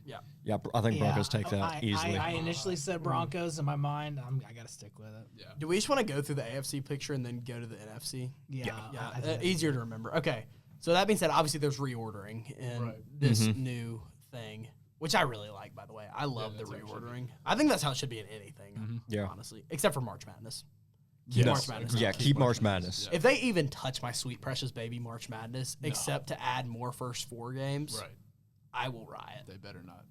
Yeah. Yeah, I think Broncos take that I, easily. I initially said Broncos in my mind. I got to stick with it. Yeah. Do we just want to go through the AFC picture and then go to the NFC? Yeah. Yeah, I think easier to remember. Okay, so that being said, obviously there's reordering in Right. this new thing, which I really like, by the way. I love the that's how it should reordering. I think that's how it should be in anything, Yeah. honestly, except for March Madness. Yes. March Madness. Yeah, keep March Madness. Yeah. If they even touch my sweet precious baby March Madness, except to add more first 4 games, Right. I will riot. They better not.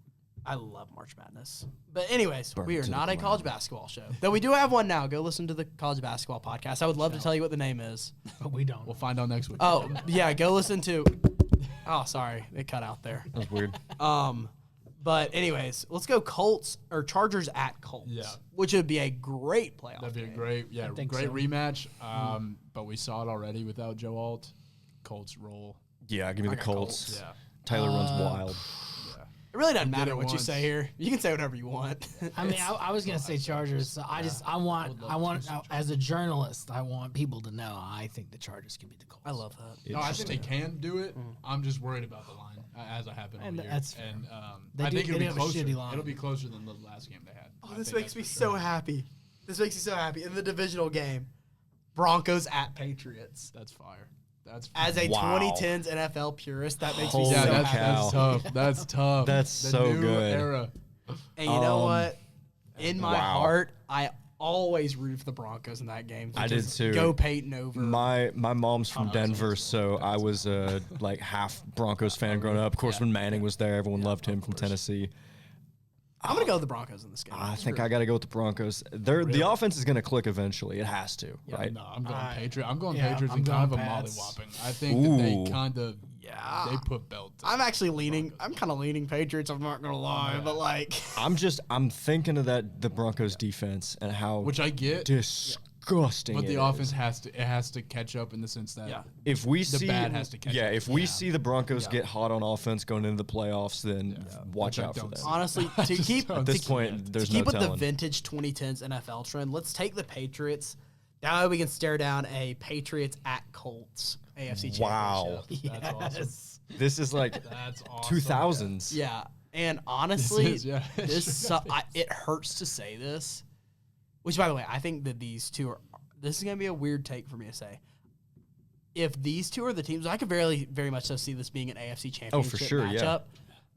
I love March Madness. But anyways, Burn we are to the not a ground. college basketball show. Though we do have one now. Go listen to the college basketball podcast. I would love to tell you what the name is. But we don't. We'll find out next week. Oh, yeah, go listen to Oh, sorry. It cut out there. That was weird. But anyways, let's go Colts or Chargers at Colts. Yeah. Which would be a great playoff. That'd be a game. great, think great so. rematch. But we saw it already without Joe Alt. Colts roll. Yeah, give me the got Colts. Yeah. Taylor runs wild. It really doesn't did matter it what you once. say here. You can say whatever you want. I mean, I was gonna say Chargers. So I want as a journalist, I want people to know I think the Chargers can beat the Colts. I love that. No, I think they can do it. I'm just worried about the line, as I have been all And year. that's fair. And They I do- think it'll they be do have a closer. shitty line. It'll be closer than the last game they had. Oh, I this think makes that's me for so sure. happy. This makes me so happy. In the divisional game, Broncos at Patriots. That's fire. That's As a Wow. 2010s NFL purist, that makes me Holy so yeah, happy. that's tough. That's tough. That's The so new good. Era. And you know Um, what? In my wow. heart, I always rooted for the Broncos in that game. I did Just too. Go Peyton over. My mom's from Denver, so I was like half Broncos fan growing up. Of course, when Manning was there, everyone loved him from Tennessee. I'm gonna go with the Broncos in this game. I think I got to go with the Broncos. The offense is going to click eventually. It has to, right? No, I'm going Patriots. I'm going yeah, Patriots I'm and kind of a going Pats. mollywhopping. I think that they Ooh. kind of Yeah. they put belt. to I'm actually leaning. I'm kind of leaning Patriots. I'm not gonna lie, but like, I'm thinking of the Broncos defense and how which I get, disgusting. but it the is. offense has to catch up in the sense that Yeah. If we the see, bad has to catch up. if we see the Broncos get hot on offense going into the playoffs, then watch Which I out for don't them. see. honestly, to keep At this to point, there's keep no with the telling. vintage 2010s NFL trend, let's take the Patriots. That way we can stare down a Patriots at Colts AFC Wow. Championship. That's awesome. Yes. This is like That's awesome. 2000s. Yeah, and honestly, is, yeah. it hurts to say this. Which, by the way, I think that these two are. This is gonna be a weird take for me to say. If these two are the teams, I could very much so see this being an AFC Championship sure, yeah. matchup.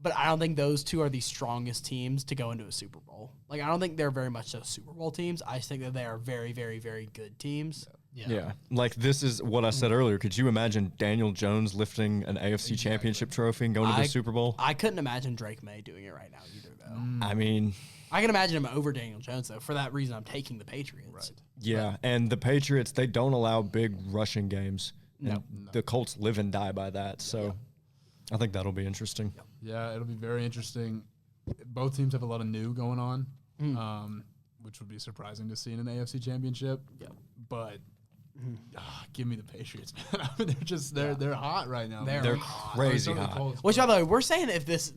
but I don't think those two are the strongest teams to go into a Super Bowl. Like, I don't think they're very much so Super Bowl teams. I just think that they are very, very, very good teams. Yeah. Like, this is what I said earlier. Could you imagine Daniel Jones lifting an AFC championship trophy and going to the Super Bowl? I couldn't imagine Drake May doing it right now either, though. I mean, I can imagine him over Daniel Jones, though. For that reason, I'm taking the Patriots. Right. yeah. And the Patriots, they don't allow big rushing games. No. The Colts live and die by that. So I think that'll be interesting. Yeah, it'll be very interesting. Both teams have a lot of new going on, which would be surprising to see in an AFC championship. Yeah. But give me the Patriots, man. I mean, they're hot right now. They're crazy hot. Which, by the way, we're saying if if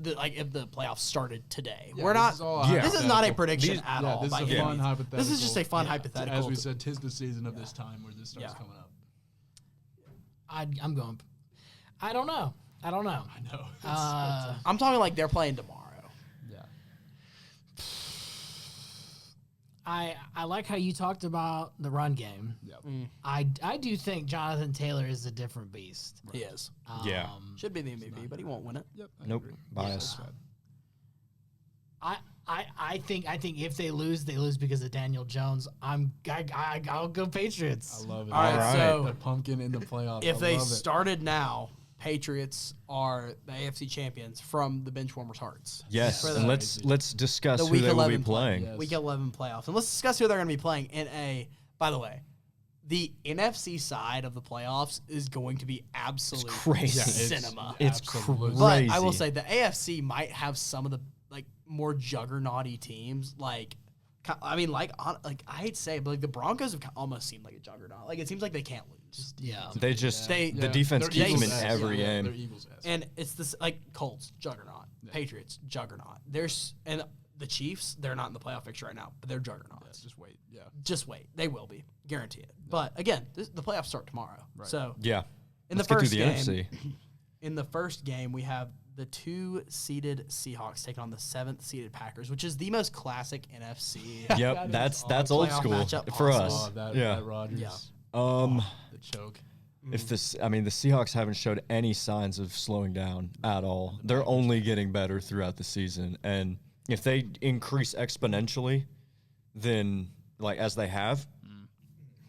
the playoffs started today, we're not. This is not a prediction at all. This is a fun hypothetical. This is just a fun hypothetical. As we said, 'tis the season of this time where this starts coming up. I'm going. I don't know. I know. I'm talking like they're playing tomorrow. I like how you talked about the run game. Yep. I do think Jonathan Taylor is a different beast. He is. Yeah. Should be the MVP, but he won't win it. Yep. Nope. Bias. I think if they lose because of Daniel Jones. I'll go Patriots. I love it. All right, so the pumpkin in the playoffs. if they started now, Patriots are the AFC champions from the Benchwarmers' hearts. Yes, For and the- let's discuss the who Week they will be 11 playing. Yes. Week 11 playoffs. And let's discuss who they're going to be playing in a, by the way, the NFC side of the playoffs is going to be absolute crazy. cinema. It's Absolutely. crazy. But I will say the AFC might have some of the more juggernauty teams. I hate to say it, but like the Broncos have almost seemed like a juggernaut. Like it seems like they can't lose. They just They- the defense They're keeps them in Eagles-esque. every They're game. Eagles-esque. And it's this like Colts juggernaut, Patriots juggernaut. And the Chiefs, they're not in the playoff picture right now, but they're juggernauts. Just wait. Yeah. Just wait, they will be, guarantee it. But again, the playoffs start tomorrow. Right. So Yeah. in Let's the get first through the game, NFC. in the first game, we have the 2-seeded Seahawks taking on the 7th-seeded Packers, which is the most classic NFC. Yep, that's old Playoff school matchup for possible. us. That Rodgers. Yeah. The choke. If the Seahawks haven't showed any signs of slowing down at all. They're only getting better throughout the season, and if they increase exponentially, then as they have,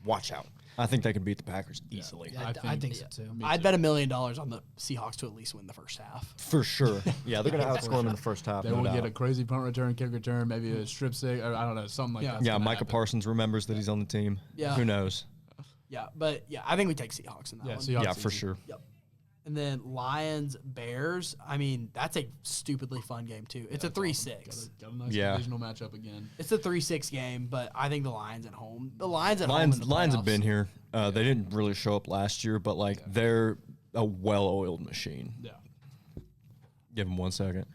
watch out. I think they can beat the Packers easily. I think so too. I'd bet $1 million on the Seahawks to at least win the first half. For sure. Yeah, they're going to outscore them in the first half. They no will doubt. get a crazy punt return, kick return, maybe a strip sack, or I don't know, something like that. Yeah, Micah Parsons remembers that he's on the team. Yeah. Who knows? Yeah, but I think we take Seahawks in that one. Seahawks Yeah, for easy. sure. Yep. And then Lions, Bears. I mean, that's a stupidly fun game too. It's a 3-6. Got a nice Yeah. divisional matchup again. It's a 3-6 game, but I think the Lions at home. The Lions at Lions home. in the have playoffs. been here. They didn't really show up last year, but they're a well-oiled machine. Yeah. Give them 1 second.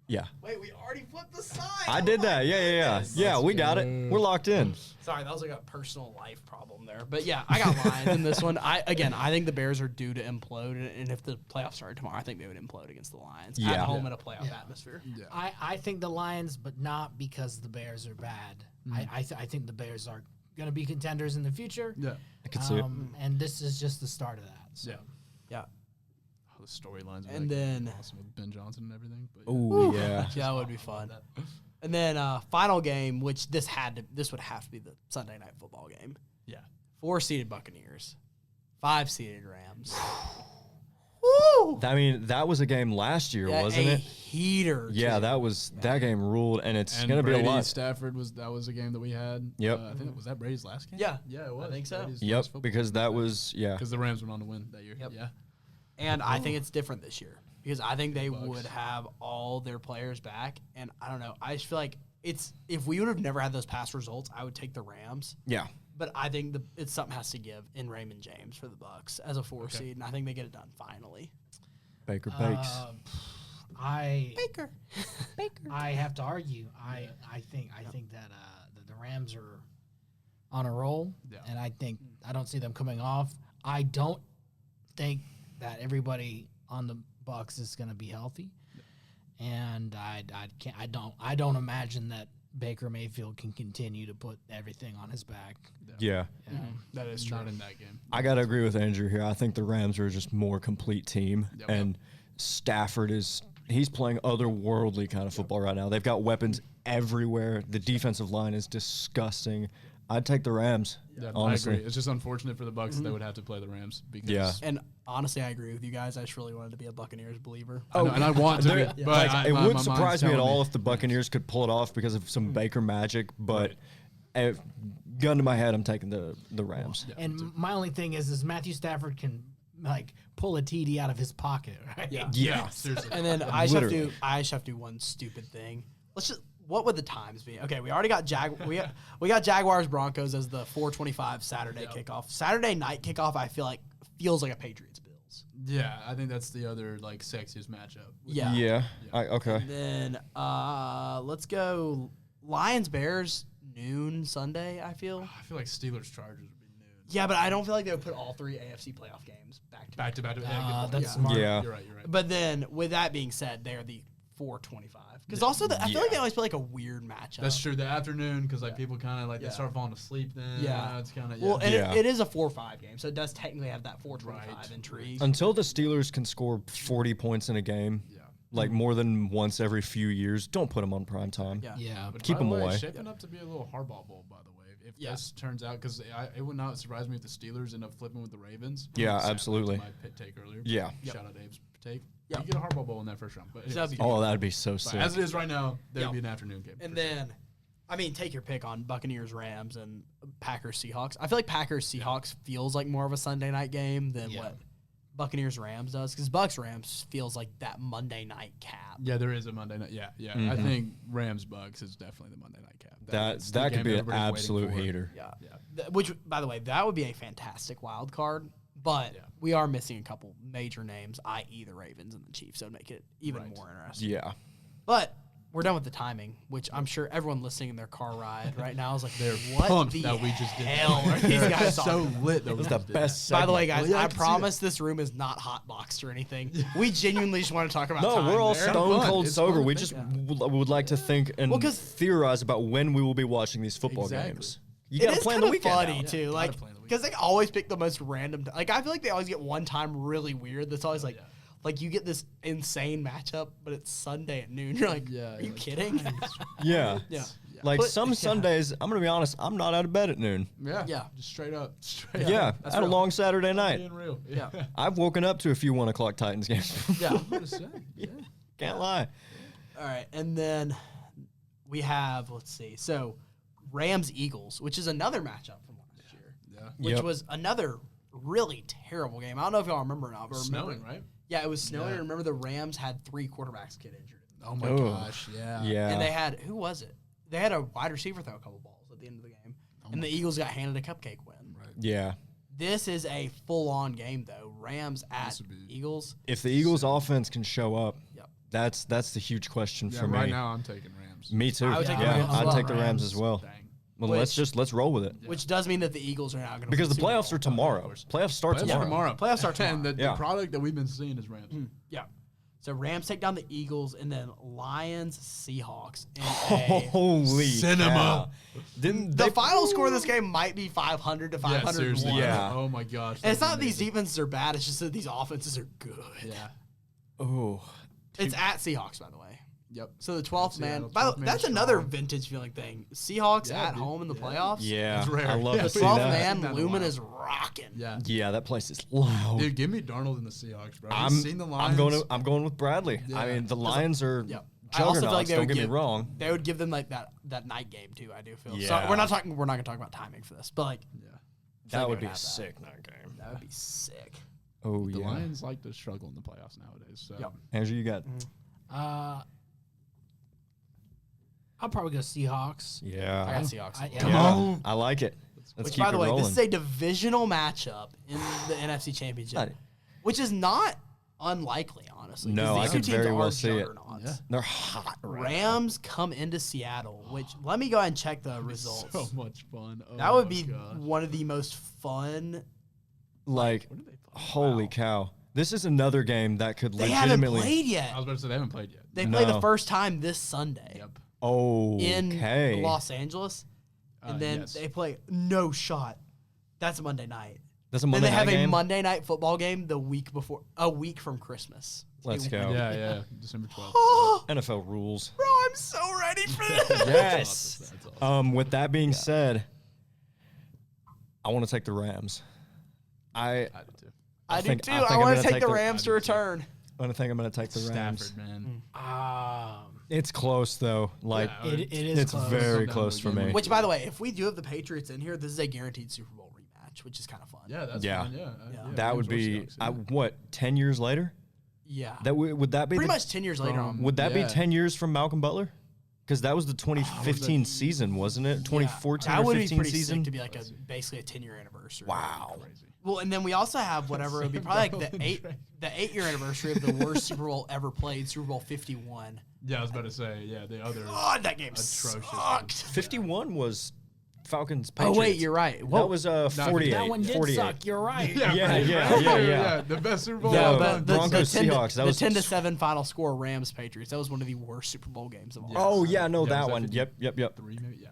Yeah. Wait, we already flipped the sign. I did that. Yeah. Yeah, we got it. We're locked in. Sorry, that was like a personal life problem there. But yeah, I got Lions in this one. I think the Bears are due to implode, and if the playoffs started tomorrow, I think they would implode against the Lions at Yeah. home in a playoff atmosphere. Yeah. I think the Lions, but not because the Bears are bad. I think the Bears are going to be contenders in the future. Yeah. I can see it. And this is just the start of that. So. Yeah. Yeah. Oh, the storylines are And then- awesome with Ben Johnson and everything. But Oh, yeah. Yeah, that would be fun. And then final game, which this would have to be the Sunday night football game. Yeah. 4-seeded Buccaneers, 5-seeded Rams. Woo! I mean, that was a game last year, Yeah, wasn't a it? heater. Yeah, too. that game ruled, and it's And going to be a Brady, lot. Stafford was a game that we had. Yep. I think was that Brady's last game. Yeah. Yeah, it was. I think so. Yep, because that was because the Rams went on to win that year. Yep. Yeah. And I think it's different this year because I think they would have all their players back. And I don't know. I just feel like if we would have never had those past results, I would take the Rams. Yeah. But I think it's something has to give in Raymond James for the Bucks as a 4-seed, and I think they get it done finally. Baker Bakes. Baker. I have to argue. I think that the Rams are on a roll, and I don't see them coming off. I don't think that everybody on the Bucks is going to be healthy, and I don't imagine that Baker Mayfield can continue to put everything on his back. Yeah. That is true. Not in that game. I got to agree with Andrew here. I think the Rams are just more complete team, and Stafford is he's playing otherworldly kind of football right now. They've got weapons everywhere. The defensive line is disgusting. I'd take the Rams. Yeah, honestly. I agree. It's just unfortunate for the Bucs that they would have to play the Rams. Because And honestly, I agree with you guys. I just really wanted to be a Buccaneers believer. I know, and I want to be. But It my wouldn't mind's surprise me at telling all if the Buccaneers could pull it off because of some Baker magic, but gun to my head, I'm taking the Rams. And my only thing is Matthew Stafford can like pull a TD out of his pocket, right? Yeah, seriously. And then I just Literally. have to do one stupid thing. What would the times be? Okay, we already got we got Jaguars Broncos as the 4:25 Saturday kickoff. Saturday night kickoff, I feel like feels like a Patriots Bills. Yeah, I think that's the other like sexiest matchup. Yeah. Okay. And then let's go Lions Bears noon Sunday. I feel. I feel like Steelers Chargers would be noon. Yeah, but I don't feel like they would put all 3 AFC playoff games back to back. That's smart. Yeah. You're right. But then, with that being said, they are the 4:25. Because also, I feel like they always play like a weird matchup. That's true. The afternoon, because like people kind of like they start falling asleep then. Yeah. It's kind of Well, and Yeah. it is a 4-5 game, so it does technically have that 4:25 intrigue. Until the Steelers can score 40 points in a game, like more than once every few years, don't put them on prime time. Yeah. But Keep by the them way, away. Shaping up to be a little hardball bowl, by the way. If this turns out, because it would not surprise me if the Steelers end up flipping with the Ravens. Yeah, Sadly, absolutely. to my pit take earlier. Yeah. Shout out Dave's take. You get a hardball bowl in that first round. But that'd be Oh, that'd be so but sick. as it is right now, there'd be an afternoon game. And then, I mean, take your pick on Buccaneers, Rams, and Packers, Seahawks. I feel like Packers, Seahawks feels like more of a Sunday night game than what Buccaneers, Rams does. Because Bucks, Rams feels like that Monday night cap. Yeah, there is a Monday night. Yeah. Mm-hmm. I think Rams Bucks is definitely the Monday night cap. That's the That game could be an everybody's waiting absolute for. heater. Which, by the way, that would be a fantastic wild card. But we are missing a couple major names, i.e. the Ravens and the Chiefs. So it'd make it even more interesting. Yeah. But we're done with the timing, which I'm sure everyone listening in their car ride right now is like, They're what pumped the that we just did hell are these guys so talking about? lit. That That was the best By the segment. way, guys, Well, yeah, I I can see promise this room is not hotboxed or anything. We genuinely just want to talk about No, time. we're all there. stone fun. cold It's sober. fun to We think just about. would like to think and Well, 'cause- theorize about when we will be watching these football Exactly. games. You It got to is plan the kinda weekend funny out. too, gotta like plan the because they always pick the most random. Like I feel like they always get one time really weird. That's always like you get this insane matchup, but it's Sunday at noon. You're like, are you kidding? Yeah. Yeah. Like But- some Sundays, I'm going to be honest, I'm not out of bed at noon. Yeah. Yeah. Just straight up. Yeah. I had a long Saturday night. Being real. Yeah. I've woken up to a few 1 o'clock Titans games. Yeah. Can't lie. All right, and then we have let's see, so Rams Eagles, which is another matchup from last year, which Yep. was another really terrible game. I don't know if y'all remember or not, but Snowing, right? Yeah, it was snowing. And remember the Rams had 3 quarterbacks get injured, Oh my Oh. gosh. Yeah. Yeah. and they had who was it? They had a wide receiver throw a couple balls at the end of the game, and the Eagles got handed a cupcake win. Right. Yeah. This is a full-on game though. Rams at Eagles. If the Eagles offense can show up, Yep. that's the huge question Yeah, for me. right now I'm taking Rams. Me too. I would take the yeah, Rams as I'd well. take the Rams as well. Dang. Well, Which- let's roll with it. Which does mean that the Eagles are now going to Because the playoffs are tomorrow. Playoffs start Playoffs tomorrow. tomorrow. Playoffs start And tomorrow. the Yeah. product that we've been seeing is Rams. Yeah. So Rams take down the Eagles, and then Lions, Seahawks. In a, Holy Cinema. cow. Didn't the they final score of this game might be 500 to Yeah, 501. seriously. Yeah. Oh my gosh. And it's not that that's these amazing. defenses are bad. It's just that these offenses are good. Yeah. Oh. It's at Seahawks, by the way. Yep. So the 12th man. Seattle, By the 12th man that's strong. another vintage feeling thing. Seahawks Yeah, at dude. home in the Yeah. playoffs. Yeah. That's rare. I love Yeah, to The see 12th that. man, Seen that in a Lumen while. is rocking. Yeah. Yeah, that place is loud. Dude, give me Darnold and the Seahawks, bro. I'm You've seen the Lions. I'm going with Bradley. Yeah. I mean, the Lions are Yeah. I also feel like juggernauts. they Don't would get me give, wrong. They would give them like that night game too. I do feel. So Yeah. we're not going to talk about timing for this, but like That would they be would a have that. sick night game. that would be sick. Oh The yeah. Lions like to struggle in the playoffs nowadays. So Yep. Andrew, you got? I'll probably go Seahawks. Yeah. I got Seahawks. Yeah. Yeah. I like it. Let's Which, keep by the it way, rolling. this is a divisional matchup in the NFC Championship, Not- which is not unlikely, honestly. 'cause No, these I two could teams very are well see it. juggernauts. They're hot. Right Rams come into Seattle, which let me go ahead and check the results. so much fun. Oh That would my be gosh. one of the most fun. Like, holy cow. This is another game that could They haven't legitimately. played I yet. was about to say they haven't played yet. They play the No. first time this Sunday Yep. in Okay. Los Angeles, and then yes. they play no shot. That's Monday night. That's a Then Monday they have night a game. Monday night football game the week before, a week from Christmas. Let's go. Yeah. December 12th. NFL rules. Bro, I'm so ready for this. Yes. That's awesome. With that being said, I want to take the Rams. I do too. I do think- too. I think I I'm want gonna to take take the the- Rams to return. I think I'm going to take the Rams. Stafford, man. It's close though. Like Yeah, It is it's close. very Down close to for the game. me. Which, by the way, if we do have the Patriots in here, this is a guaranteed Super Bowl rematch, which is kind of fun. Yeah, that's Yeah. fine. Yeah. That would Rams or be Seahawks, yeah. what 10 years later. Yeah. Would that be Pretty the- much 10 years later on. Would that be Yeah. 10 years from Malcolm Butler? Because that was the 2015 season, wasn't it? 2014 that or would be 15 pretty season. sick to be like basically a 10-year anniversary. Wow. Well, and then we also have whatever it would be probably like the 8-year anniversary of the worst Super Bowl ever played, Super Bowl 51. Yeah, I was about to say. Yeah, the other. God, that game Atrocious. sucked. 51 was Falcons. Oh Patriots. wait, you're right. That Well, was 48. That one did 48. suck. You're right. Yeah. The best Super Bowl Yeah, of all but time. Broncos, 10 to- Seahawks, that the was- 10-7 final score, Rams Patriots. That was one of the worst Super Bowl games of all. Oh yeah, no, Yeah, that was that one. 50? Yep. 3 maybe. Yeah.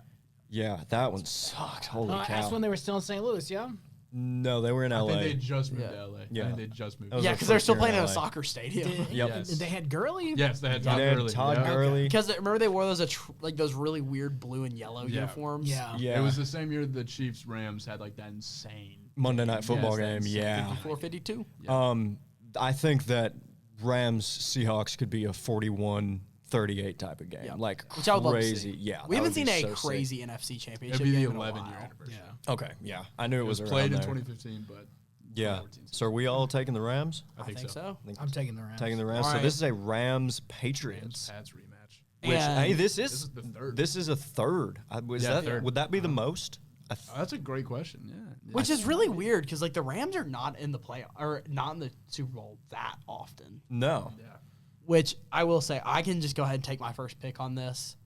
Yeah, that one sucked. Holy cow. That's when they were still in St. Louis, yeah? No, they were in I LA. think they just moved to LA. Yeah. I think they just moved. That was Yeah, their because they're first still year playing in in a LA. soccer stadium. Yep. Yes. They had Gurley? Yes, they had Todd They had Gurley. Todd yeah. Gurley. Because remember they wore those like those really weird blue and yellow Yeah. uniforms. Yeah. Yeah. It was the same year the Chiefs Rams had like that insane Monday Night Football Yes, game. that's Yeah. 54-52. I think that Rams Seahawks could be a 41-38 type of game. Yeah. Like Which I would love to crazy. see. Yeah. We that haven't would seen be a so sick. crazy NFC championship It'd be the game in a 11-year while. anniversary. Yeah. Okay, yeah. I knew it It was was played in around there. 2015, but Yeah. 2014. So are we all taking the Rams? I think so. I'm taking the Rams. Taking the Rams. All So right. this is a Rams Patriots. Pats rematch. Which And hey, this This is is the third. this is a third. third. Would that be the most? That's a great question. Yeah. Which is really weird because like the Rams are not in the play or not in the Super Bowl that often. No. Yeah. Which I will say, I can just go ahead and take my first pick on this.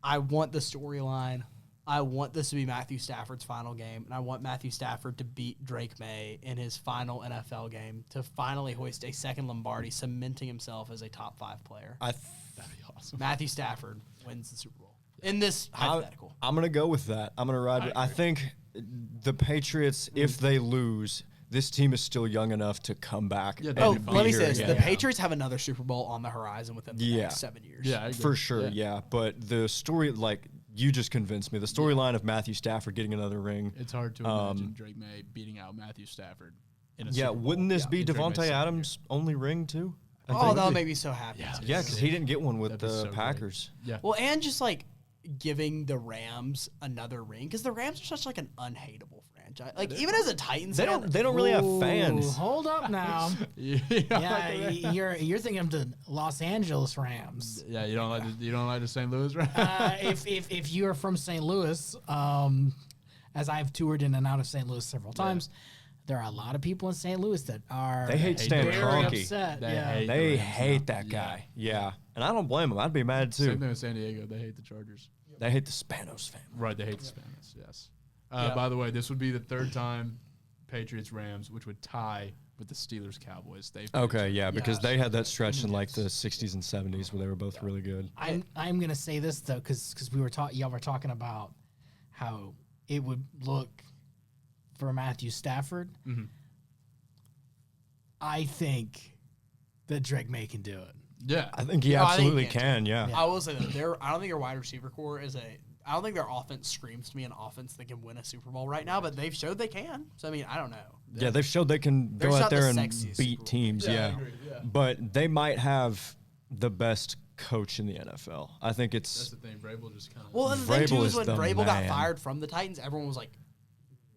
I want the storyline. I want this to be Matthew Stafford's final game, and I want Matthew Stafford to beat Drake May in his final NFL game to finally hoist a second Lombardi, cementing himself as a top 5 player. I That'd be awesome. Matthew Stafford wins the Super Bowl in this hypothetical. I'm gonna go with that. I'm gonna ride. I think the Patriots, if they lose, this team is still young enough to come back. Yeah, and they'll Oh, be be fine. let me here say this: again. the Patriots have another Super Bowl on the horizon within the Yeah. next 7 years. Yeah, I agree. For sure, yeah. But the story, like you just convinced me, the storyline of Matthew Stafford getting another ring. It's hard to imagine Drake May beating out Matthew Stafford in a Yeah, Super Bowl. wouldn't this be in Drake May's Devontae second Adams' only ring too? I Oh, think. that'll make me so happy. Yeah. too. Yeah, because he didn't get one with That'd be the so great. Packers. year. Yeah. Well, and just like giving the Rams another ring because the Rams are such like an unhateable franchise. Like even as a Titans, They fan, don't really have Ooh, fans. Hold up now. Yeah. Yeah, you're thinking of the Los Angeles Rams. Yeah, you don't like the St. Louis Rams? If you are from St. Louis, as I've toured in and out of St. Louis several times, there are a lot of people in St. Louis that are They hate Stan very Kroenke. upset. They Yeah. hate They the Rams hate now. that guy. Yeah. And I don't blame them. I'd be mad Same too. thing with San Diego. They hate the Chargers. They hate the Spanos family. Right, they hate the Spanish. Yes. Yeah. By the way, this would be the third time Patriots Rams, which would tie with the Steelers Cowboys. They've Okay, yeah, because Yes. they had that stretch in like the 60s and 70s where they were both really good. I'm gonna say this though, because y'all were talking about how it would look for Matthew Stafford. Mm-hmm. I think that Drake May can do it. Yeah. I think he Yeah, I think absolutely he can, can, yeah. Yeah. I will say that I don't think their wide receiver core is I don't think their offense screams to me an offense that can win a Super Bowl right now, but they've showed they can. So I mean, I don't know. Yeah, they've showed they can They're go not out the there and sexiest beat Super Bowl teams, Yeah, I yeah. agree, yeah. But they might have the best coach in the NFL. I think That's it's the thing. Vrabel just kind of. Well, and the thing Vrabel too is is when the Vrabel got man. fired from the Titans, everyone was like,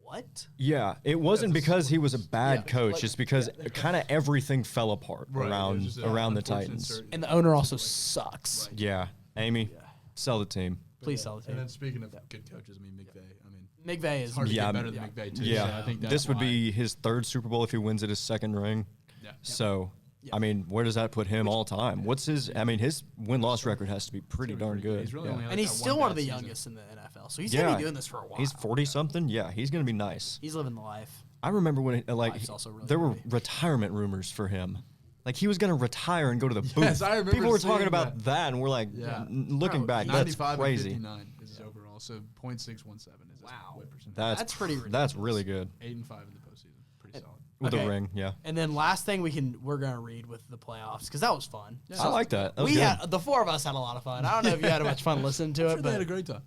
"What?" yeah, it wasn't because he was a bad Yeah, coach, like- it's because kind of everything fell apart Right, around there's just around the unfortunate Titans. certain- And the owner also sucks. Yeah, Amy, sell the team. Please sell the And team. then speaking of good coaches, I mean McVay. I mean, McVay is it's hard to Yeah, get better than McVay too. Yeah, So I think that's this would why- be his third Super Bowl if he wins it his second ring. Yeah. So, I mean, where does that put him all time? What's his? I mean, his win-loss record has to be pretty darn good. He's really Yeah. only had and he's that still one one of bad the season. youngest in the NFL. So he's gonna be doing this for a while. He's 40 something. Yeah, he's gonna be nice. He's living the life. I remember when Life's also really there were pretty. retirement rumors for him. Like he was gonna retire and go to the booth. Yes, I remember People were talking seeing about that, and we're like, Yeah. looking back, that's 95 crazy. and 59 is his overall. So .617 is his Wow. win percentage. That's pretty That's really good. 8-5 in the postseason. Pretty solid. With Okay. a ring, yeah. And then last thing we're gonna read with the playoffs because that was fun. I like that. That was We good. had the four of us had a lot of fun. I don't know if you had much fun listening to it, They but had a great time.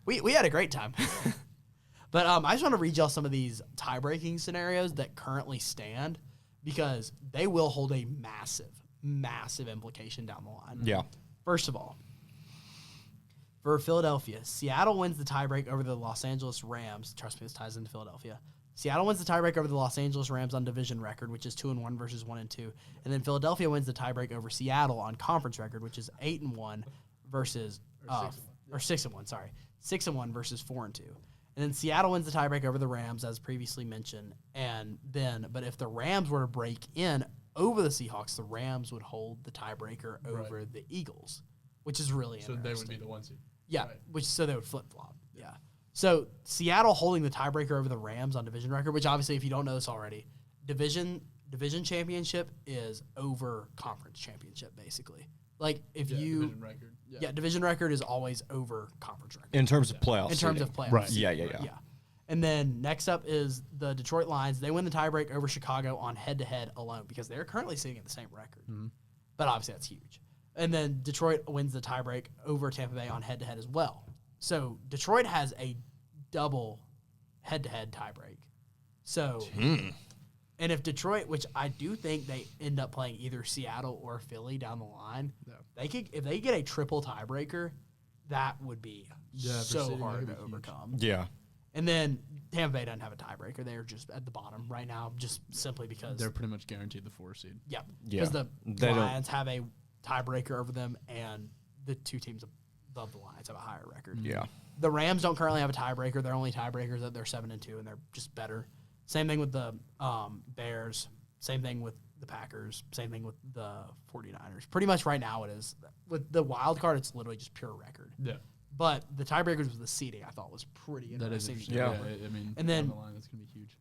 we had a great time. But I just want to read y'all some of these tie-breaking scenarios that currently stand because they will hold a massive implication down the line. Yeah. First of all, for Philadelphia, Seattle wins the tiebreak over the Los Angeles Rams. Trust me, this ties into Philadelphia. Seattle wins the tiebreak over the Los Angeles Rams on division record, which is 2-1 versus 1-2, and then Philadelphia wins the tiebreak over Seattle on conference record, which is 8-1 versus 6-1. Sorry, 6-1 versus 4-2. And then Seattle wins the tiebreak over the Rams, as previously mentioned. But if the Rams were to break in over the Seahawks, the Rams would hold the tiebreaker over the Eagles, which is really So interesting. they would be the 1 seed. Yeah, Right. so they would flip flop. Yeah. So Seattle holding the tiebreaker over the Rams on division record, which obviously, if you don't know this already, division championship is over conference championship, basically. Like if you division record. yeah, division record is always over conference record. In terms of playoffs. In terms seeding. of playoffs. Right. Yeah. Yeah. And then next up is the Detroit Lions. They win the tiebreak over Chicago on head-to-head alone because they're currently sitting at the same record. But obviously that's huge. And then Detroit wins the tiebreak over Tampa Bay on head-to-head as well. So Detroit has a double head-to-head tiebreak. So, and if Detroit, which I do think they end up playing either Seattle or Philly down the line, if they get a triple tiebreaker, that would be Yeah, for so seeding, that hard could to be huge. overcome. Yeah. And then Tampa Bay doesn't have a tiebreaker. They're just at the bottom right now, just simply because They're pretty much guaranteed the 4 seed. yeah, Yeah. because the They don't- Lions have a tiebreaker over them, and the two teams above the Lions have a higher record. Yeah. The Rams don't currently have a tiebreaker. Their only tiebreakers that they're 7-2, and they're just better. Same thing with the Bears. Same thing with the Packers. Same thing with the 49ers. Pretty much right now it is. With the wild card, it's literally just pure record. Yeah. But the tiebreakers with the seeding, I thought was pretty That is interesting. interesting. Yeah. I mean, And then- down the line, that's going to be huge.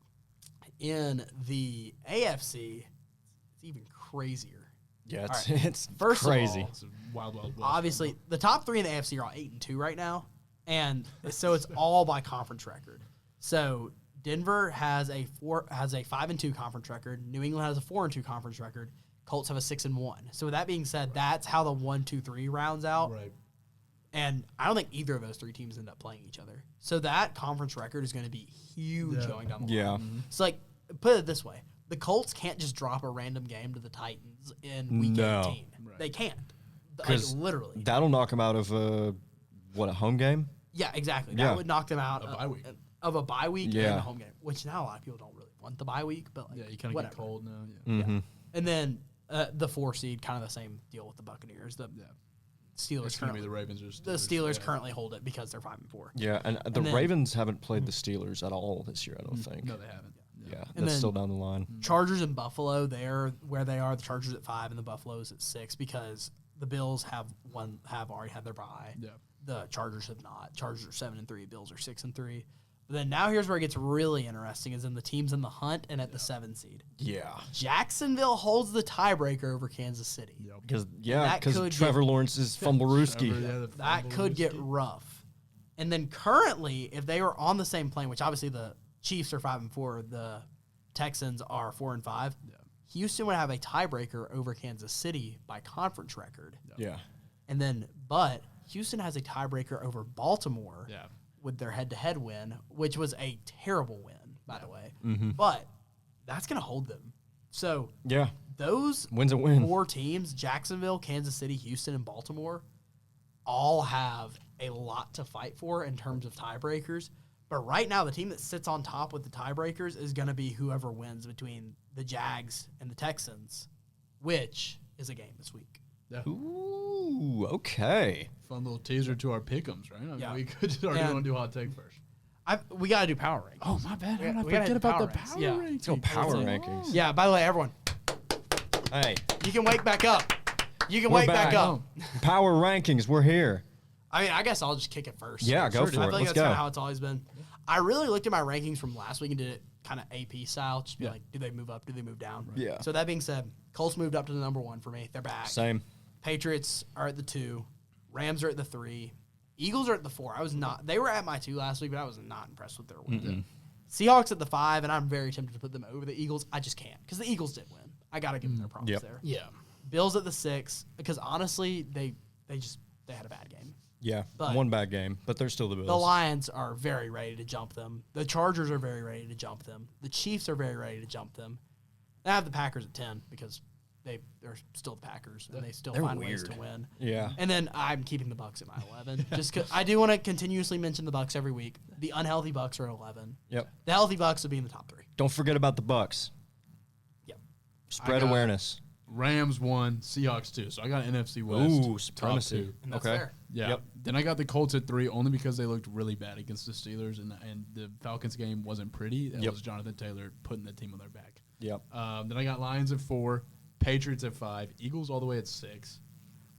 In the AFC, it's even crazier. Yeah. All It's, right. it's First of crazy. all, It's a wild, wild west. obviously, the top three in the AFC are all 8-2 right now, and so it's all by conference record. So Denver has a 5-2 conference record. New England has a 4-2 conference record. Colts have a 6-1. So with that being said, that's how the 1-2-3 rounds out. Right. And I don't think either of those three teams end up playing each other. So that conference record is going to be huge Yeah. going down the Yeah. line. So like, put it this way: the Colts can't just drop a random game to the Titans in week No. 18. Right. They can't. Like 'Cause literally. That'll knock them out of a home game? Yeah, exactly. Yeah. That would knock them out A bye week. of a bye week and Yeah. a home game, which now a lot of people don't really want the bye week, but like, Yeah, you kind of whatever. get cold now. Yeah. Mm-hmm. And then the 4 seed, kind of the same deal with the Buccaneers. The Yeah. Steelers It's going to be currently, the Ravens or the Steelers yeah. currently hold it because they're 5-4. Yeah. And the then- Ravens haven't played the Steelers at all this year, I don't think. No, they haven't. Yeah. And That's then- still down the line. Chargers and Buffalo, they're where they are. The Chargers at 5 and the Buffaloes at 6 because the Bills have already had their bye. Yeah. The Chargers have not. Chargers are 7-3. Bills are 6-3. But then now here's where it gets really interesting: is in the teams in the hunt and at the 7 seed. Yeah. Jacksonville holds the tiebreaker over Kansas City. Because that could Trevor get- Lawrence is fumblerooski. That could get rough. And then currently, if they were on the same plane, which obviously the Chiefs are 5-4, the Texans are 4-5. Houston would have a tiebreaker over Kansas City by conference record. Yeah. And then, but Houston has a tiebreaker over Baltimore Yeah. with their head-to-head win, which was a terrible win, by the way. Mm-hmm. But that's going to hold them. So Yeah. those Win's a win. 4 teams, Jacksonville, Kansas City, Houston, and Baltimore, all have a lot to fight for in terms of tiebreakers. But right now, the team that sits on top with the tiebreakers is going to be whoever wins between the Jags and the Texans, which is a game this week. Ooh, okay. Fun little teaser to our pick'ems, right? I mean, Yeah. we could already And- want to do hot take first. We got to do power rankings. Oh, my bad. How did I we gotta forget hit about the power ranks. power Yeah. rankings? Let's go power rankings. Yeah, by the way, everyone, Hey, you can wake back up. You can we're wake back back. up. Power rankings. We're here. I mean, I guess I'll just kick it first. Yeah, go for I it. feel like Let's that's go. kind of how it's always been. I really looked at my rankings from last week and did it kind of AP style. Just be like, do they move up? Do they move down? Yeah. So that being said, Colts moved up to the number 1 for me. They're back. Same. Patriots are at the 2. Rams are at the 3. Eagles are at the 4. They were at my 2 last week, but I was not impressed with their win. Seahawks at the 5, and I'm very tempted to put them over the Eagles. I just can't because the Eagles did win. I got to give them their props there. Yeah. Bills at the 6 because honestly, they had a bad game. Yeah, But- one bad game, but they're still the Bills. The Lions are very ready to jump them. The Chargers are very ready to jump them. The Chiefs are very ready to jump them. I have the Packers at 10 because they're still the Packers and they still find ways to win. Yeah. And then I'm keeping the Bucks at my 11 just because I do want to continuously mention the Bucks every week. The unhealthy Bucks are at 11. Yep. The healthy Bucks will be in the top 3. Don't forget about the Bucks. Yep. Spread got- awareness. Rams 1, Seahawks 2. So I got NFC West. Ooh, top supremacy. 2. And that's Okay. fair. Yeah. Yep. Then I got the Colts at 3 only because they looked really bad against the Steelers and the Falcons game wasn't pretty. That Yep. was Jonathan Taylor putting the team on their back. Yep. Then I got Lions at 4, Patriots at 5, Eagles all the way at 6,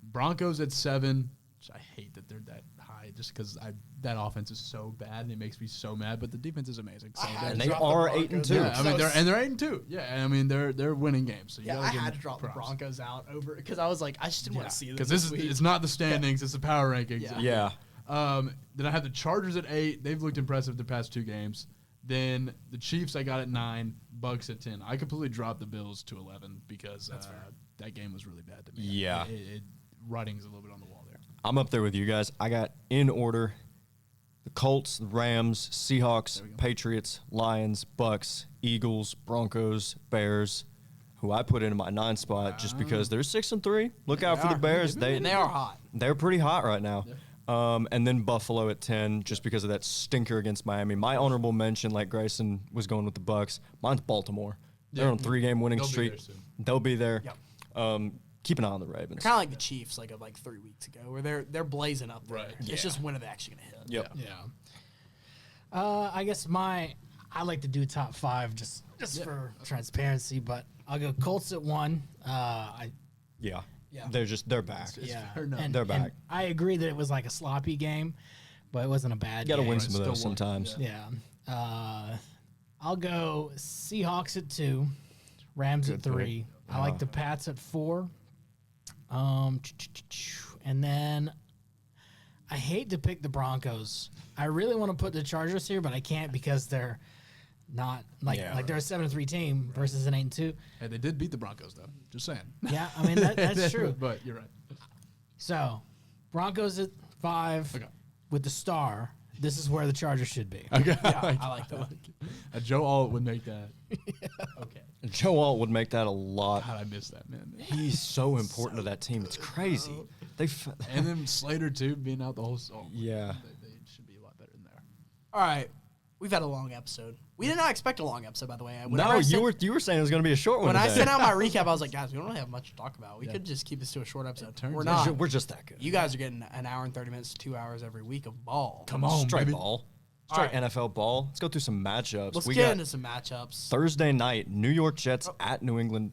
Broncos at 7. Which I hate that they're that high just because that offense is so bad and it makes me so mad. But the defense is amazing. So And they are 8-2. yeah, I mean they're 8-2. Yeah, I mean they're winning games. So you Yeah, gotta I give had them to drop props. the Broncos out over because I was like, I just didn't want to see this. Because this week. is it's not the standings, it's the power rankings. Yeah. Yeah. Then I have the Chargers at 8. They've looked impressive the past 2 games. Then the Chiefs I got at 9. Bucks at 10. I completely dropped the Bills to 11 because that game was really bad to me. Yeah. Writing's a little bit on the wall there. I'm up there with you guys. I got in order the Colts, the Rams, Seahawks, Patriots, Lions, Bucks, Eagles, Broncos, Bears, who I put into my 9 spot just because they're 6-3. Look out for the Bears. and they are hot. They're pretty hot right now. And then Buffalo at 10 just because of that stinker against Miami. My honorable mention, like Grayson was going with the Bucks, mine's Baltimore. They're on a 3-game winning They'll be streak. there soon. They'll be there. Yep. Keep an eye on the Ravens. Kind of like the Chiefs, like 3 weeks ago, where they're blazing up there. Right. It's just when are they actually going to hit? Yep. Yeah. I guess I like to do top 5 just for transparency, but I'll go Colts at 1. Yeah. Yeah. They're back. Yeah, fair enough. and, They're back. and I agree that it was like a sloppy game, but it wasn't a bad You got to game. win some of Still those won. sometimes. Yeah. I'll go Seahawks at 2, Rams at 3. I like the Pats at 4. And then I hate to pick the Broncos. I really want to put the Chargers here, but I can't because they're not like they're a 7-3 team versus an 8-2. Hey, they did beat the Broncos though. Just saying. Yeah, I mean that's true. But you're right. So, Broncos at 5 Okay. with the star. This is where the Chargers should be. Okay. I like that. Joe Alt would make that. Okay. Joe Alt would make that a lot. God, I miss that man. He's so important to that team. It's crazy. And then Slater too, being out the whole. Yeah. They should be a lot better than there. All right. We've had a long episode. We did not expect a long episode, by the way. Whenever No, I you sent- were saying it was going to be a short one. When I today. sent out my recap, I was like, guys, we don't really have much to talk about. We could just keep this to a short episode. turns We're out- not. We're just that good. You guys are getting an hour and 30 minutes to 2 hours every week of ball. Come on, Straight baby. ball. All Straight right. NFL ball. Let's go through some matchups. Let's we get got into some matchups. Thursday night, New York Jets at New England.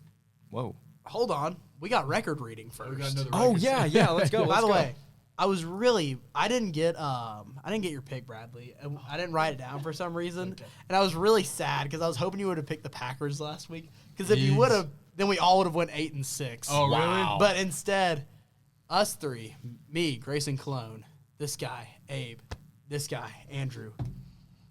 Whoa. Hold on. We got record reading first. Oh, yeah. Let's go. By the way, I didn't get your pick, Bradley. I didn't write it down for some reason, and I was really sad because I was hoping you would have picked the Packers last week. Because if you would have, then we all would have went 8-6. Oh, really? But instead, us three, me, Greyson Calonge, this guy, Abe, this guy, Andrew,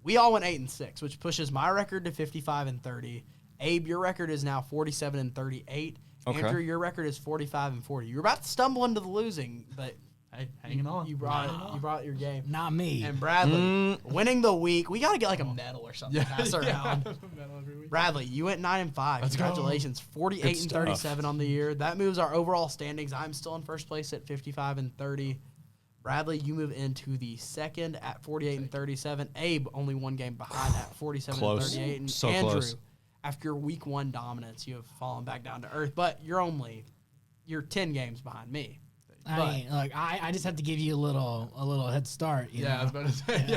we all went 8-6, which pushes my record to 55-30. Abe, your record is now 47-38. Okay. Andrew, your record is 45-40. You're about to stumble into the losing, but Hey, hanging on. you brought your game. Not me. And Bradley, winning the week, we got to get like a medal or something to pass around. Bradley, you went 9-5. Congratulations. 48-37 on the year. That moves our overall standings. I'm still in first place at 55-30. Bradley, you move into the second at 48-37. Abe, only one game behind at 47-38. And So Andrew, close. after your week 1 dominance, you have fallen back down to earth, but you're 10 games behind me. I just have to give you a little head start. You Yeah, I know? was about to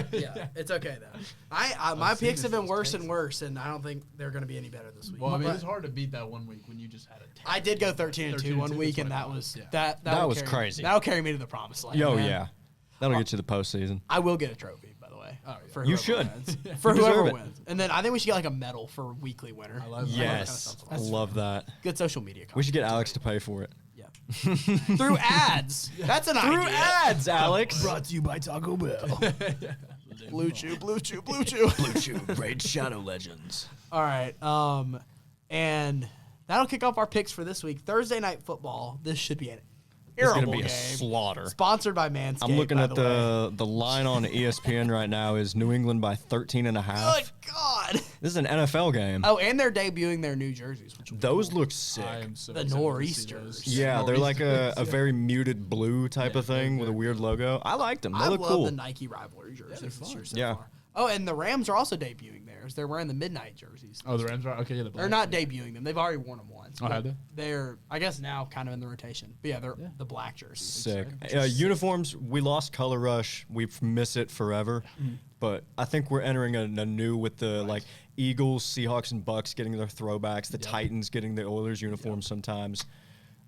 say. Yeah, it's okay though. My picks have been worse and worse, and I don't think they're going to be any better this week. Well, I mean, But it's hard to beat that 1 week when you just had a. I did go 13-2 one 13-2, week, that's and what that it was was. That was carry- crazy. That'll carry me to the promised land. Yo, man. yeah. That'll get you the postseason. I will get a trophy, by the way. For You whoever should. wins. For You whoever deserve it. wins, and then I think we should get like a medal for weekly winner. I love Yes. I love that. Good social media. We should get content. Alex to pay for it. Yeah. Through ads. That's an idea. Through ads, Alex. Brought to you by Taco Bell. dude. Blue Chew, Blue Chew, Blue Chew. Blue Chew, Raid Shadow Legends. All right. And that'll kick off our picks for this week. Thursday night football. This should be an It's terrible gonna be game. a slaughter. Sponsored by Manscaped. I'm looking by at the way. the line on ESPN right now is New England by 13.5. Good God. This is an NFL game. Oh, and they're debuting their new jerseys. Which will be Those cool. look sick. I am so The excited to see Nor'easters. those. Yeah, they're like a Nor'easters. very muted blue type of thing with a weird logo. I liked them. They I look love cool. the Nike rivalry jerseys this year so Yeah. far. Oh, and the Rams are also debuting theirs. They're wearing the midnight jerseys. Oh, the Rams are okay. Yeah, the They're not debuting them. They've already worn them once. Oh, have they? They're, I guess, now kind of in the rotation. But yeah, they're the black jerseys. Sick. Uniforms, we lost Color Rush. We miss it forever. But I think we're entering a new with the like Eagles, Seahawks, and Bucks getting their throwbacks. The Titans getting the Oilers uniforms sometimes.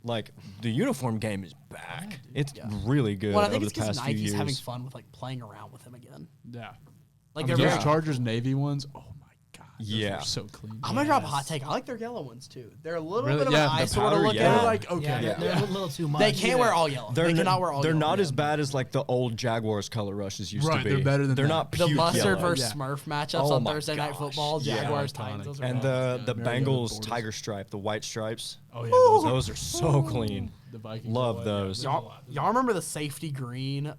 Like the uniform game is back. It's really good Well, I think over it's the because past few Nike's years. having fun with like playing around with them again. Yeah. Like Those they're very. Chargers Navy ones. Oh my God. Those Yeah. are so clean. I'm gonna drop a hot take. I like their yellow ones too. They're a little Really? bit of Yeah, an the eyesore to powder look yellow. at. They're like okay. Yeah, they're a little too much. They can't wear all yellow. They cannot wear all They're yellow. not as bad as like the old Jaguars Color Rushes used Right, to be. they're better than They're that. not The puke mustard yellow. versus Yeah. Smurf matchups Oh on my Thursday Night gosh. Football. Yeah. Jaguars, Iconic. Titans. Those are And bad. the Mariota Bengals borders. tiger stripe, the white stripes. Oh yeah. Those are so clean. The Vikings. Love are white. those. Y'all remember the safety green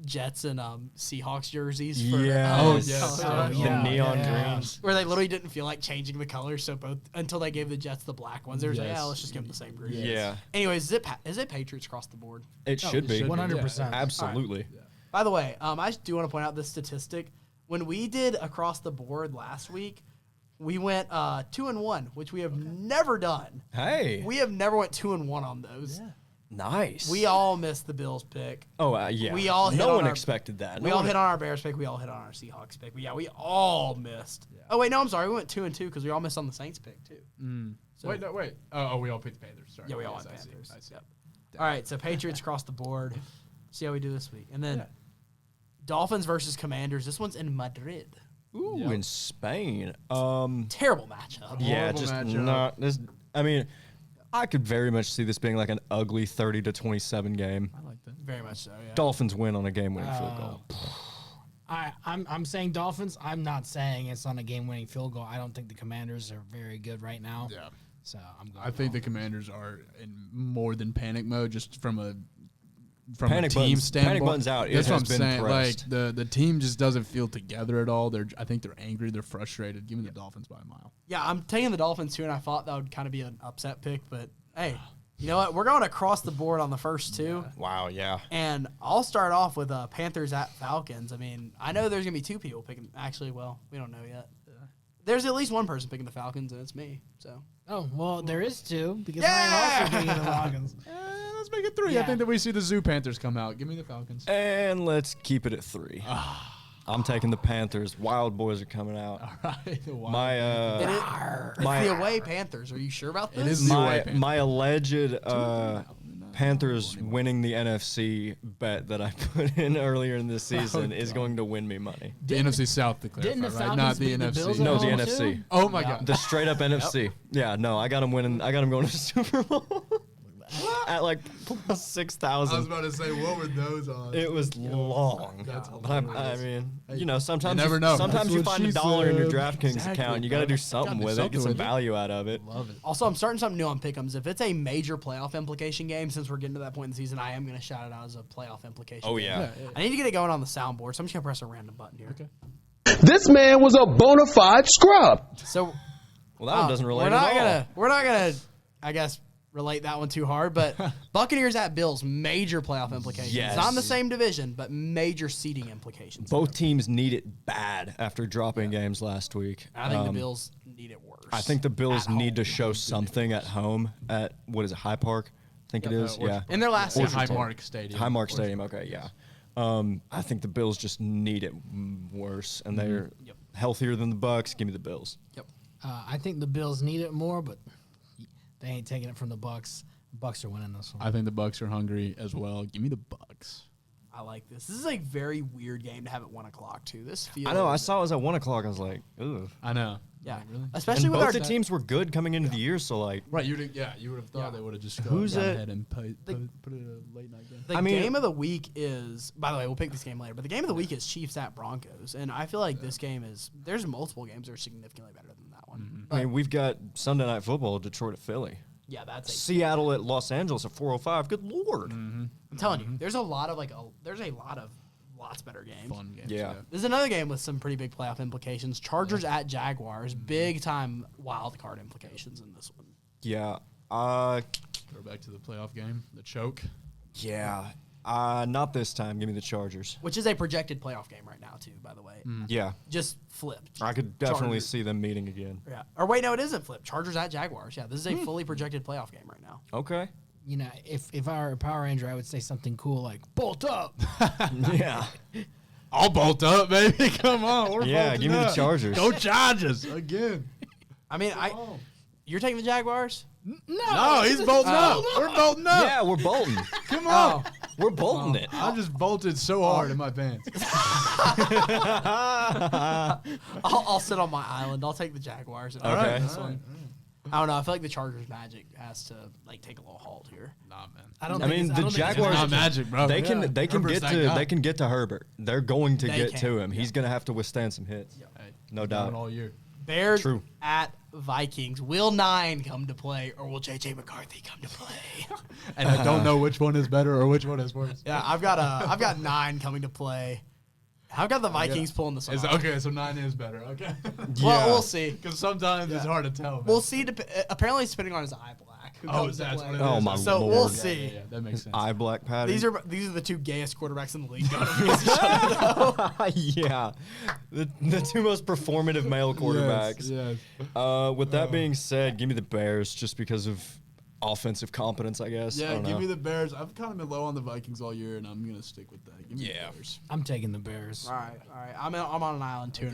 Jets and Seahawks jerseys? For, Yes. Oh, Color yes. Rush? The neon greens. Where they literally didn't feel like changing the colors, so until they gave the Jets the black ones. They were like, Yes. yeah, let's just give them the same green. Yeah, Anyways, is it Patriots across the board? it should be. 100%. Absolutely. By the way, I do want to point out this statistic. When we did across the board last week, we went 2-1, which we have never done. Hey, We have never went 2-1 on those. nice. We all missed the Bills pick. Oh yeah. we all hit no on one our- expected that. We No all one- hit on our Bears pick. We all hit on our Seahawks pick. But yeah, we all missed. Oh wait, no, I'm sorry. We went 2-2 because we all missed on the Saints pick too. Wait, no, wait. Oh, we all picked the Panthers. Sorry. Yeah, we all Yes, went I see. Panthers. I see. Yep. All right, so Patriots across the board. See how we do this week, and then Dolphins versus Commanders. This one's in Madrid. Ooh, in Spain. Terrible matchup. Yeah, Horrible just matchup. not this. I mean, I could very much see this being like an ugly 30-27 game. I like that. Very much so. Yeah. Dolphins win on a game-winning field goal. I'm saying Dolphins. I'm not saying it's on a game-winning field goal. I don't think the Commanders are very good right now. Yeah. So I'm going. I think the Commanders are in more than panic mode, just from a Panic team buttons- standpoint. panic buttons out. It That's what has I'm been saying. pressed. Like the team just doesn't feel together at all. I think they're angry. They're frustrated. Give me the Dolphins by a mile. Yeah, I'm taking the Dolphins too, and I thought that would kind of be an upset pick, but hey, you know what? We're going across the board on the first two. Wow, yeah. And I'll start off with Panthers at Falcons. I mean, I know there's going to be two people picking. Actually, well, we don't know yet. There's at least one person picking the Falcons, and it's me. So Oh well, there is two because Yeah! I'm also picking the Falcons. Let's make it 3. I Yeah. think that we see the Zoo Panthers come out. Give me the Falcons. And let's keep it at 3. I'm taking the Panthers. Wild boys are coming out. All right. The Wild My it's My- the away Panthers. Are you sure about this? It is the away my Panthers. my alleged Panthers winning the NFC bet that I put in earlier in this season is going to win me money. The NFC South to clarify, Didn't the right? Falcons Not the beat the NFC. Bills No, at the home, NFC. too? Oh my God. The straight up NFC. Yeah, no, I got them winning. I got them going to the Super Bowl at like 6,000. about to say, what were those odds? It was long. But I mean, you know, sometimes You never know. Sometimes That's you what find she $1 in your said. DraftKings Exactly, account. You got to bro. do something Gotta do with it. Get something some with it. value out of it. Love it. Also, I'm starting something new on Pick'ems. If it's a major playoff implication game, since we're getting to that point in the season, I am going to shout it out as a playoff implication. Oh game. yeah. I need to get it going on the soundboard, so I'm just going to press a random button here. Okay. This man was a bona fide scrub. So Well, that one doesn't relate we're at not all. gonna, I guess, relate that one too hard. But Buccaneers at Bills, major playoff implications. Yes. Not in the same division, but major seeding implications. Both teams need it bad after dropping games last week. I think the Bills need it worse. I think the Bills At need to home. show something at home at what is it, High Park? I think it is. Yeah. in their last Or season. Highmark Stadium. Highmark Stadium. Okay, yeah. I think the Bills just need it worse, and they're healthier than the Bucks. Give me the Bills. Yep. I think the Bills need it more, but they ain't taking it from the Bucks. Bucks are winning this one. I think the Bucks are hungry as well. Give me the Bucks. I like this. This is a very weird game to have at 1 o'clock too. This feels. I know. I saw it was at 1 o'clock. I was like, ugh. I know. Yeah, really? especially And with both our the teams were good coming into the year, so like, Right, you would have thought they would have just Who's gone it? ahead and put it a late night game. The game of the week is, by the way, we'll pick this game later, but the game of the week is Chiefs at Broncos. And I feel like this game is, there's multiple games that are significantly better than that one. I mean, we've got Sunday Night Football, Detroit at Philly, Yeah, that's Seattle at Los Angeles at 4:05. Good lord. I'm telling you, there's a lot of lots better games. Fun games. Yeah. There's another game with some pretty big playoff implications. Chargers at Jaguars, big time wild card implications in this one. Yeah. Go back to the playoff game, the choke. Yeah. Not this time. Give me the Chargers. Which is a projected playoff game right now, too, by the way. Yeah. Just flipped. I could definitely Chargers. see them meeting again. Yeah. Or wait, no, it isn't flipped. Chargers at Jaguars. Yeah, this is a fully projected playoff game right now. Okay. You know, if I were a Power Ranger, I would say something cool like "bolt up." Yeah. I'll bolt up, baby. Come on. We're Yeah, bolting give me the up. Chargers. Go Chargers again. I mean, you're taking the Jaguars? No, he's bolting up. We're bolting up. Yeah, we're bolting. Come on. We're bolting it. I just bolted so hard in my pants. I'll sit on my island. I'll take the Jaguars. And Okay. this one. I don't know. I feel like the Chargers magic has to take a little halt here. Nah, man. I mean, the Jaguars. Not magic, bro. They can Herbert's get that to guy. they can get to Herbert. They're going to They get can, to him. He's gonna have to withstand some hits. Hey, No he's doubt. done it all year. Bears True. at Vikings. Will 9 come to play, or will JJ McCarthy come to play? And I don't know which one is better or which one is worse. Yeah, I've got 9 coming to play. I've got the Vikings pulling this off. Okay, so 9 is better. Okay. Well, we'll see. Because sometimes it's hard to tell. Man. We'll see. Apparently, it's spinning on his eye black. Who Oh, comes to that's play. what it is. Oh my So lord. we'll see. Yeah, that makes sense. Eye black patty. These are the two gayest quarterbacks in the league. yeah, the two most performative male quarterbacks. Yes. With that being said, give me the Bears just because of offensive competence, I guess. I Yeah, don't give know. me the Bears. I've kind of been low on the Vikings all year, and I'm gonna stick with that. Give me the Bears. I'm taking the Bears. All right. I'm on an island too.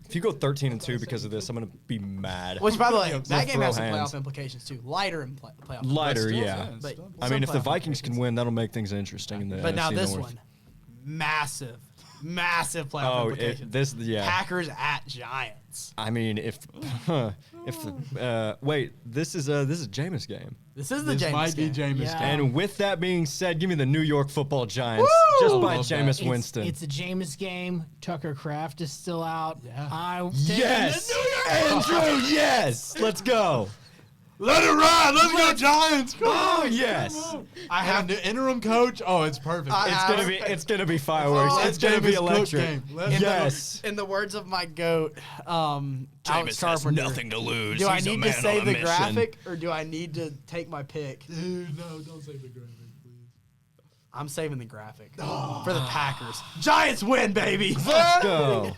If you go 13-2 because of this, I'm gonna be mad. Which, by the way, They'll that game throw has some hands. playoff implications too. Lighter in playoff. Lighter, Still, yeah. it's But- still- I mean, if the playoff Vikings can win, that'll make things interesting in the But now NFC this North. one, massive playoff Oh, implications. yeah. Packers at Giants. I mean, if wait, this is Jameis game. This is the This Jameis might be game. Jameis. Yeah. game. And with that being said, give me the New York Football Giants just by Love that. Jameis Winston. It's a Jameis game. Tucker Kraft is still out. Yeah. Yes, Andrew. Yes, let's go. Let it ride. Let's go Giants. Come Oh on. yes, I And have the interim coach. Oh, it's perfect. it's gonna be fireworks. It's gonna be Jameis Cook electric. game. Let's Yes. in the words of my goat, Alex Jameis has Carpenter. nothing to lose. Do I He's a need man to say on a the mission. graphic or do I need to take my pick? Dude, no, don't say the graphic, please. I'm saving the graphic for the Packers. Giants win, baby. Let's go.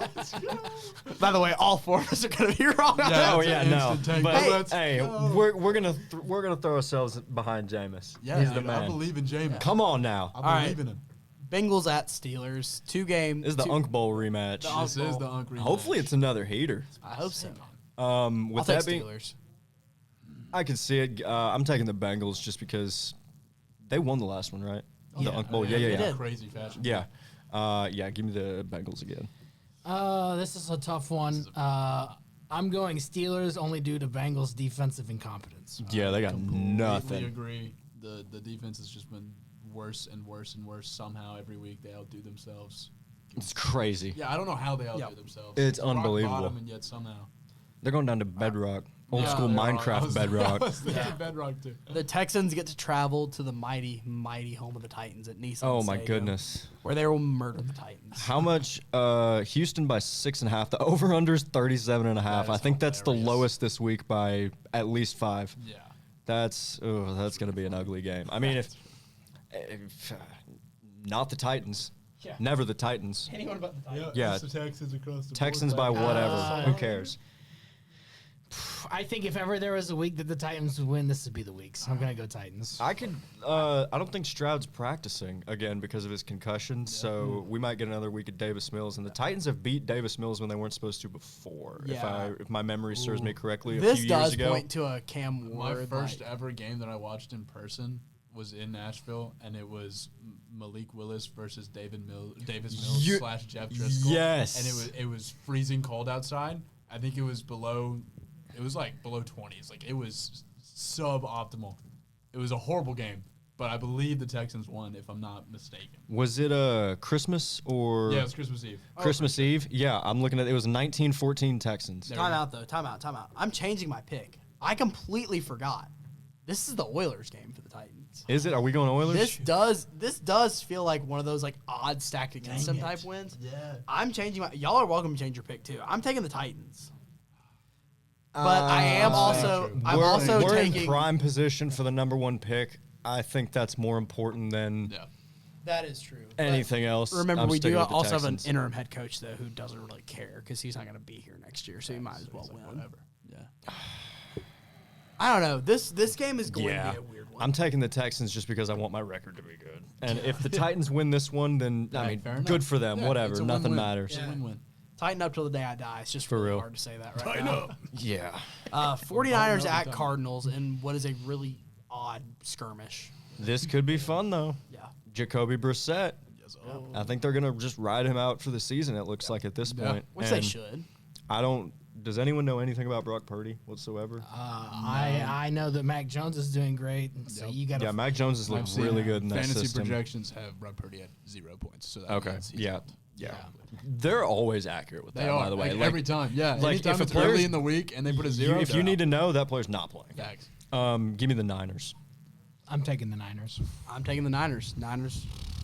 By the way, all 4 of us are gonna be wrong. Yeah. Oh It's yeah, an no. instant take. But Let's hey, go. we're gonna throw ourselves behind Jameis. Yeah, He's the dude, I man. believe in Jameis. Come on now. I right. believe in him. Bengals at Steelers. 2 game. This is the two- Unk Bowl rematch. The Unk This is Bowl. the Unk rematch. Hopefully, it's another heater. I hope so. With I'll take that being, Steelers. I can see it. I'm taking the Bengals just because they won the last one, right? The Unk Bowl. Yeah. did. Crazy fashion. Yeah. Yeah. Give me the Bengals again. This is a tough one. I'm going Steelers only due to Bengals' defensive incompetence. Yeah, they got Completely nothing. agree. The defense has just been worse and worse and worse. Somehow every week they outdo themselves. It's crazy. Yeah, I don't know how they outdo themselves. It's Rock unbelievable. bottom, and yet somehow. They're going down to Bedrock, old school Yeah, I Minecraft was- Bedrock. I was thinking Bedrock too. The Texans get to travel to the mighty, mighty home of the Titans at Nissan Oh my Stadium, goodness. where they will murder the Titans. How much? Houston by 6.5. The over/under's 37.5. That I is think that's the hilarious. lowest this week by at least 5. Yeah. That's gonna be an ugly game. I mean, if not the Titans, Yeah. never the Titans. Anyone but the Titans. Yeah. it's the Texans across the Texans by board. whatever. Who cares? I think if ever there was a week that the Titans would win, this would be the week. So I'm going to go Titans. I could. I don't think Stroud's practicing again because of his concussion, so we might get another week of Davis Mills. And the Titans have beat Davis Mills when they weren't supposed to before. Yeah. If my memory serves me correctly, a This few years does ago. point to a Cam My Ward. first like- ever game that I watched in person was in Nashville, and it was Malik Willis versus Davis Mills You- / Jeff Driscoll. Yes. And it was freezing cold outside, I think it was below. It was like below 20s. Like it was suboptimal. It was a horrible game. But I believe the Texans won, if I'm not mistaken. Was it Christmas or? Yeah, it was Christmas Eve. Christmas Eve? Yeah, I'm looking at it. It was 19-14 Texans. Time out, though. Time out. I'm changing my pick. I completely forgot. This is the Oilers game for the Titans. Is it? Are we going Oilers? This does feel like one of those like odd stacked against them type wins. Yeah. I'm changing my. Y'all are welcome to change your pick too. I'm taking the Titans. But I am also. I'm also we're taking. in prime position for the number 1 pick. I think that's more important than That is true. anything else. Remember, I'm we do sticking with the also have an Texans. interim head coach though who doesn't really care because he's not going to be here next year, so he might as well win. Whatever. Yeah. I don't know. This game is going to Yeah, be a weird one. I'm taking the Texans just because I want my record to be good. And if the Titans win this one, then I mean, fair enough. good for them. Yeah, Whatever, it's a nothing win-win. matters. It's a win-win. Tighten up till the day I die. It's just For really real. hard to say that right now. Yeah. 49ers at Cardinals in what is a really odd skirmish. This could be fun though. Yeah. Jacoby Brissett. I think they're gonna just ride him out for the season. It looks like at this point. Which they And should. I don't. Does anyone know anything about Brock Purdy whatsoever? I know that Mac Jones is doing great, and so you got to. Yeah, Mac Jones has looked really good in that Fantasy system. projections have Brock Purdy at 0 points. So that Okay. means he's Yeah. out. Yeah. They're always accurate with that, They are. by the way. Like, Like, every time. Yeah. like, Anytime if a it's player's- early in the week and they put a 0, if you need to know, that player's not playing. Facts. Give me the Niners. I'm taking the Niners. I'm taking the Niners.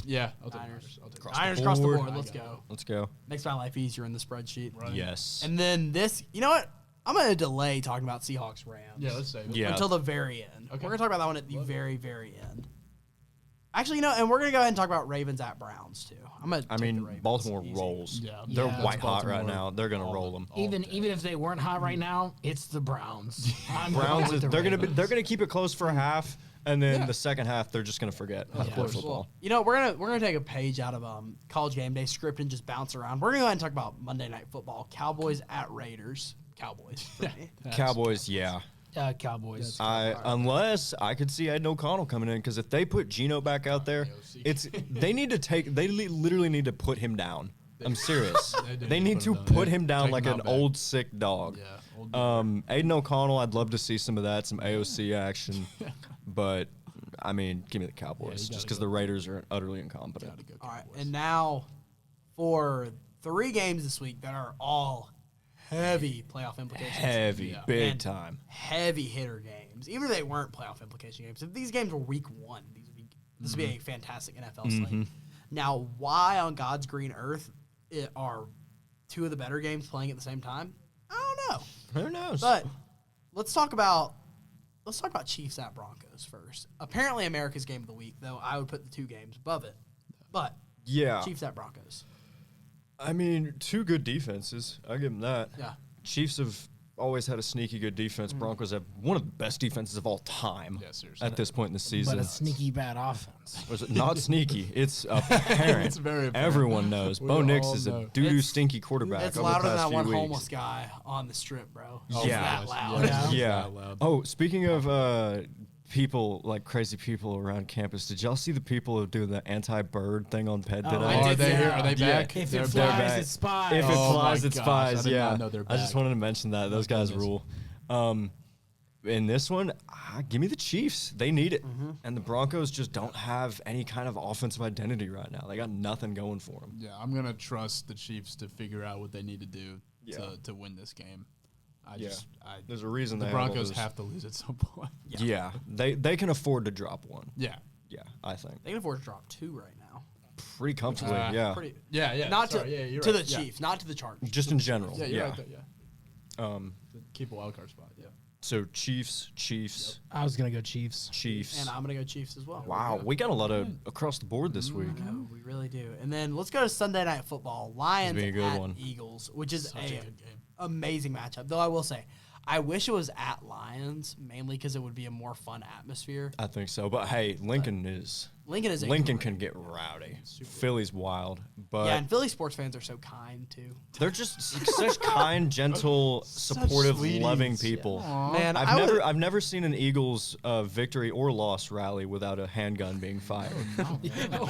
Yeah. I'll take Niners. Niners. I'll take Niners across the board. board. Let's go. Let's go. Makes my life easier in the spreadsheet. Yes. And then this, you know what? I'm going to delay talking about Seahawks Rams. Yeah, let's say. Yeah. Until the very end. Okay. We're going to talk about that one at the very, very end. Actually, you know, and we're going to go ahead and talk about Ravens at Browns, too. I mean, Baltimore rolls. Yeah. They're Yeah. white hot right Baltimore now. They're gonna roll them. Even if they weren't hot right now, it's the Browns. I'm going Browns with is, the they're Ravens. gonna keep it close for a half, and then the second half they're just gonna forget how to play football. You know, we're gonna take a page out of College Game Day script and just bounce around. We're gonna go ahead and talk about Monday Night Football. Cowboys at Raiders. Cowboys for me. Cowboys, yeah. Cowboys. Unless I could see Ed O'Connell coming in, because if they put Geno back out there, they literally need to put him down. I'm serious. They need to put him down Take like him an out back. old sick dog. Yeah. Old Aiden O'Connell, I'd love to see some of that, some AOC action, but I mean, give me the Cowboys just because the Raiders are utterly incompetent. All right, and now for 3 games this week that are all heavy playoff implications. Heavy, big And time. Heavy hitter games. Even if they weren't playoff implication games, if these games were week 1, this would be a fantastic NFL slate. Now, why on God's green earth are 2 of the better games playing at the same time? I don't know. Who knows? But let's talk about Chiefs at Broncos first. Apparently America's game of the week, though I would put the 2 games above it. But yeah, Chiefs at Broncos. I mean, 2 good defenses. I'll give them that. Yeah. Chiefs have always had a sneaky good defense. Broncos have one of the best defenses of all time seriously. at this point in the season. But a sneaky bad offense. Was it not sneaky? It's apparent. It's very apparent. Everyone knows. We Bo Nix all is a know. doo-doo It's- stinky quarterback. It's over the louder than past that few one weeks. homeless guy on the strip, bro. It's Yeah. that loud. Yeah. Oh, speaking of people, like crazy people around campus, did y'all see the people who do the anti-bird thing on Ped today? I Are did they see here? that. Are they Yeah. back? If They're it back. flies, back. it spies. If it Oh flies, my it gosh, spies. I did Yeah. not know they're I just back. wanted to mention that. Those guys goodness. rule. In this one, give me the Chiefs. They need it. Mm-hmm. And the Broncos just don't have any kind of offensive identity right now. They got nothing going for them. Yeah, I'm gonna trust the Chiefs to figure out what they need to do Yeah. to win this game. There's a reason The they have all Broncos those- have to lose at some point. Yeah, they can afford to drop one. Yeah. Yeah, I think They can afford to drop 2 right now. pretty comfortably. Yeah, Pretty, Yeah. not Sorry, to you're to right. the Yeah. Chiefs, not to the Chargers. just in general. Yeah, Yeah, you're right there. Yeah. Um, To keep a wild card spot. Yeah. so Chiefs. I was going to go Chiefs. And I'm going to go Chiefs as well. Wow, we got a lot of across the board this week. No, we really do. And then let's go to Sunday Night Football. Lions be a good at one. Eagles, which is Such a good game. amazing matchup. Though I will say, I wish it was at Lions, mainly because it would be a more fun atmosphere. I think so. But hey, Lincoln is Lincoln is Lincoln can get rowdy. Philly's wild, but yeah, and Philly sports fans are so kind too. they're just such kind, gentle, supportive, sweeties. loving people. Man, I've never seen an Eagles victory or loss rally without a handgun being fired.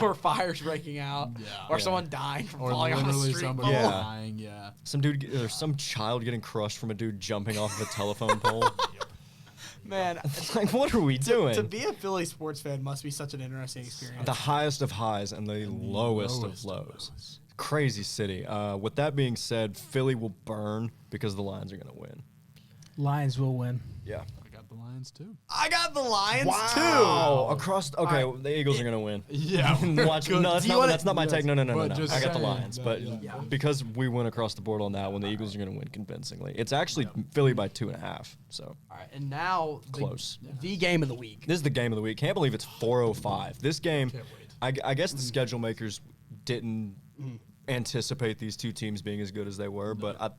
or fires breaking out, or someone dying from falling on the literally street. somebody Yeah. dying. Yeah. Some dude or some child getting crushed from a dude jumping off of a telephone pole. Man, It's like, what are we doing? to be a Philly sports fan must be such an interesting experience. The highest of highs and the lowest of lows. Crazy city. With that being said, Philly will burn because the Lions are going to win. Lions will win. Yeah. I got the Lions too. I got the Lions Oh, okay, the Eagles are going to win. Yeah. Watch, no, that's not my take. No. but I just got the saying Lions. that, But yeah. because we went across the board on that one, the Eagles are going to win convincingly. It's actually Philly by 2.5. So All right, and now close. the game of the week. This is the game of the week. Can't believe it's 4:05. This game, I guess the schedule makers didn't anticipate these two teams being as good as they were, but I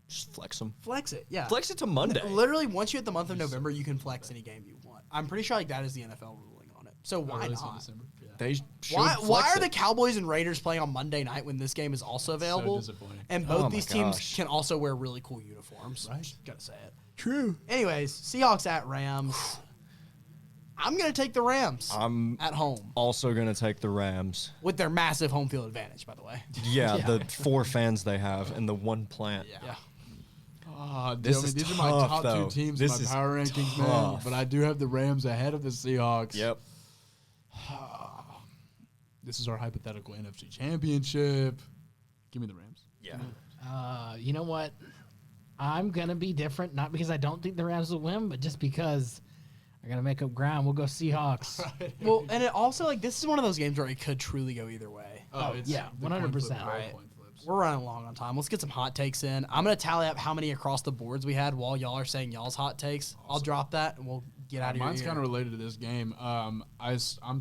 just flex them. Flex it, yeah. Flex it to Monday. Literally, once you hit the month of November, you can flex any game you want. I'm pretty sure like that is the NFL ruling on it. So why Really, so not? December? Yeah. They should Why flex are it. the Cowboys and Raiders playing on Monday night when this game is also available? disappointing. And Oh both my these teams gosh. can also wear really cool uniforms. Right. Gotta say it. True. Anyways, Seahawks at Rams. I'm gonna take the Rams I'm at home also going to take the Rams. with their massive home field advantage, by the way. Yeah, the 4 fans they have and the 1 plant. Yeah. This is these are my tough, top though. two teams This in is my power rankings, man. tough. But I do have the Rams ahead of the Seahawks. Yep. This is our hypothetical NFC championship. Give me the Rams. Yeah. You know what? I'm gonna be different, not because I don't think the Rams will win, but just because I gotta make up ground. We'll go Seahawks. Well, and it also like this is one of those games where it could truly go either way. yeah, 100%. Right. We're running long on time. Let's get some hot takes in. I'm gonna tally up how many across the boards we had while y'all are saying y'all's hot takes. I'll drop that and we'll get out of Mine's here. kind of related to this game. I'm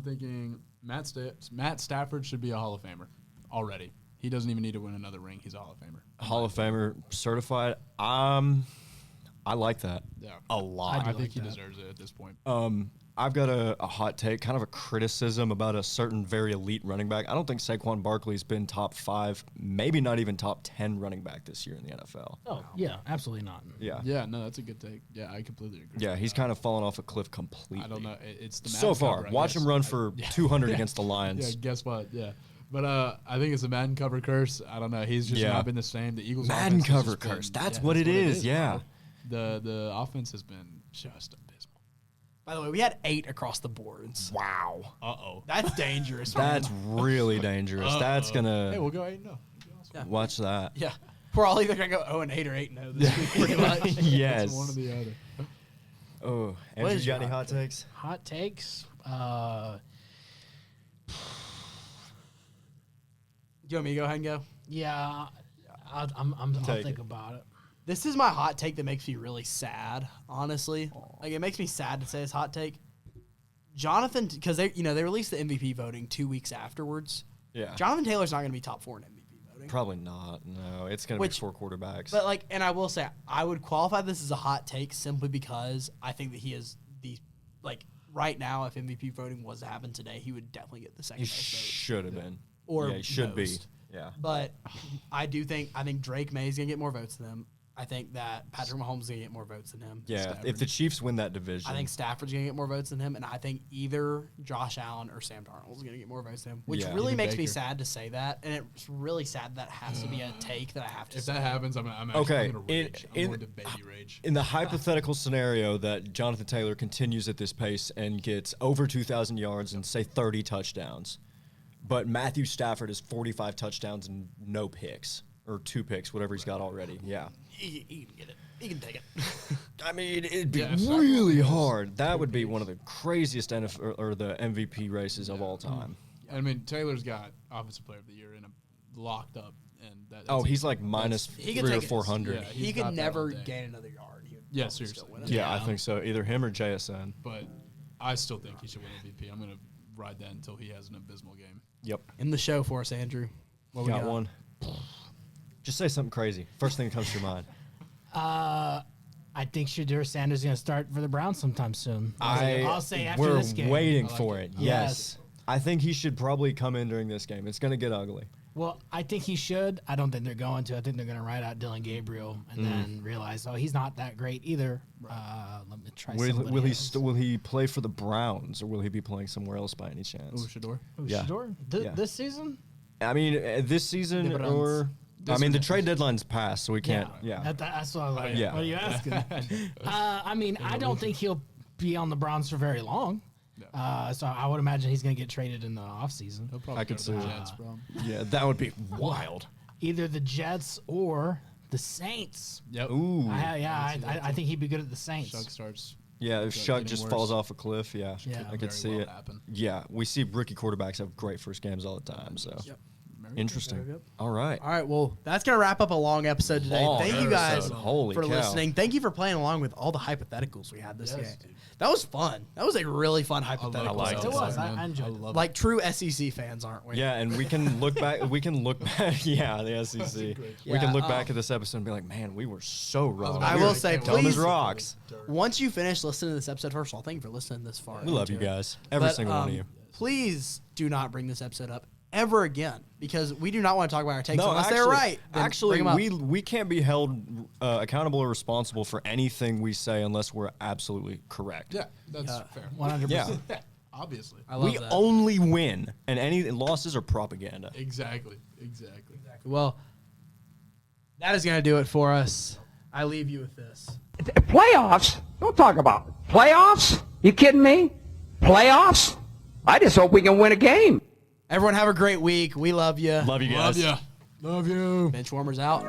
thinking Matt Stafford should be a Hall of Famer already. He doesn't even need to win another ring. He's a Hall of Famer. Hall of Famer certified. I like that. Yeah. A lot. I think he deserves it at this point. I've got a hot take, kind of a criticism about a certain very elite running back. I don't think Saquon Barkley's been top 5, maybe not even top 10 running back this year in the NFL. Oh, yeah, absolutely not. Yeah. Yeah, no, that's a good take. Yeah, I completely agree. Yeah, he's kind of fallen off a cliff completely. I don't know. It's the So Madden far, cover, I watch guess. him run for 200 against the Yeah, Lions. guess what? Yeah. But I think it's a Madden cover curse. I don't know. He's just Yeah. not been the same. The Eagles Madden offense has cover just been- curse. That's yeah, what it is. Yeah. bro. The offense has been just abysmal. By the way, we had 8 across the boards. Wow. Uh-oh. That's dangerous. man. That's really dangerous. That's gonna Hey, we'll go 8-0. watch that. Yeah. We're all either gonna go 0-8 or 8-0 this week, pretty much. Yes. It's one or the other. Oh, Andrew, is you your got any hot hot takes? Hot takes. Do you want me to go ahead and go? Yeah, I'll Take think it. about it. This is my hot take that makes me really sad, honestly. Like, it makes me sad to say this hot take. Jonathan, because they released the MVP voting 2 weeks afterwards. Yeah. Jonathan Taylor's not going to be top 4 in MVP voting. Probably not. No, it's gonna be 4 quarterbacks. But, like, and I will say, I would qualify this as a hot take simply because I think that he is the, like, right now, if MVP voting was to happen today, he would definitely get the second he most vote. should have been. Or yeah, he should most. be. Yeah. But I think Drake May is going to get more votes than him. I think that Patrick Mahomes is going to get more votes than him. Yeah. If the Chiefs win that division, I think Stafford's going to get more votes than him, and I think either Josh Allen or Sam Darnold is going to get more votes than him, which Yeah. really Even makes me Baker. sad to say that, and it's really sad that has to be a take that I have to If say. that happens, I'm actually Okay, going to rage. I'm going to baby rage. in the hypothetical scenario that Jonathan Taylor continues at this pace and gets over 2,000 yards and say 30 touchdowns, but Matthew Stafford has 45 touchdowns and no picks or 2 picks, whatever he's got already. Yeah. He can get it. He can take it. I mean, it'd be Yeah, if Stafford really goes hard. That would be one of the craziest NFL or the MVP races of all time. I mean, Taylor's got Offensive Player of the Year locked up. And that's Oh, he's like minus He can 300 or take it. 400. Yeah. He He's could got that never all day. gain another yard. He would Yeah, probably seriously. still win it. Yeah, I think so. Either him or JSN. But I still think he should win MVP. I'm going to ride that until he has an abysmal game. Yep. In the show for us, Andrew. What we Got one. Just say something crazy. First thing that comes to your mind. I think Shadur Sanders is going to start for the Browns sometime soon. I'll say after we're this game. waiting for it. Yes. I think he should probably come in during this game. It's going to get ugly. Well, I think he should. I don't think they're going to. I think they're going to write out Dylan Gabriel and then realize, oh, he's not that great either. Let me try Will he play for the Browns, or will he be playing somewhere else by any chance? Shador. Yeah. Shador? This season? I mean, this season or... the trade deadline's passed, so we can't... Yeah. That's what I was like. Yeah. What are you asking? I mean, I don't think he'll be on the Browns for very long. So I would imagine he's going to get traded in the offseason. I could see Jets, bro. Yeah, that would be wild. Either the Jets or the Saints. Yep. Ooh. I think he'd be good at the Saints. Shuck starts. Yeah, if Shuck just worse. falls off a cliff, I could very see well it. happen. Yeah, we see rookie quarterbacks have great first games all the time, so interesting. All right. All right, well, that's going to wrap up a long episode today. Long Thank you guys episode. Holy for cow. listening. Thank you for playing along with all the hypotheticals we had this game. That was fun. That was a really fun hypothetical. liked It was. man. I enjoyed it. Like true SEC fans, aren't we? Yeah, and we can look back. Yeah, the SEC. We Yeah, can look back at this episode and be like, man, we were so wrong. I We will were say, dumb as please, rocks. once you finish listening to this episode, first of all, thank you for listening this far. We love you into it. guys, every But, single one of you. Please do not bring this episode up ever again, because we do not want to talk about our takes unless they're right. Then Actually, bring 'em up. we can't be held accountable or responsible for anything we say unless we're absolutely correct. Yeah, that's fair. 100%. Yeah. Obviously. I love We that. only win, and any losses are propaganda. Exactly. Well, that is going to do it for us. I leave you with this. Playoffs? Don't talk about it. Playoffs? You kidding me? Playoffs? I just hope we can win a game. Everyone have a great week. We love you. Love you guys. Love you. Benchwarmers out.